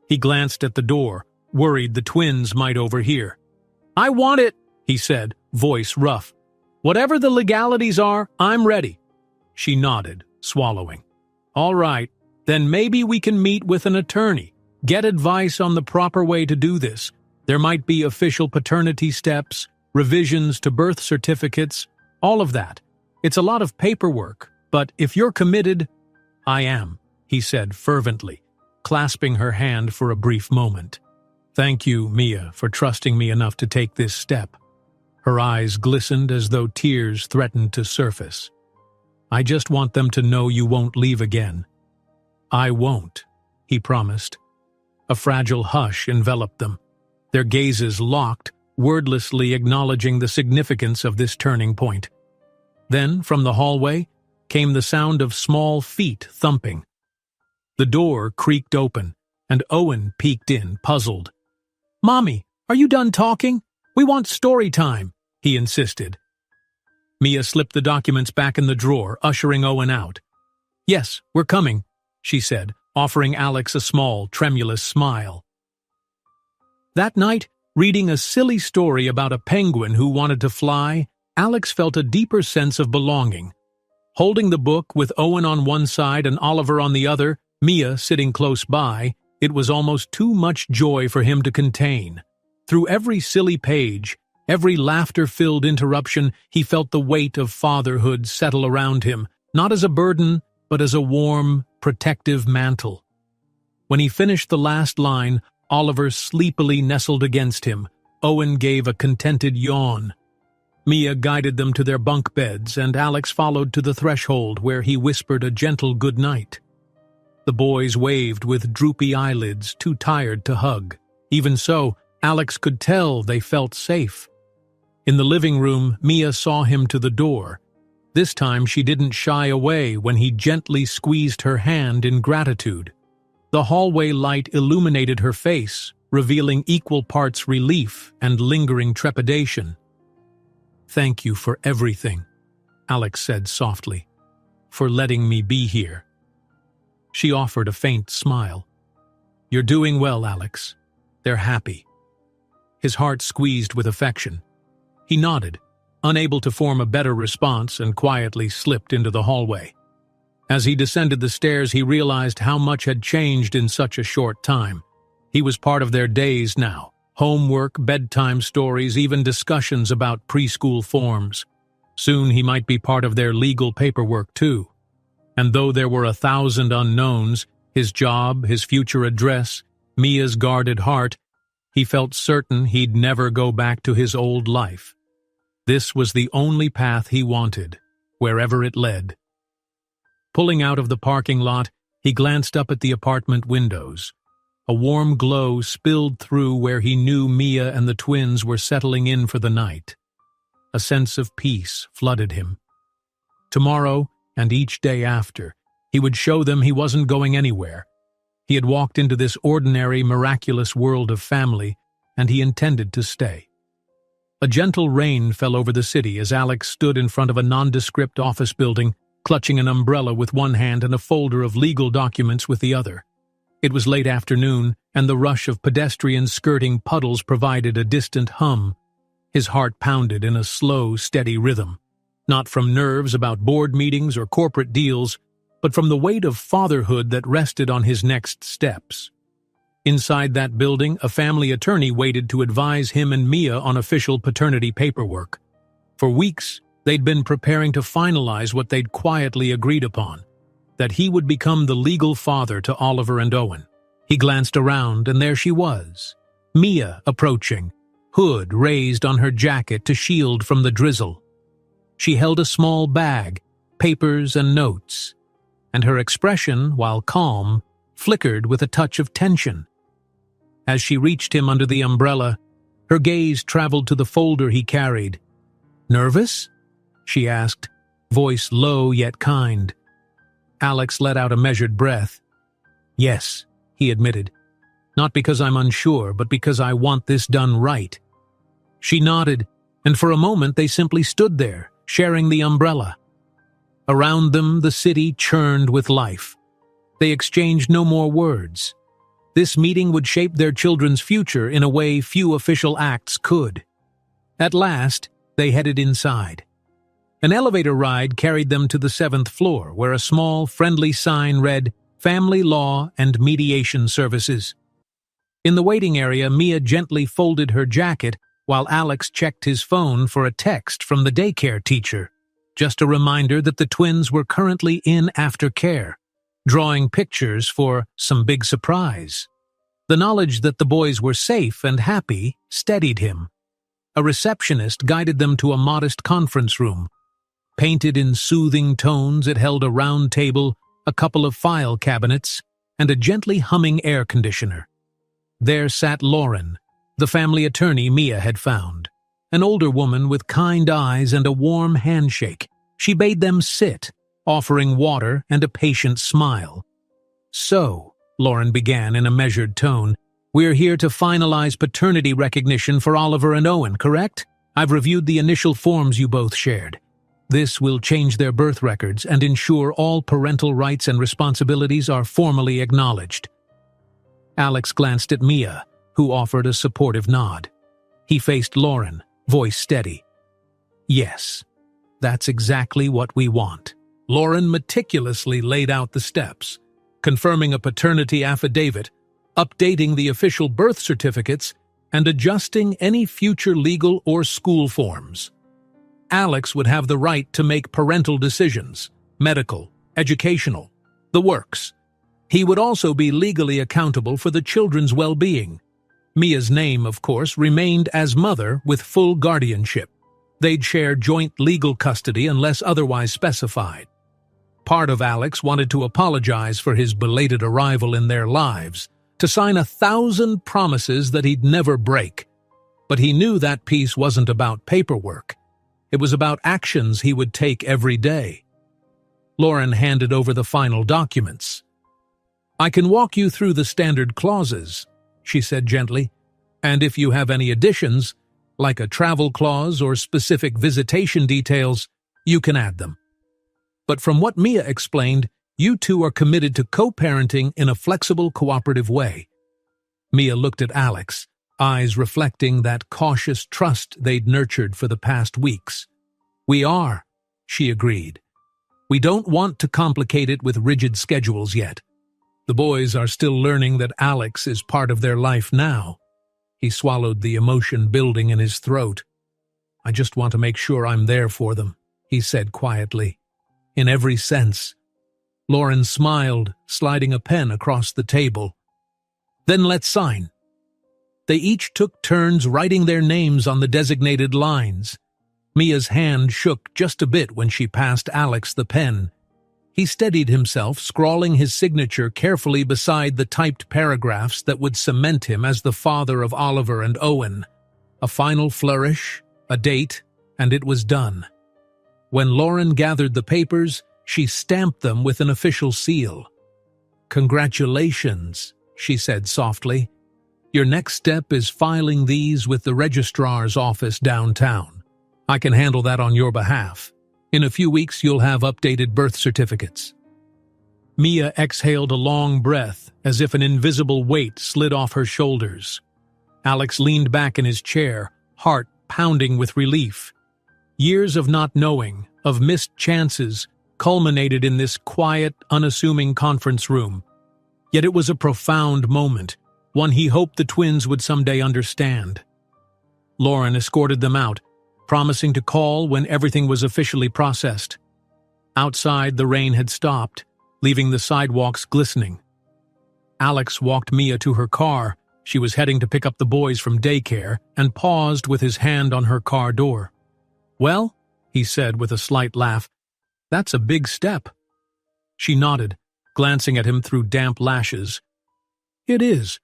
A: He glanced at the door, worried the twins might overhear. "I want it," he said, voice rough. "Whatever the legalities are, I'm ready." She nodded, swallowing. "All right, then maybe we can meet with an attorney, get advice on the proper way to do this. There might be official paternity steps, revisions to birth certificates, all of that. It's a lot of paperwork, but if you're committed—" "I am," he said fervently, clasping her hand for a brief moment. "Thank you, Mia, for trusting me enough to take this step." Her eyes glistened as though tears threatened to surface. "I just want them to know you won't leave again." "I won't," he promised. A fragile hush enveloped them, their gazes locked, wordlessly acknowledging the significance of this turning point. Then, from the hallway, came the sound of small feet thumping. The door creaked open, and Owen peeked in, puzzled. "Mommy, are you done talking? We want story time," he insisted. Mia slipped the documents back in the drawer, ushering Owen out. "Yes, we're coming," she said, offering Alex a small, tremulous smile. That night, reading a silly story about a penguin who wanted to fly, Alex felt a deeper sense of belonging. Holding the book with Owen on one side and Oliver on the other, Mia sitting close by, it was almost too much joy for him to contain. Through every silly page, every laughter-filled interruption, he felt the weight of fatherhood settle around him, not as a burden, but as a warm, protective mantle. When he finished the last line, Oliver sleepily nestled against him. Owen gave a contented yawn. Mia guided them to their bunk beds, and Alex followed to the threshold where he whispered a gentle good night. The boys waved with droopy eyelids, too tired to hug. Even so, Alex could tell they felt safe. In the living room, Mia saw him to the door. This time she didn't shy away when he gently squeezed her hand in gratitude. The hallway light illuminated her face, revealing equal parts relief and lingering trepidation. "Thank you for everything," Alex said softly, "for letting me be here." She offered a faint smile. "You're doing well, Alex. They're happy." His heart squeezed with affection. He nodded, unable to form a better response, and quietly slipped into the hallway. As he descended the stairs, he realized how much had changed in such a short time. He was part of their days now. Homework, bedtime stories, even discussions about preschool forms. Soon he might be part of their legal paperwork too. And though there were 1,000 unknowns, his job, his future address, Mia's guarded heart, he felt certain he'd never go back to his old life. This was the only path he wanted, wherever it led. Pulling out of the parking lot, he glanced up at the apartment windows. A warm glow spilled through where he knew Mia and the twins were settling in for the night. A sense of peace flooded him. Tomorrow, and each day after, he would show them he wasn't going anywhere. He had walked into this ordinary, miraculous world of family, and he intended to stay. A gentle rain fell over the city as Alex stood in front of a nondescript office building, clutching an umbrella with one hand and a folder of legal documents with the other. It was late afternoon, and the rush of pedestrians skirting puddles provided a distant hum. His heart pounded in a slow, steady rhythm, not from nerves about board meetings or corporate deals, but from the weight of fatherhood that rested on his next steps. Inside that building, a family attorney waited to advise him and Mia on official paternity paperwork. For weeks, they'd been preparing to finalize what they'd quietly agreed upon, that he would become the legal father to Oliver and Owen. He glanced around, and there she was, Mia approaching, hood raised on her jacket to shield from the drizzle. She held a small bag, papers and notes, and her expression, while calm, flickered with a touch of tension. As she reached him under the umbrella, her gaze traveled to the folder he carried. "Nervous?" she asked, voice low yet kind. Alex let out a measured breath. "Yes," he admitted. "Not because I'm unsure, but because I want this done right." She nodded, and for a moment they simply stood there, sharing the umbrella. Around them, the city churned with life. They exchanged no more words. This meeting would shape their children's future in a way few official acts could. At last, they headed inside. An elevator ride carried them to the 7th floor, where a small, friendly sign read, "Family Law and Mediation Services." In the waiting area, Mia gently folded her jacket while Alex checked his phone for a text from the daycare teacher. Just a reminder that the twins were currently in aftercare, drawing pictures for some big surprise. The knowledge that the boys were safe and happy steadied him. A receptionist guided them to a modest conference room. Painted in soothing tones, it held a round table, a couple of file cabinets, and a gently humming air conditioner. There sat Lauren, the family attorney Mia had found. An older woman with kind eyes and a warm handshake. She bade them sit, offering water and a patient smile. "So," Lauren began in a measured tone, "we're here to finalize paternity recognition for Oliver and Owen, correct? I've reviewed the initial forms you both shared. This will change their birth records and ensure all parental rights and responsibilities are formally acknowledged." Alex glanced at Mia, who offered a supportive nod. He faced Lauren, voice steady. "Yes, that's exactly what we want." Lauren meticulously laid out the steps, confirming a paternity affidavit, updating the official birth certificates, and adjusting any future legal or school forms. Alex would have the right to make parental decisions, medical, educational, the works. He would also be legally accountable for the children's well-being. Mia's name, of course, remained as mother with full guardianship. They'd share joint legal custody unless otherwise specified. Part of Alex wanted to apologize for his belated arrival in their lives, to sign 1,000 promises that he'd never break. But he knew that piece wasn't about paperwork. It was about actions he would take every day. Lauren handed over the final documents. "I can walk you through the standard clauses," she said gently, "and if you have any additions, like a travel clause or specific visitation details, you can add them. But from what Mia explained, you two are committed to co-parenting in a flexible, cooperative way." Mia looked at Alex, eyes reflecting that cautious trust they'd nurtured for the past weeks. "We are," she agreed. "We don't want to complicate it with rigid schedules yet. The boys are still learning that Alex is part of their life now." He swallowed the emotion building in his throat. "I just want to make sure I'm there for them," he said quietly. "In every sense." Lauren smiled, sliding a pen across the table. "Then let's sign." They each took turns writing their names on the designated lines. Mia's hand shook just a bit when she passed Alex the pen. He steadied himself, scrawling his signature carefully beside the typed paragraphs that would cement him as the father of Oliver and Owen. A final flourish, a date, and it was done. When Lauren gathered the papers, she stamped them with an official seal. "Congratulations," she said softly. "Your next step is filing these with the registrar's office downtown. I can handle that on your behalf. In a few weeks, you'll have updated birth certificates." Mia exhaled a long breath, as if an invisible weight slid off her shoulders. Alex leaned back in his chair, heart pounding with relief. Years of not knowing, of missed chances, culminated in this quiet, unassuming conference room. Yet it was a profound moment, one he hoped the twins would someday understand. Lauren escorted them out, promising to call when everything was officially processed. Outside, the rain had stopped, leaving the sidewalks glistening. Alex walked Mia to her car. She was heading to pick up the boys from daycare and paused with his hand on her car door. "Well," he said with a slight laugh, "that's a big step." She nodded, glancing at him through damp lashes. "It is.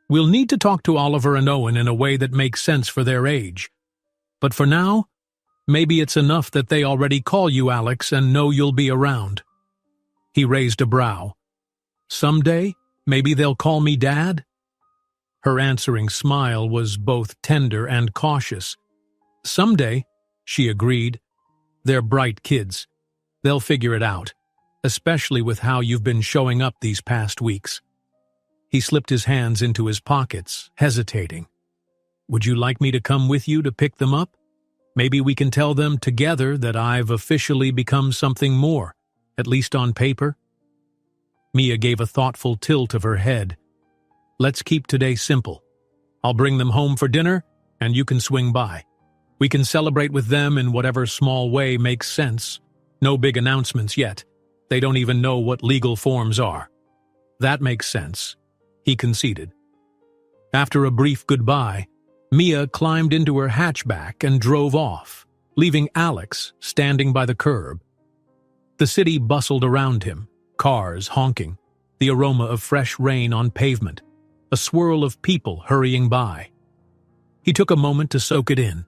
A: We'll need to talk to Oliver and Owen in a way that makes sense for their age. But for now, maybe it's enough that they already call you Alex and know you'll be around." He raised a brow. "Someday, maybe they'll call me Dad?" Her answering smile was both tender and cautious. "Someday," she agreed. "They're bright kids. They'll figure it out, especially with how you've been showing up these past weeks." He slipped his hands into his pockets, hesitating. "Would you like me to come with you to pick them up? Maybe we can tell them together that I've officially become something more, at least on paper." Mia gave a thoughtful tilt of her head. "Let's keep today simple. I'll bring them home for dinner, and you can swing by. We can celebrate with them in whatever small way makes sense. No big announcements yet. They don't even know what legal forms are." "That makes sense," he conceded. After a brief goodbye, Mia climbed into her hatchback and drove off, leaving Alex standing by the curb. The city bustled around him, cars honking, the aroma of fresh rain on pavement, a swirl of people hurrying by. He took a moment to soak it in.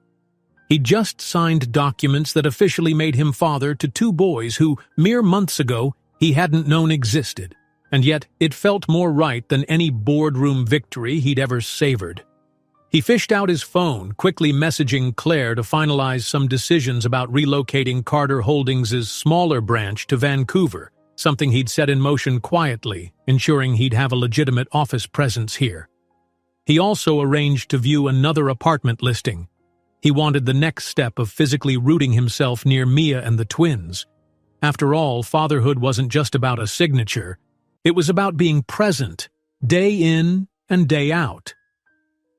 A: He'd just signed documents that officially made him father to two boys who, mere months ago, he hadn't known existed, and yet it felt more right than any boardroom victory he'd ever savored. He fished out his phone, quickly messaging Claire to finalize some decisions about relocating Carter Holdings' smaller branch to Vancouver, something he'd set in motion quietly, ensuring he'd have a legitimate office presence here. He also arranged to view another apartment listing. He wanted the next step of physically rooting himself near Mia and the twins. After all, fatherhood wasn't just about a signature. It was about being present, day in and day out.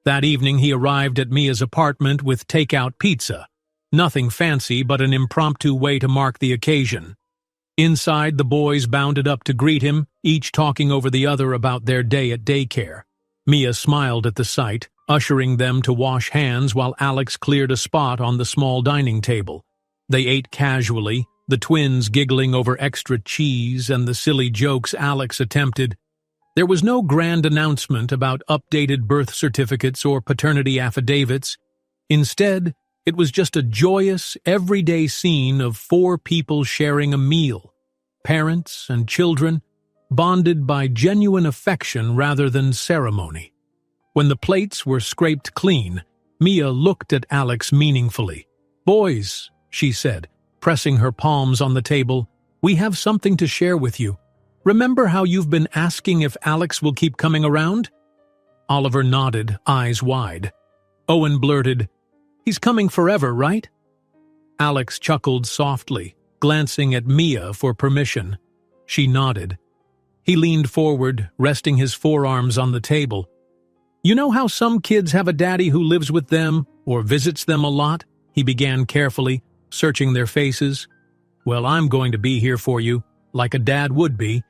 A: That evening he arrived at Mia's apartment with takeout pizza. Nothing fancy, but an impromptu way to mark the occasion. Inside, the boys bounded up to greet him, each talking over the other about their day at daycare. Mia smiled at the sight, ushering them to wash hands while Alex cleared a spot on the small dining table. They ate casually, the twins giggling over extra cheese and the silly jokes Alex attempted. There was no grand announcement about updated birth certificates or paternity affidavits. Instead, it was just a joyous, everyday scene of four people sharing a meal, parents and children, bonded by genuine affection rather than ceremony. When the plates were scraped clean, Mia looked at Alex meaningfully. "Boys," she said, pressing her palms on the table, "we have something to share with you. Remember how you've been asking if Alex will keep coming around?" Oliver nodded, eyes wide. Owen blurted, "He's coming forever, right?" Alex chuckled softly, glancing at Mia for permission. She nodded. He leaned forward, resting his forearms on the table. "You know how some kids have a daddy who lives with them or visits them a lot?" He began carefully, searching their faces. "Well, I'm going to be here for you, like a dad would be,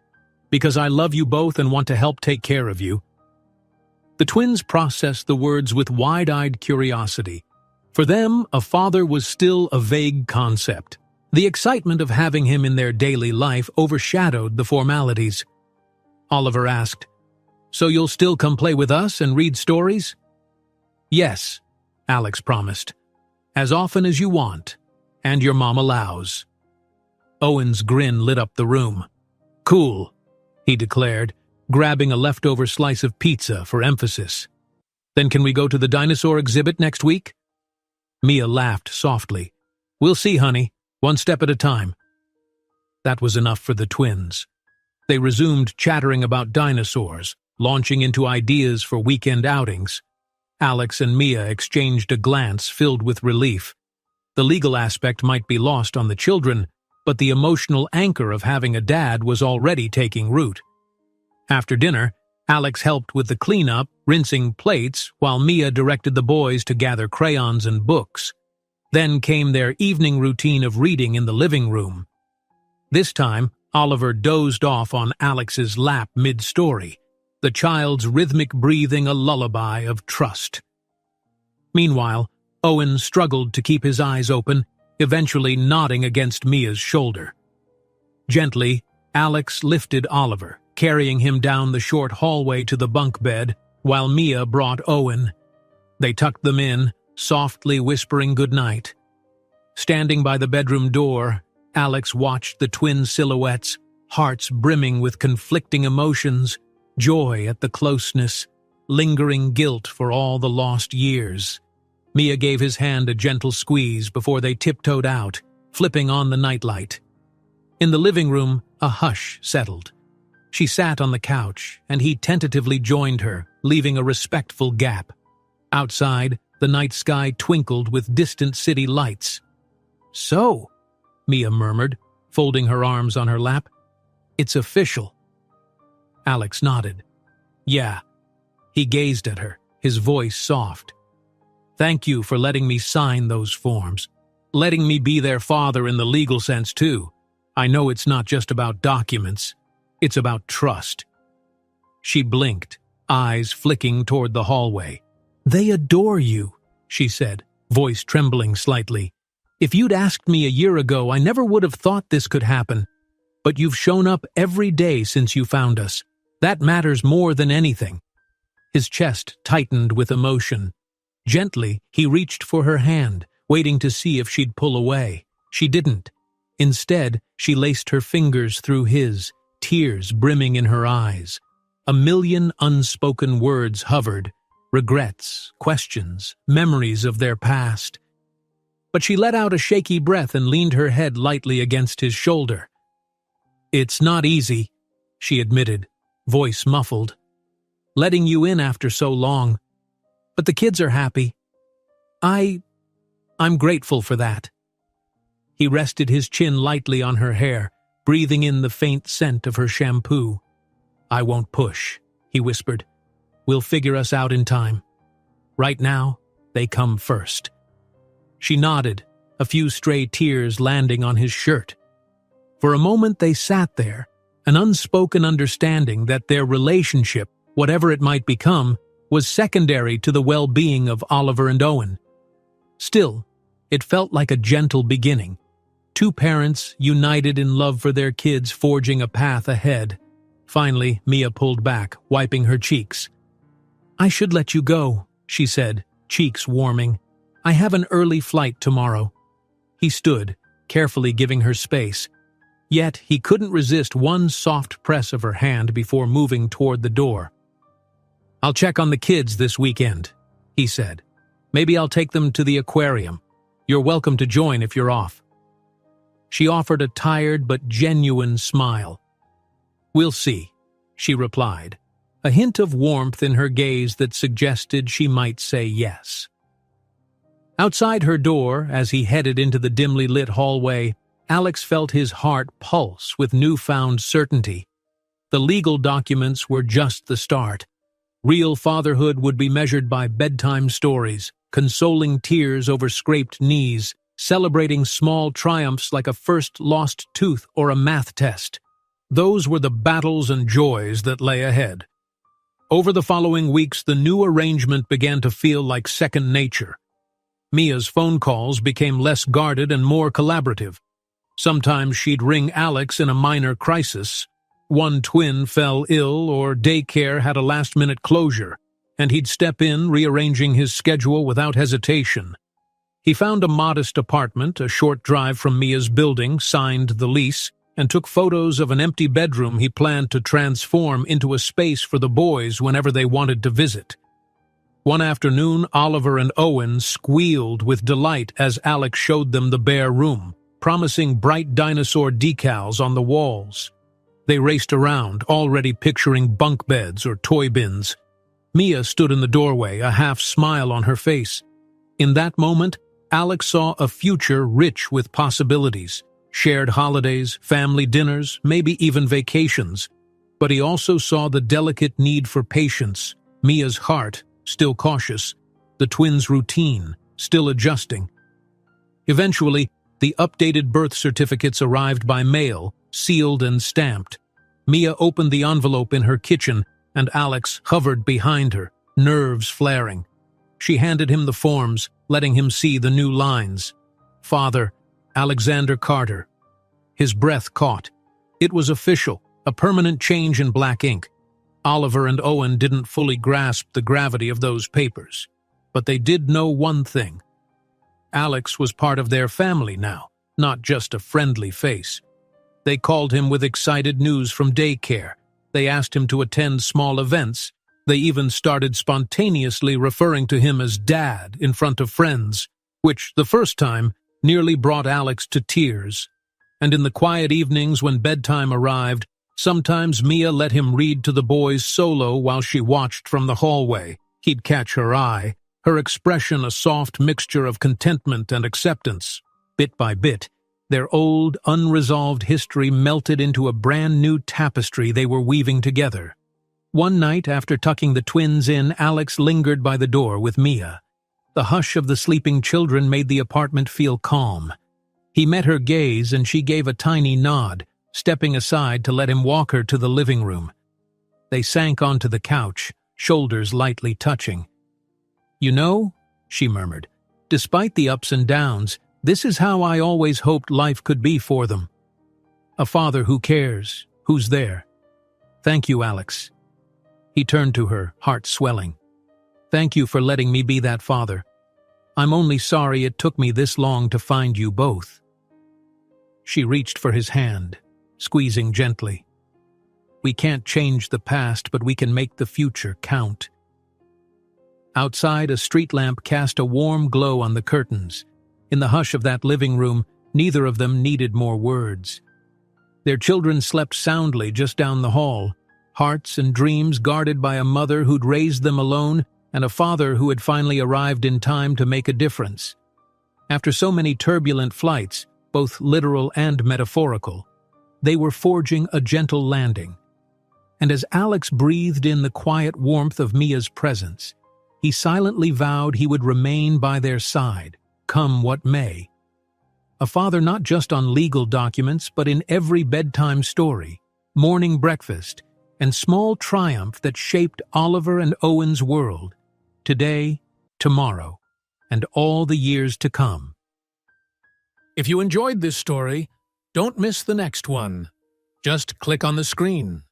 A: because I love you both and want to help take care of you." The twins processed the words with wide-eyed curiosity. For them, a father was still a vague concept. The excitement of having him in their daily life overshadowed the formalities. Oliver asked, "So you'll still come play with us and read stories?" "Yes," Alex promised. As often as you want, and your mom allows." Owen's grin lit up the room. "Cool," he declared, grabbing a leftover slice of pizza for emphasis. "Then can we go to the dinosaur exhibit next week?" Mia laughed softly. "We'll see, honey. One step at a time." That was enough for the twins. They resumed chattering about dinosaurs, launching into ideas for weekend outings. Alex and Mia exchanged a glance filled with relief. The legal aspect might be lost on the children, but the emotional anchor of having a dad was already taking root. After dinner, Alex helped with the cleanup, rinsing plates, while Mia directed the boys to gather crayons and books. Then came their evening routine of reading in the living room. This time, Oliver dozed off on Alex's lap mid-story, the child's rhythmic breathing a lullaby of trust. Meanwhile, Owen struggled to keep his eyes open, eventually nodding against Mia's shoulder. Gently, Alex lifted Oliver, carrying him down the short hallway to the bunk bed, while Mia brought Owen. They tucked them in, softly whispering goodnight. Standing by the bedroom door, Alex watched the twin silhouettes, hearts brimming with conflicting emotions, joy at the closeness, lingering guilt for all the lost years. Mia gave his hand a gentle squeeze before they tiptoed out, flipping on the nightlight. In the living room, a hush settled. She sat on the couch, and he tentatively joined her, leaving a respectful gap. Outside, the night sky twinkled with distant city lights. "So," Mia murmured, folding her arms on her lap, "it's official." Alex nodded. "Yeah." He gazed at her, his voice soft. "Thank you for letting me sign those forms. Letting me be their father in the legal sense, too. I know it's not just about documents. It's about trust." She blinked, eyes flicking toward the hallway. "They adore you," she said, voice trembling slightly. "If you'd asked me a year ago, I never would have thought this could happen. But you've shown up every day since you found us. That matters more than anything." His chest tightened with emotion. Gently, he reached for her hand, waiting to see if she'd pull away. She didn't. Instead, she laced her fingers through his, tears brimming in her eyes. A million unspoken words hovered, regrets, questions, memories of their past. But she let out a shaky breath and leaned her head lightly against his shoulder. "It's not easy," she admitted, voice muffled. "Letting you in after so long. But the kids are happy. I'm grateful for that." He rested his chin lightly on her hair, breathing in the faint scent of her shampoo. "I won't push," he whispered. "We'll figure us out in time. Right now, they come first." She nodded, a few stray tears landing on his shirt. For a moment they sat there, an unspoken understanding that their relationship, whatever it might become, was secondary to the well-being of Oliver and Owen. Still, it felt like a gentle beginning. Two parents united in love for their kids, forging a path ahead. Finally, Mia pulled back, wiping her cheeks. "I should let you go," she said, cheeks warming. "I have an early flight tomorrow." He stood, carefully giving her space. Yet he couldn't resist one soft press of her hand before moving toward the door. "I'll check on the kids this weekend," he said. "Maybe I'll take them to the aquarium. You're welcome to join if you're off." She offered a tired but genuine smile. "We'll see," she replied, a hint of warmth in her gaze that suggested she might say yes. Outside her door, as he headed into the dimly lit hallway, Alex felt his heart pulse with newfound certainty. The legal documents were just the start. Real fatherhood would be measured by bedtime stories, consoling tears over scraped knees, celebrating small triumphs like a first lost tooth or a math test. Those were the battles and joys that lay ahead. Over the following weeks, the new arrangement began to feel like second nature. Mia's phone calls became less guarded and more collaborative. Sometimes she'd ring Alex in a minor crisis. One twin fell ill or daycare had a last-minute closure, and he'd step in, rearranging his schedule without hesitation. He found a modest apartment, a short drive from Mia's building, signed the lease, and took photos of an empty bedroom he planned to transform into a space for the boys whenever they wanted to visit. One afternoon, Oliver and Owen squealed with delight as Alex showed them the bare room, promising bright dinosaur decals on the walls. They raced around, already picturing bunk beds or toy bins. Mia stood in the doorway, a half-smile on her face. In that moment, Alex saw a future rich with possibilities. Shared holidays, family dinners, maybe even vacations. But he also saw the delicate need for patience, Mia's heart, still cautious, the twins' routine, still adjusting. Eventually, the updated birth certificates arrived by mail, sealed and stamped. Mia opened the envelope in her kitchen, and Alex hovered behind her, nerves flaring. She handed him the forms, letting him see the new lines. Father, Alexander Carter. His breath caught. It was official, a permanent change in black ink. Oliver and Owen didn't fully grasp the gravity of those papers, but they did know one thing. Alex was part of their family now, not just a friendly face. They called him with excited news from daycare. They asked him to attend small events. They even started spontaneously referring to him as Dad in front of friends, which, the first time, nearly brought Alex to tears. And in the quiet evenings when bedtime arrived, sometimes Mia let him read to the boys solo while she watched from the hallway. He'd catch her eye, her expression a soft mixture of contentment and acceptance. Bit by bit, their old, unresolved history melted into a brand-new tapestry they were weaving together. One night, after tucking the twins in, Alex lingered by the door with Mia. The hush of the sleeping children made the apartment feel calm. He met her gaze and she gave a tiny nod, stepping aside to let him walk her to the living room. They sank onto the couch, shoulders lightly touching. "You know," she murmured, "despite the ups and downs, this is how I always hoped life could be for them. A father who cares, who's there. Thank you, Alex." He turned to her, heart swelling. "Thank you for letting me be that father. I'm only sorry it took me this long to find you both." She reached for his hand, squeezing gently. "We can't change the past, but we can make the future count." Outside, a street lamp cast a warm glow on the curtains. In the hush of that living room, neither of them needed more words. Their children slept soundly just down the hall, hearts and dreams guarded by a mother who'd raised them alone and a father who had finally arrived in time to make a difference. After so many turbulent flights, both literal and metaphorical, they were forging a gentle landing. And as Alex breathed in the quiet warmth of Mia's presence, he silently vowed he would remain by their side, come what may. A father not just on legal documents, but in every bedtime story, morning breakfast, and small triumph that shaped Oliver and Owen's world, today, tomorrow, and all the years to come. If you enjoyed this story, don't miss the next one. Just click on the screen.